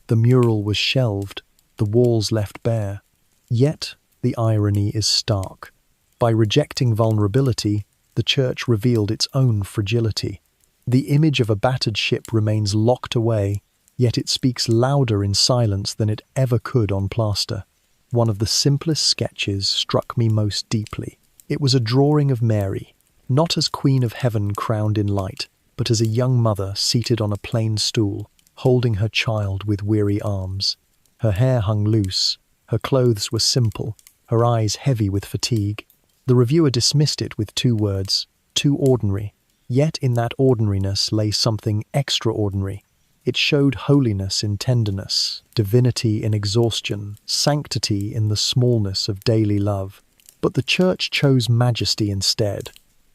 Speaker 1: The mural was shelved, the walls left bare. Yet, the irony is stark. By rejecting vulnerability, the church revealed its own fragility. The image of a battered ship remains locked away, yet it speaks louder in silence than it ever could on plaster. One of the simplest sketches struck me most deeply. It was a drawing of Mary, not as Queen of Heaven crowned in light, but as a young mother seated on a plain stool, holding her child with weary arms. Her hair hung loose, her clothes were simple, her eyes heavy with fatigue. The reviewer dismissed it with two words, too ordinary. Yet in that ordinariness lay something extraordinary. It showed holiness in tenderness, divinity in exhaustion, sanctity in the smallness of daily love. But the church chose majesty instead,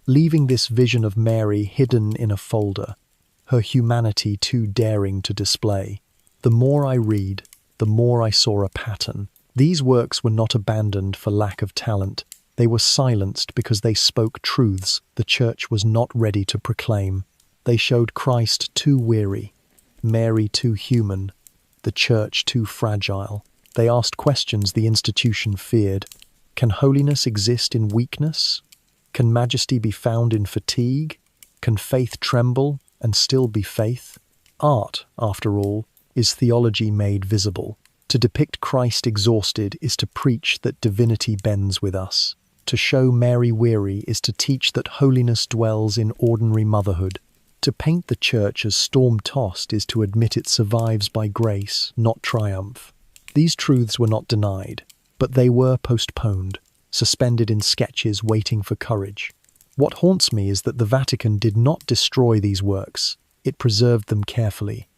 Speaker 1: leaving this vision of Mary hidden in a folder, her humanity too daring to display. The more I read, the more I saw a pattern. These works were not abandoned for lack of talent. They were silenced because they spoke truths the church was not ready to proclaim. They showed Christ too weary, Mary too human, the church too fragile. They asked questions the institution feared. Can holiness exist in weakness? Can majesty be found in fatigue? Can faith tremble and still be faith? Art, after all, is theology made visible. To depict Christ exhausted is to preach that divinity bends with us. To show Mary weary is to teach that holiness dwells in ordinary motherhood. To paint the church as storm-tossed is to admit it survives by grace, not triumph. These truths were not denied, but they were postponed, suspended in sketches waiting for courage. What haunts me is that the Vatican did not destroy these works. It preserved them carefully.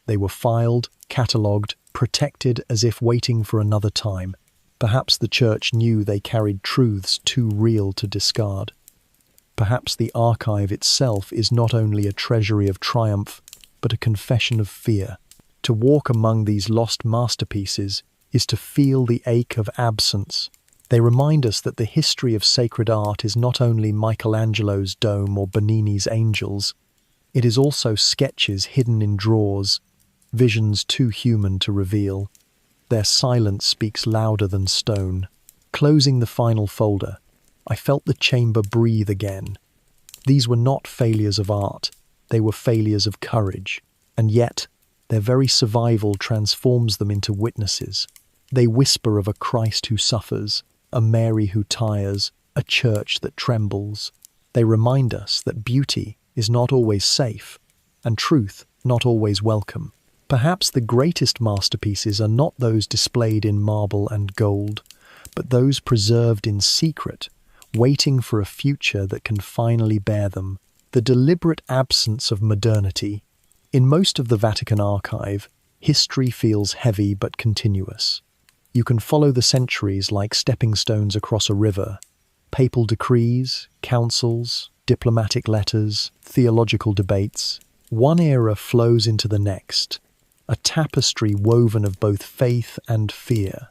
Speaker 1: They were filed, catalogued, protected as if waiting for another time. Perhaps the church knew they carried truths too real to discard. Perhaps the archive itself is not only a treasury of triumph, but a confession of fear. To walk among these lost masterpieces is to feel the ache of absence. They remind us that the history of sacred art is not only Michelangelo's dome or Bernini's angels. It is also sketches hidden in drawers, visions too human to reveal. their silence speaks louder than stone. Closing the final folder, I felt the chamber breathe again. These were not failures of art, they were failures of courage, and yet their very survival transforms them into witnesses. They whisper of a Christ who suffers, a Mary who tires, a church that trembles. They remind us that beauty is not always safe, and truth not always welcome. Perhaps the greatest masterpieces are not those displayed in marble and gold, but those preserved in secret, waiting for a future that can finally bear them. The deliberate absence of modernity. In most of the Vatican archive, history feels heavy but continuous. You can follow the centuries like stepping stones across a river. Papal decrees, councils, diplomatic letters, theological debates. One era flows into the next, a tapestry woven of both faith and fear.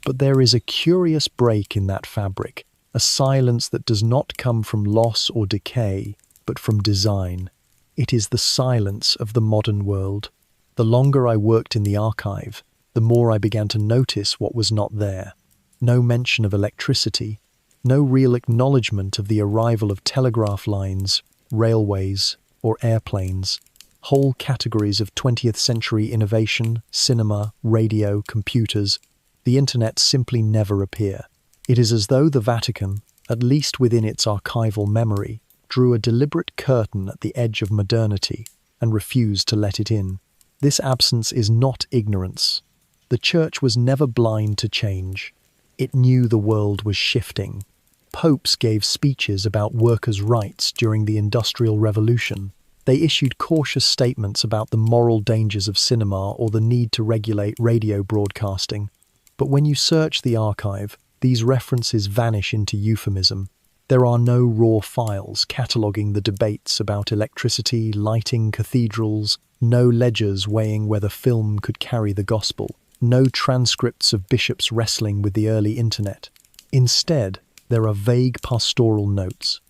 Speaker 1: But there is a curious break in that fabric, a silence that does not come from loss or decay, but from design. It is the silence of the modern world. The longer I worked in the archive, the more I began to notice what was not there. No mention of electricity, no real acknowledgement of the arrival of telegraph lines, railways, or airplanes. Whole categories of 20th century innovation, cinema, radio, computers, the internet simply never appear. It is as though the Vatican, at least within its archival memory, drew a deliberate curtain at the edge of modernity and refused to let it in. This absence is not ignorance. The Church was never blind to change. It knew the world was shifting. Popes gave speeches about workers' rights during the Industrial Revolution. They issued cautious statements about the moral dangers of cinema or the need to regulate radio broadcasting. But when you search the archive, these references vanish into euphemism. There are no raw files cataloguing the debates about electricity, lighting, cathedrals, no ledgers weighing whether film could carry the gospel, no transcripts of bishops wrestling with the early internet. Instead, there are vague pastoral notes.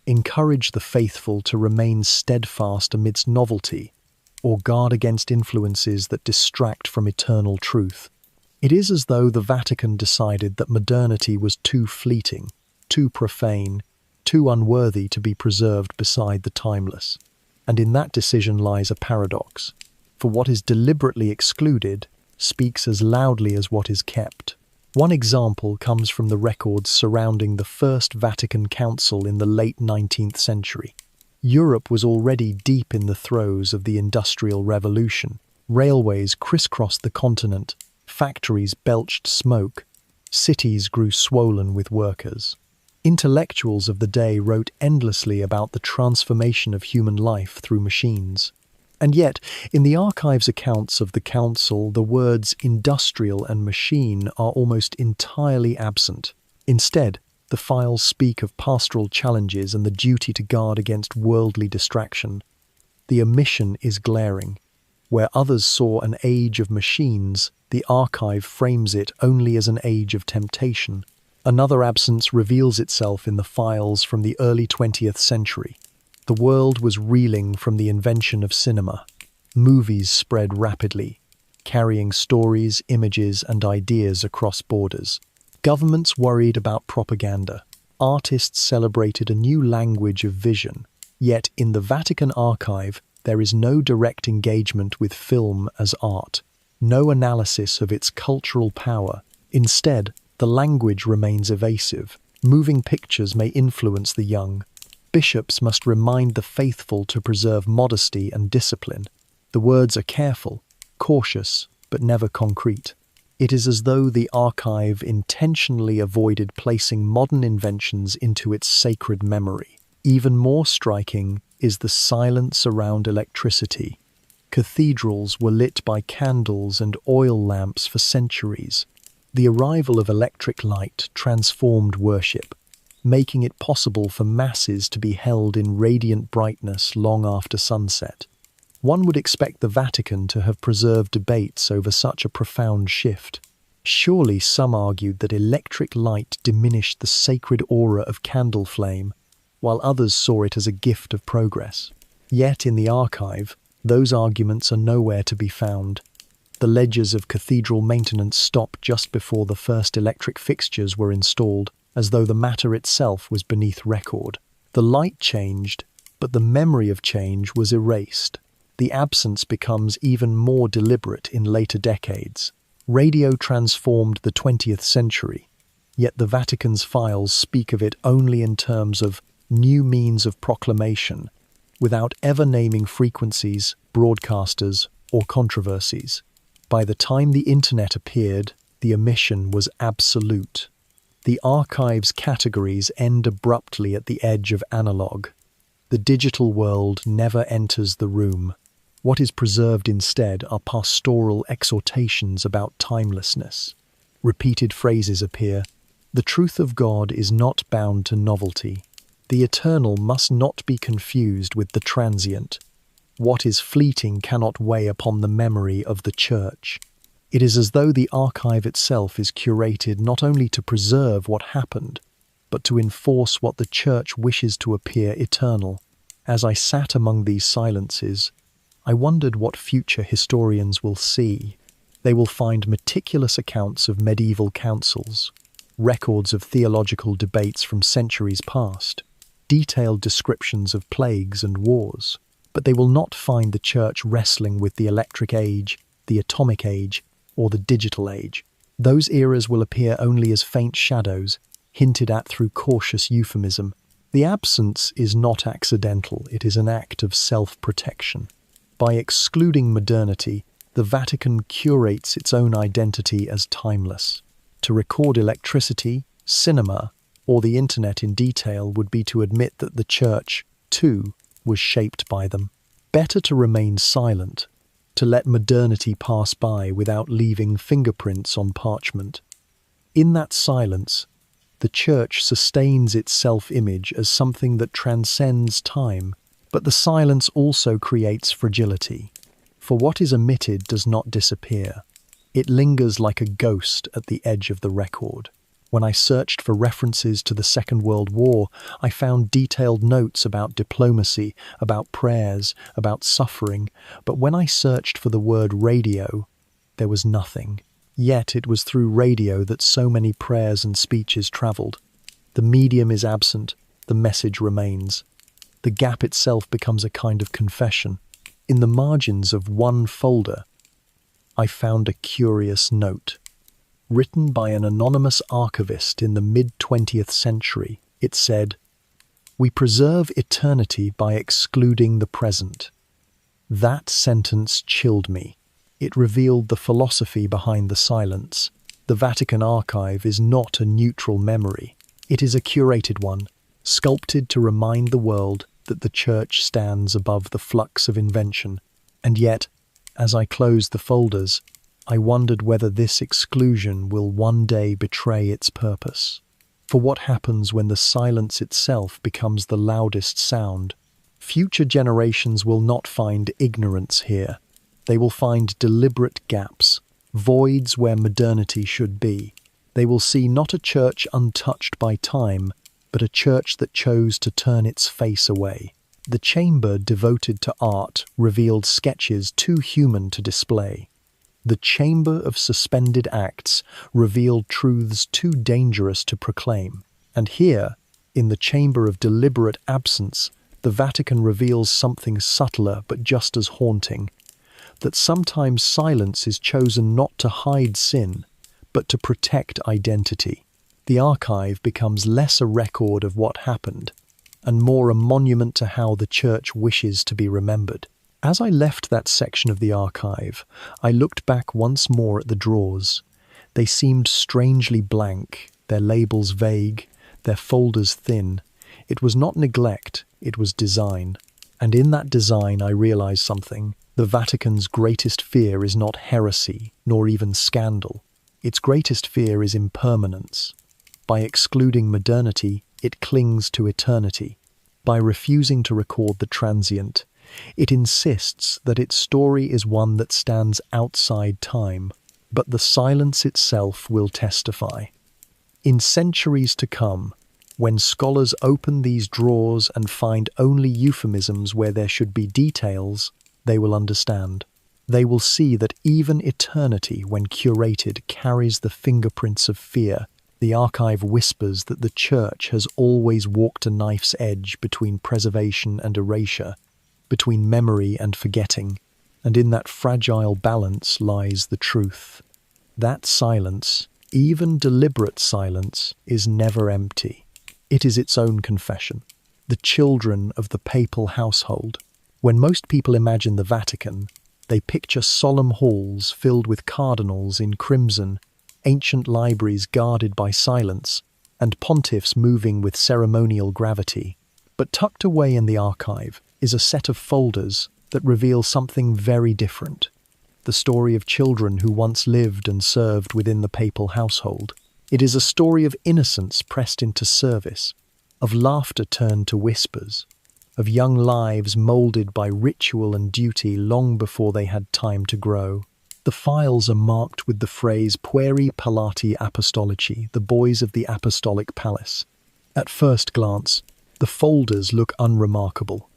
Speaker 1: Encourage the faithful to remain steadfast amidst novelty, or guard against influences that distract from eternal truth. It is as though the Vatican decided that modernity was too fleeting, too profane, too unworthy to be preserved beside the timeless. And in that decision lies a paradox, for what is deliberately excluded speaks as loudly as what is kept. One example comes from the records surrounding the First Vatican Council in the late 19th century. Europe was already deep in the throes of the Industrial Revolution. Railways crisscrossed the continent, factories belched smoke, cities grew swollen with workers. Intellectuals of the day wrote endlessly about the transformation of human life through machines. And yet, in the archive's accounts of the council, the words industrial and machine are almost entirely absent. Instead, the files speak of pastoral challenges and the duty to guard against worldly distraction. The omission is glaring. Where others saw an age of machines, the archive frames it only as an age of temptation. Another absence reveals itself in the files from the early 20th century. The world was reeling from the invention of cinema. Movies spread rapidly, carrying stories, images, and ideas across borders. Governments worried about propaganda. Artists celebrated a new language of vision. Yet in the Vatican archive, there is no direct engagement with film as art, no analysis of its cultural power. Instead, the language remains evasive. Moving pictures may influence the young. Bishops must remind the faithful to preserve modesty and discipline. The words are careful, cautious, but never concrete. It is as though the archive intentionally avoided placing modern inventions into its sacred memory. Even more striking is the silence around electricity. Cathedrals were lit by candles and oil lamps for centuries. The arrival of electric light transformed worship, making it possible for masses to be held in radiant brightness long after sunset. One would expect the Vatican to have preserved debates over such a profound shift. Surely some argued that electric light diminished the sacred aura of candle flame, while others saw it as a gift of progress. Yet in the archive, those arguments are nowhere to be found. The ledgers of cathedral maintenance stop just before the first electric fixtures were installed, as though the matter itself was beneath record. The light changed, but the memory of change was erased. The absence becomes even more deliberate in later decades. Radio transformed the 20th century, yet the Vatican's files speak of it only in terms of new means of proclamation, without ever naming frequencies, broadcasters, or controversies. By the time the internet appeared, the omission was absolute. The archive's categories end abruptly at the edge of analog. The digital world never enters the room. What is preserved instead are pastoral exhortations about timelessness. Repeated phrases appear. The truth of God is not bound to novelty. The eternal must not be confused with the transient. What is fleeting cannot weigh upon the memory of the Church. It is as though the archive itself is curated not only to preserve what happened, but to enforce what the Church wishes to appear eternal. As I sat among these silences, I wondered what future historians will see. They will find meticulous accounts of medieval councils, records of theological debates from centuries past, detailed descriptions of plagues and wars. But they will not find the Church wrestling with the electric age, the atomic age, or the digital age. Those eras will appear only as faint shadows, hinted at through cautious euphemism. The absence is not accidental, it is an act of self-protection. By excluding modernity, the Vatican curates its own identity as timeless. To record electricity, cinema, or the internet in detail would be to admit that the Church, too, was shaped by them. Better to remain silent, to let modernity pass by without leaving fingerprints on parchment. In that silence, the Church sustains its self-image as something that transcends time, but the silence also creates fragility. For what is omitted does not disappear. It lingers like a ghost at the edge of the record. When I searched for references to the Second World War, I found detailed notes about diplomacy, about prayers, about suffering, but when I searched for the word radio, there was nothing. Yet it was through radio that so many prayers and speeches travelled. The medium is absent, the message remains. The gap itself becomes a kind of confession. In the margins of one folder, I found a curious note. Written by an anonymous archivist in the mid-20th century, it said, "We preserve eternity by excluding the present." That sentence chilled me. It revealed the philosophy behind the silence. The Vatican archive is not a neutral memory. It is a curated one, sculpted to remind the world that the Church stands above the flux of invention. And yet, as I closed the folders, I wondered whether this exclusion will one day betray its purpose. For what happens when the silence itself becomes the loudest sound? Future generations will not find ignorance here. They will find deliberate gaps, voids where modernity should be. They will see not a church untouched by time, but a church that chose to turn its face away. The chamber devoted to art revealed sketches too human to display. The chamber of suspended acts revealed truths too dangerous to proclaim. And here, in the chamber of deliberate absence, the Vatican reveals something subtler but just as haunting, that sometimes silence is chosen not to hide sin, but to protect identity. The archive becomes less a record of what happened, and more a monument to how the Church wishes to be remembered. As I left that section of the archive, I looked back once more at the drawers. They seemed strangely blank, their labels vague, their folders thin. It was not neglect, it was design. And in that design I realized something. The Vatican's greatest fear is not heresy, nor even scandal. Its greatest fear is impermanence. By excluding modernity, it clings to eternity. By refusing to record the transient, it insists that its story is one that stands outside time, but the silence itself will testify. In centuries to come, when scholars open these drawers and find only euphemisms where there should be details, they will understand. They will see that even eternity, when curated, carries the fingerprints of fear. The archive whispers that the Church has always walked a knife's edge between preservation and erasure, between memory and forgetting, and in that fragile balance lies the truth. That silence, even deliberate silence, is never empty. It is its own confession. The children of the papal household. When most people imagine the Vatican, they picture solemn halls filled with cardinals in crimson, ancient libraries guarded by silence, and pontiffs moving with ceremonial gravity. But tucked away in the archive is a set of folders that reveal something very different. The story of children who once lived and served within the papal household. It is a story of innocence pressed into service, of laughter turned to whispers, of young lives moulded by ritual and duty long before they had time to grow. The files are marked with the phrase Pueri Palati Apostolici, the boys of the apostolic palace. At first glance, the folders look unremarkable.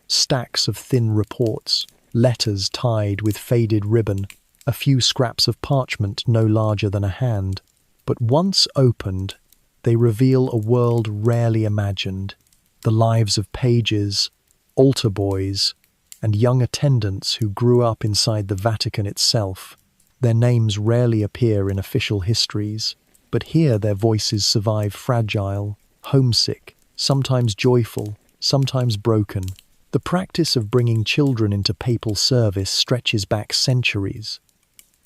Speaker 1: Stacks of thin reports, letters tied with faded ribbon, a few scraps of parchment no larger than a hand. But once opened, they reveal a world rarely imagined. The lives of pages, altar boys, and young attendants who grew up inside the Vatican itself. Their names rarely appear in official histories, but here their voices survive fragile, homesick, sometimes joyful, sometimes broken. The practice of bringing children into papal service stretches back centuries.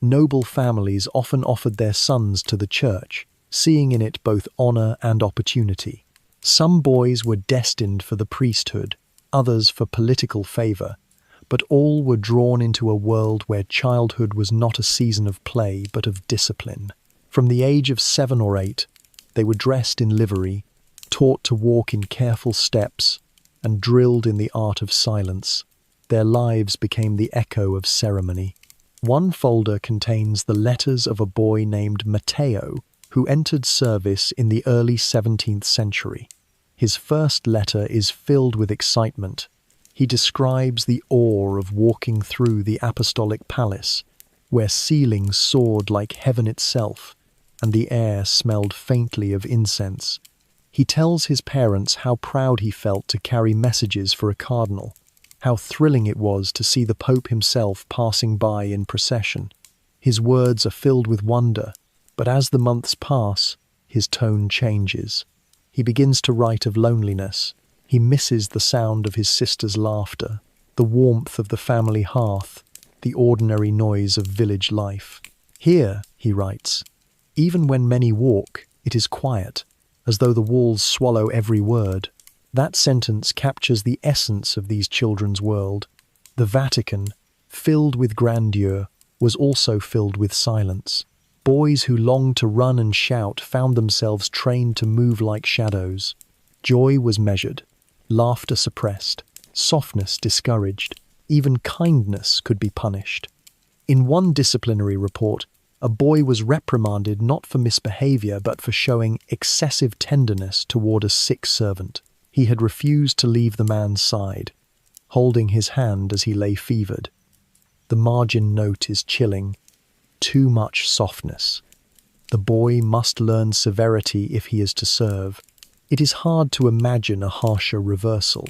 Speaker 1: Noble families often offered their sons to the Church, seeing in it both honor and opportunity. Some boys were destined for the priesthood, others for political favor, but all were drawn into a world where childhood was not a season of play but of discipline. From the age of 7 or 8, they were dressed in livery, taught to walk in careful steps, and drilled in the art of silence. Their lives became the echo of ceremony. One folder contains the letters of a boy named Matteo, who entered service in the early 17th century. His first letter is filled with excitement. He describes the awe of walking through the apostolic palace, where ceilings soared like heaven itself, and the air smelled faintly of incense. He tells his parents how proud he felt to carry messages for a cardinal, how thrilling it was to see the Pope himself passing by in procession. His words are filled with wonder, but as the months pass, his tone changes. He begins to write of loneliness. He misses the sound of his sister's laughter, the warmth of the family hearth, the ordinary noise of village life. Here, he writes, even when many walk, it is quiet, as though the walls swallow every word. That sentence captures the essence of these children's world. The Vatican, filled with grandeur, was also filled with silence. Boys who longed to run and shout found themselves trained to move like shadows. Joy was measured, laughter suppressed, softness discouraged, even kindness could be punished. In one disciplinary report, a boy was reprimanded not for misbehavior but for showing excessive tenderness toward a sick servant. He had refused to leave the man's side, holding his hand as he lay fevered. The margin note is chilling. Too much softness. The boy must learn severity if he is to serve. It is hard to imagine a harsher reversal.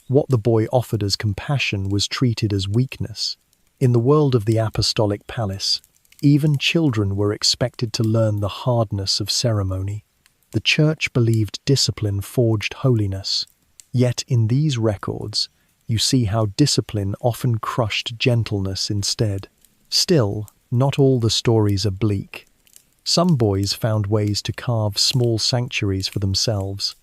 Speaker 1: What the boy offered as compassion was treated as weakness. In the world of the apostolic palace, even children were expected to learn the hardness of ceremony. The Church believed discipline forged holiness. Yet in these records, you see how discipline often crushed gentleness instead. Still, not all the stories are bleak. Some boys found ways to carve small sanctuaries for themselves.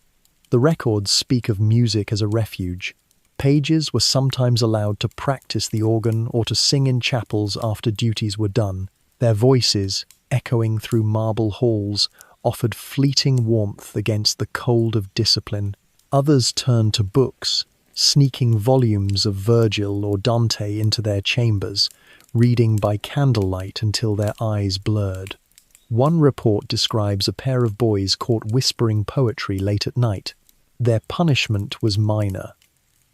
Speaker 1: The records speak of music as a refuge. Pages were sometimes allowed to practice the organ or to sing in chapels after duties were done. Their voices, echoing through marble halls, offered fleeting warmth against the cold of discipline. Others turned to books, sneaking volumes of Virgil or Dante into their chambers, reading by candlelight until their eyes blurred. One report describes a pair of boys caught whispering poetry late at night. Their punishment was minor,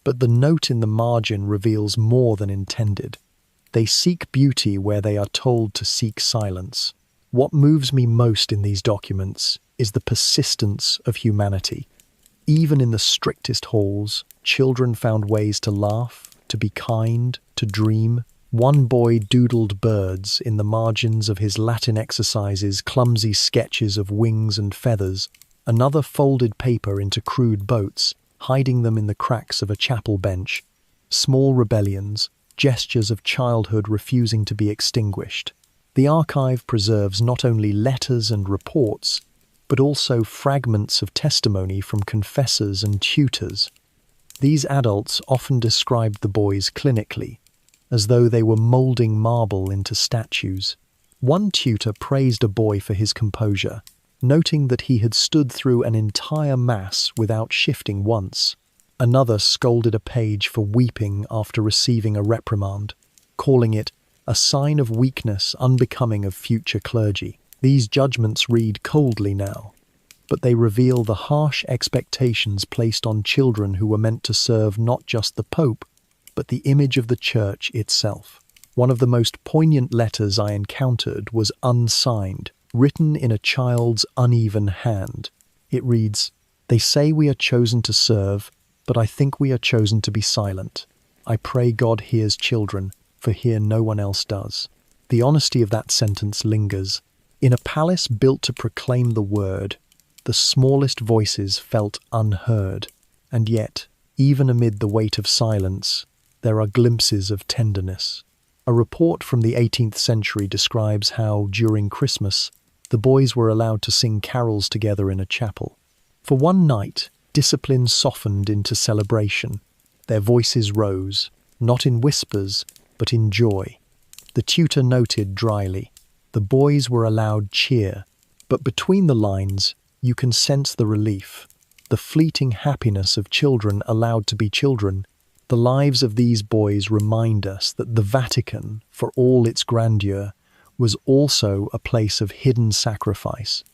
Speaker 1: but the note in the margin reveals more than intended. They seek beauty where they are told to seek silence. What moves me most in these documents is the persistence of humanity. Even in the strictest halls, children found ways to laugh, to be kind, to dream. One boy doodled birds in the margins of his Latin exercises, clumsy sketches of wings and feathers. Another folded paper into crude boats, hiding them in the cracks of a chapel bench. Small rebellions, gestures of childhood refusing to be extinguished. The archive preserves not only letters and reports, but also fragments of testimony from confessors and tutors. These adults often described the boys clinically, as though they were moulding marble into statues. One tutor praised a boy for his composure, noting that he had stood through an entire mass without shifting once. Another scolded a page for weeping after receiving a reprimand, calling it a sign of weakness unbecoming of future clergy. These judgments read coldly now, but they reveal the harsh expectations placed on children who were meant to serve not just the Pope, but the image of the Church itself. One of the most poignant letters I encountered was unsigned, written in a child's uneven hand. It reads, "They say we are chosen to serve, but I think we are chosen to be silent. I pray God hears children, for here no one else does." The honesty of that sentence lingers. In a palace built to proclaim the word, the smallest voices felt unheard. And yet, even amid the weight of silence, there are glimpses of tenderness. A report from the 18th century describes how, during Christmas, the boys were allowed to sing carols together in a chapel. For one night, discipline softened into celebration. Their voices rose, not in whispers, but in joy. The tutor noted dryly, the boys were allowed cheer, but between the lines, you can sense the relief, the fleeting happiness of children allowed to be children. The lives of these boys remind us that the Vatican, for all its grandeur, was also a place of hidden sacrifice.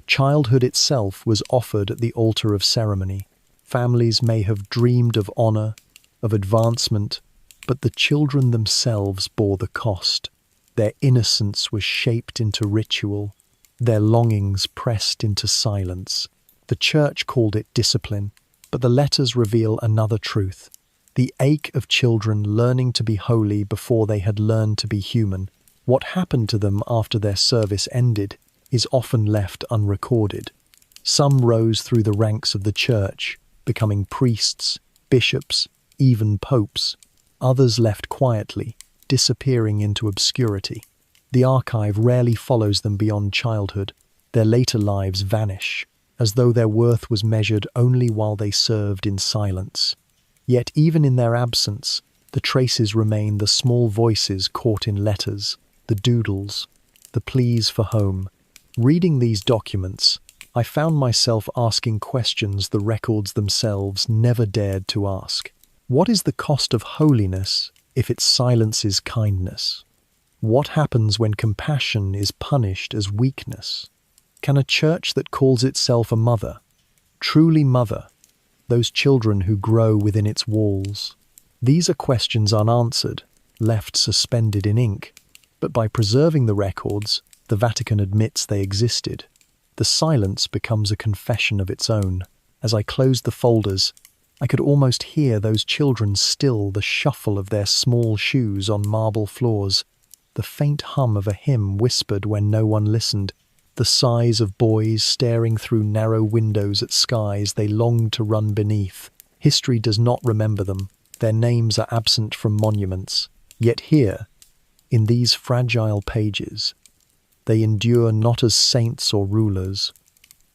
Speaker 1: Childhood itself was offered at the altar of ceremony. Families may have dreamed of honor, of advancement, but the children themselves bore the cost. Their innocence was shaped into ritual, their longings pressed into silence. The Church called it discipline, but the letters reveal another truth. The ache of children learning to be holy before they had learned to be human. What happened to them after their service ended is often left unrecorded. Some rose through the ranks of the Church, becoming priests, bishops, even popes. Others left quietly, disappearing into obscurity. The archive rarely follows them beyond childhood. Their later lives vanish, as though their worth was measured only while they served in silence. Yet even in their absence, the traces remain: the small voices caught in letters, the doodles, the pleas for home. Reading these documents, I found myself asking questions the records themselves never dared to ask. What is the cost of holiness if it silences kindness? What happens when compassion is punished as weakness? Can a church that calls itself a mother, truly mother, those children who grow within its walls? These are questions unanswered, left suspended in ink. But by preserving the records, the Vatican admits they existed. The silence becomes a confession of its own. As I closed the folders, I could almost hear those children still, the shuffle of their small shoes on marble floors, the faint hum of a hymn whispered when no one listened, the sighs of boys staring through narrow windows at skies they longed to run beneath. History does not remember them. Their names are absent from monuments. Yet here, in these fragile pages, they endure not as saints or rulers,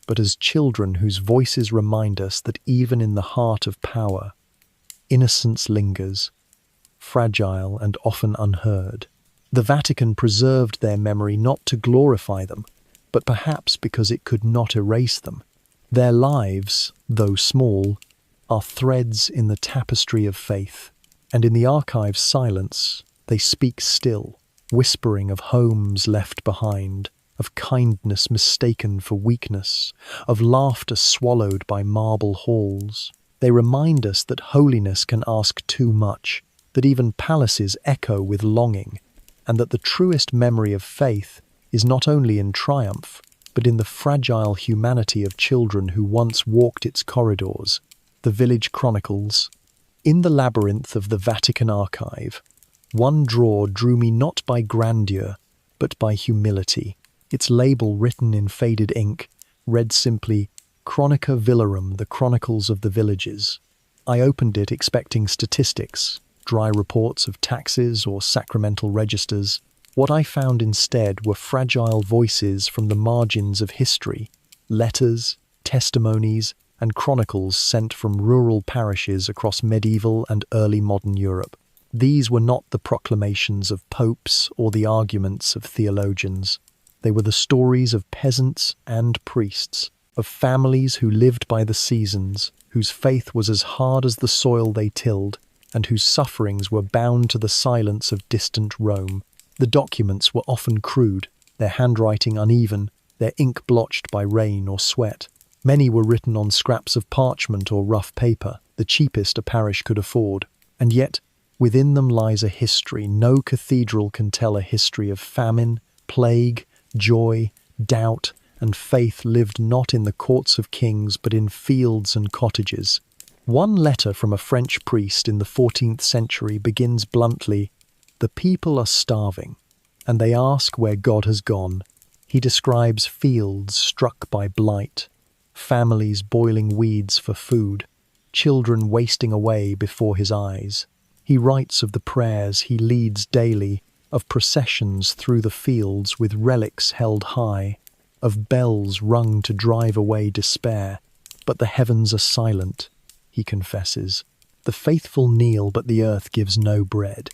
Speaker 1: but as children whose voices remind us that even in the heart of power, innocence lingers, fragile and often unheard. The Vatican preserved their memory not to glorify them, but perhaps because it could not erase them. Their lives, though small, are threads in the tapestry of faith, and in the archive's silence, they speak still, whispering of homes left behind, of kindness mistaken for weakness, of laughter swallowed by marble halls. They remind us that holiness can ask too much, that even palaces echo with longing, and that the truest memory of faith is not only in triumph, but in the fragile humanity of children who once walked its corridors. The Village Chronicles. In the labyrinth of the Vatican Archive, one drawer drew me not by grandeur, but by humility. Its label, written in faded ink, read simply, Chronica Villarum, the Chronicles of the Villages. I opened it expecting statistics, dry reports of taxes or sacramental registers. What I found instead were fragile voices from the margins of history, letters, testimonies, and chronicles sent from rural parishes across medieval and early modern Europe. These were not the proclamations of popes or the arguments of theologians. They were the stories of peasants and priests, of families who lived by the seasons, whose faith was as hard as the soil they tilled, and whose sufferings were bound to the silence of distant Rome. The documents were often crude, their handwriting uneven, their ink blotched by rain or sweat. Many were written on scraps of parchment or rough paper, the cheapest a parish could afford. And yet, within them lies a history. No cathedral can tell a history of famine, plague, joy, doubt, and faith lived not in the courts of kings but in fields and cottages. One letter from a French priest in the 14th century begins bluntly, "The people are starving, and they ask where God has gone." He describes fields struck by blight, families boiling weeds for food, children wasting away before his eyes. He writes of the prayers he leads daily, of processions through the fields with relics held high, of bells rung to drive away despair. But the heavens are silent, he confesses. The faithful kneel, but the earth gives no bread.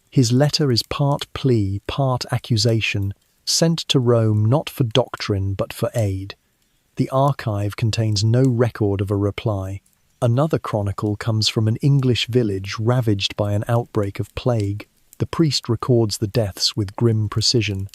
Speaker 1: His letter is part plea, part accusation, sent to Rome not for doctrine but for aid. The archive contains no record of a reply. Another chronicle comes from an English village ravaged by an outbreak of plague. The priest records the deaths with grim precision.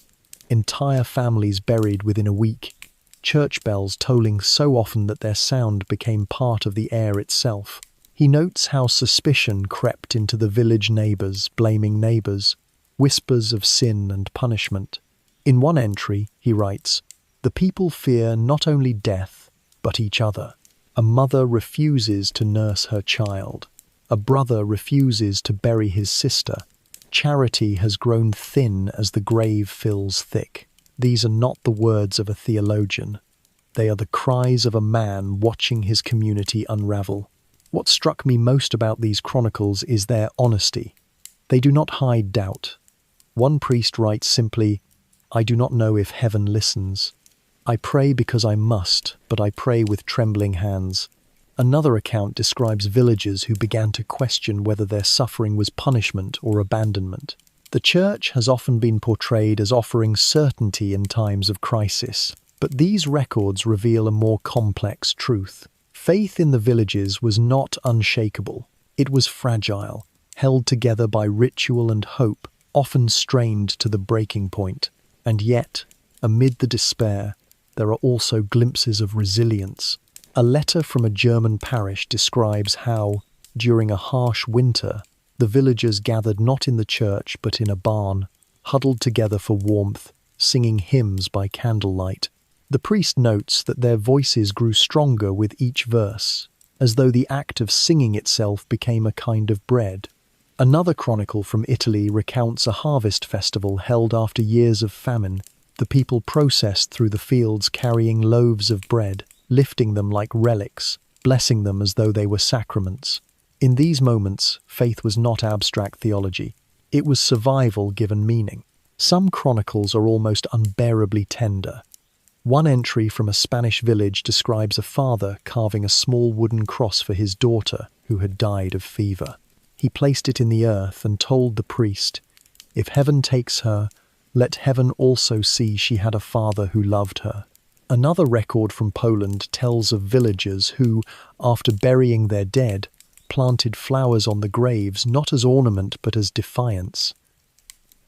Speaker 1: Entire families buried within a week, church bells tolling so often that their sound became part of the air itself. He notes how suspicion crept into the village neighbours, blaming neighbours, whispers of sin and punishment. In one entry, he writes, "The people fear not only death, but each other. A mother refuses to nurse her child. A brother refuses to bury his sister. Charity has grown thin as the grave fills thick." These are not the words of a theologian. They are the cries of a man watching his community unravel. What struck me most about these chronicles is their honesty. They do not hide doubt. One priest writes simply, "I do not know if heaven listens. I pray because I must, but I pray with trembling hands." Another account describes villagers who began to question whether their suffering was punishment or abandonment. The church has often been portrayed as offering certainty in times of crisis, but these records reveal a more complex truth. Faith in the villages was not unshakable. It was fragile, held together by ritual and hope, often strained to the breaking point. And yet, amid the despair, there are also glimpses of resilience. A letter from a German parish describes how, during a harsh winter, the villagers gathered not in the church but in a barn, huddled together for warmth, singing hymns by candlelight. The priest notes that their voices grew stronger with each verse, as though the act of singing itself became a kind of bread. Another chronicle from Italy recounts a harvest festival held after years of famine. The people processed through the fields carrying loaves of bread, lifting them like relics, blessing them as though they were sacraments. In these moments, faith was not abstract theology. It was survival given meaning. Some chronicles are almost unbearably tender. One entry from a Spanish village describes a father carving a small wooden cross for his daughter who had died of fever. He placed it in the earth and told the priest, "If heaven takes her, let heaven also see she had a father who loved her." Another record from Poland tells of villagers who, after burying their dead, planted flowers on the graves not as ornament but as defiance.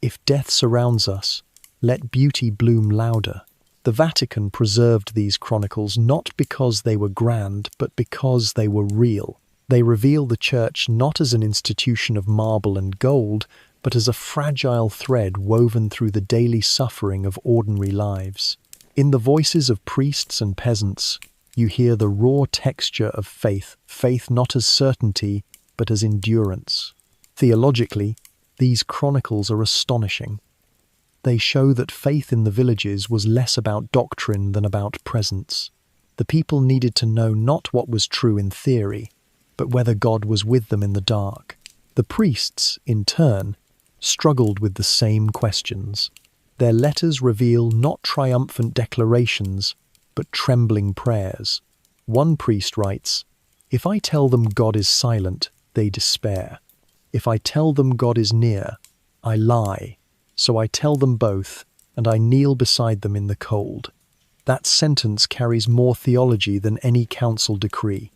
Speaker 1: "If death surrounds us, let beauty bloom louder." The Vatican preserved these chronicles not because they were grand, but because they were real. They reveal the Church not as an institution of marble and gold, but as a fragile thread woven through the daily suffering of ordinary lives. In the voices of priests and peasants, you hear the raw texture of faith, faith not as certainty, but as endurance. Theologically, these chronicles are astonishing. They show that faith in the villages was less about doctrine than about presence. The people needed to know not what was true in theory, but whether God was with them in the dark. The priests, in turn, struggled with the same questions. Their letters reveal not triumphant declarations, but trembling prayers. One priest writes, "If I tell them God is silent, they despair. If I tell them God is near, I lie. So I tell them both, and I kneel beside them in the cold." That sentence carries more theology than any council decree.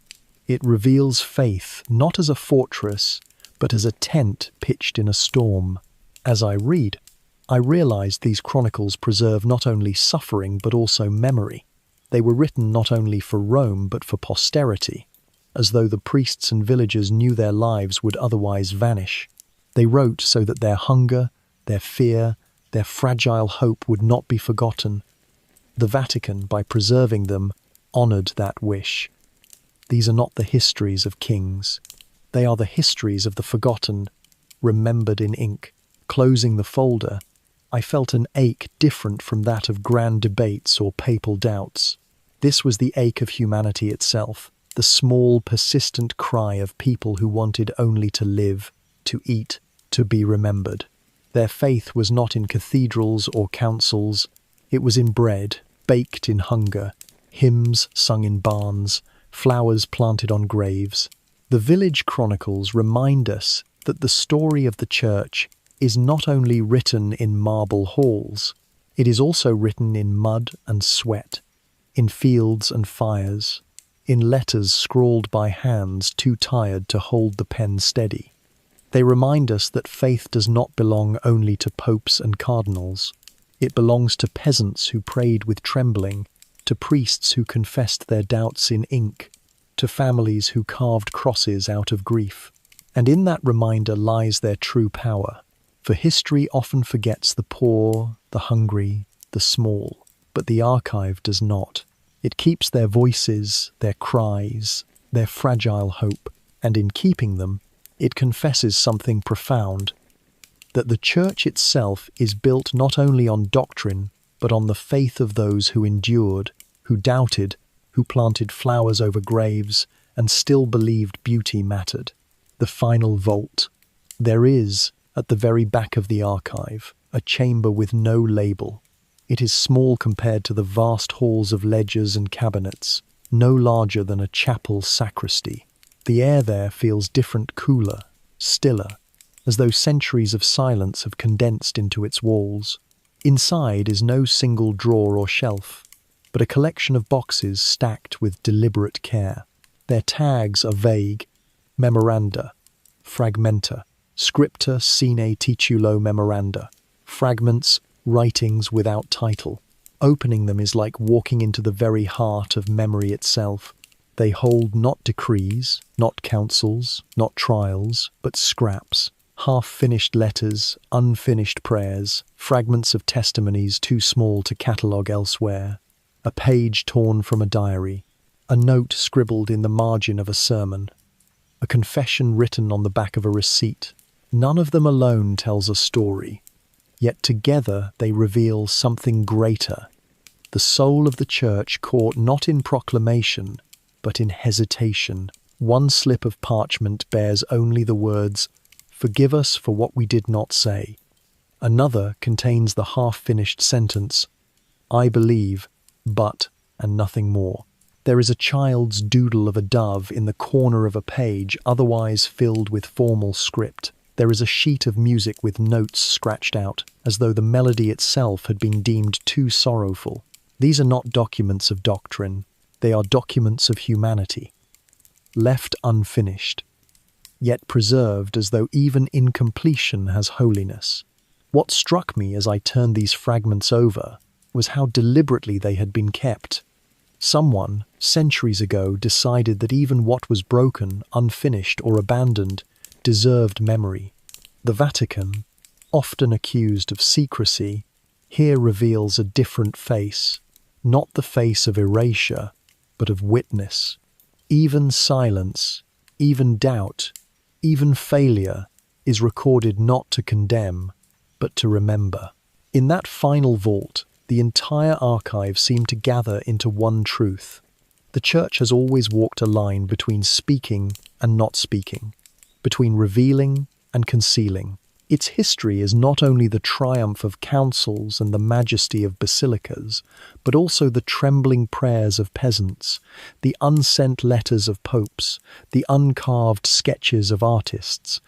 Speaker 1: It reveals faith not as a fortress, but as a tent pitched in a storm. As I read, I realize these chronicles preserve not only suffering but also memory. They were written not only for Rome but for posterity, as though the priests and villagers knew their lives would otherwise vanish. They wrote so that their hunger, their fear, their fragile hope would not be forgotten. The Vatican, by preserving them, honored that wish. These are not the histories of kings. They are the histories of the forgotten, remembered in ink. Closing the folder, I felt an ache different from that of grand debates or papal doubts. This was the ache of humanity itself, the small, persistent cry of people who wanted only to live, to eat, to be remembered. Their faith was not in cathedrals or councils. It was in bread, baked in hunger, hymns sung in barns, flowers planted on graves. The village chronicles remind us that the story of the Church is not only written in marble halls, it is also written in mud and sweat, in fields and fires, in letters scrawled by hands too tired to hold the pen steady. They remind us that faith does not belong only to popes and cardinals. It belongs to peasants who prayed with trembling, to priests who confessed their doubts in ink, to families who carved crosses out of grief. And in that reminder lies their true power. For history often forgets the poor, the hungry, the small, but the archive does not. It keeps their voices, their cries, their fragile hope, and in keeping them, it confesses something profound, that the Church itself is built not only on doctrine, but on the faith of those who endured, who doubted, who planted flowers over graves, and still believed beauty mattered. The final vault. There is, at the very back of the archive, a chamber with no label. It is small compared to the vast halls of ledgers and cabinets, no larger than a chapel sacristy. The air there feels different, cooler, stiller, as though centuries of silence have condensed into its walls. Inside is no single drawer or shelf, but a collection of boxes stacked with deliberate care. Their tags are vague: memoranda, fragmenta, scripta sine titulo memoranda, fragments, writings without title. Opening them is like walking into the very heart of memory itself. They hold not decrees, not councils, not trials, but scraps, half-finished letters, unfinished prayers, fragments of testimonies too small to catalogue elsewhere, a page torn from a diary, a note scribbled in the margin of a sermon, a confession written on the back of a receipt. None of them alone tells a story, yet together they reveal something greater. The soul of the Church caught not in proclamation, but in hesitation. One slip of parchment bears only the words, "Forgive us for what we did not say." Another contains the half-finished sentence, "I believe, but," and nothing more. There is a child's doodle of a dove in the corner of a page, otherwise filled with formal script. There is a sheet of music with notes scratched out, as though the melody itself had been deemed too sorrowful. These are not documents of doctrine. They are documents of humanity, left unfinished, yet preserved as though even incompletion has holiness. What struck me as I turned these fragments over was how deliberately they had been kept. Someone, centuries ago, decided that even what was broken, unfinished, or abandoned deserved memory. The Vatican, often accused of secrecy, here reveals a different face, not the face of erasure, but of witness. Even silence, even doubt, even failure is recorded not to condemn, but to remember. In that final vault, the entire archive seemed to gather into one truth. The Church has always walked a line between speaking and not speaking, between revealing and concealing. Its history is not only the triumph of councils and the majesty of basilicas, but also the trembling prayers of peasants, the unsent letters of popes, the uncarved sketches of artists,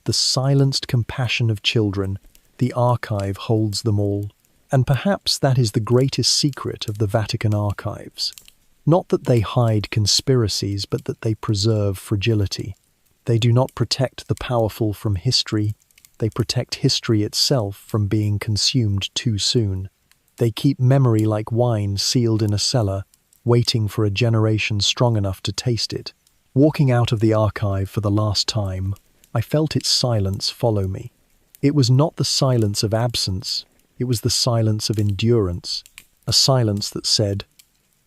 Speaker 1: the silenced compassion of children. The archive holds them all. And perhaps that is the greatest secret of the Vatican archives. Not that they hide conspiracies, but that they preserve fragility. They do not protect the powerful from history. They protect history itself from being consumed too soon. They keep memory like wine sealed in a cellar, waiting for a generation strong enough to taste it. Walking out of the archive for the last time, I felt its silence follow me. It was not the silence of absence. It was the silence of endurance, a silence that said,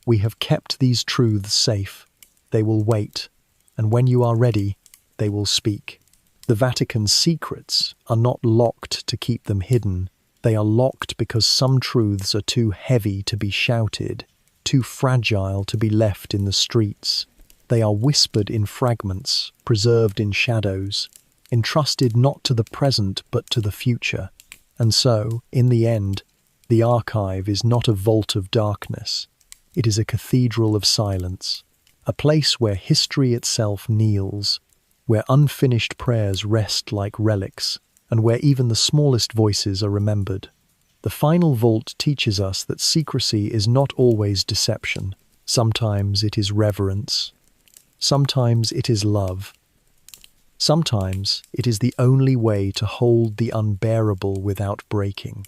Speaker 1: "We have kept these truths safe. They will wait, and when you are ready, they will speak." The Vatican's secrets are not locked to keep them hidden. They are locked because some truths are too heavy to be shouted, too fragile to be left in the streets. They are whispered in fragments, preserved in shadows, entrusted not to the present but to the future. And so, in the end, the archive is not a vault of darkness. It is a cathedral of silence, a place where history itself kneels, where unfinished prayers rest like relics, and where even the smallest voices are remembered. The final vault teaches us that secrecy is not always deception. Sometimes it is reverence. Sometimes it is love. Sometimes it is the only way to hold the unbearable without breaking.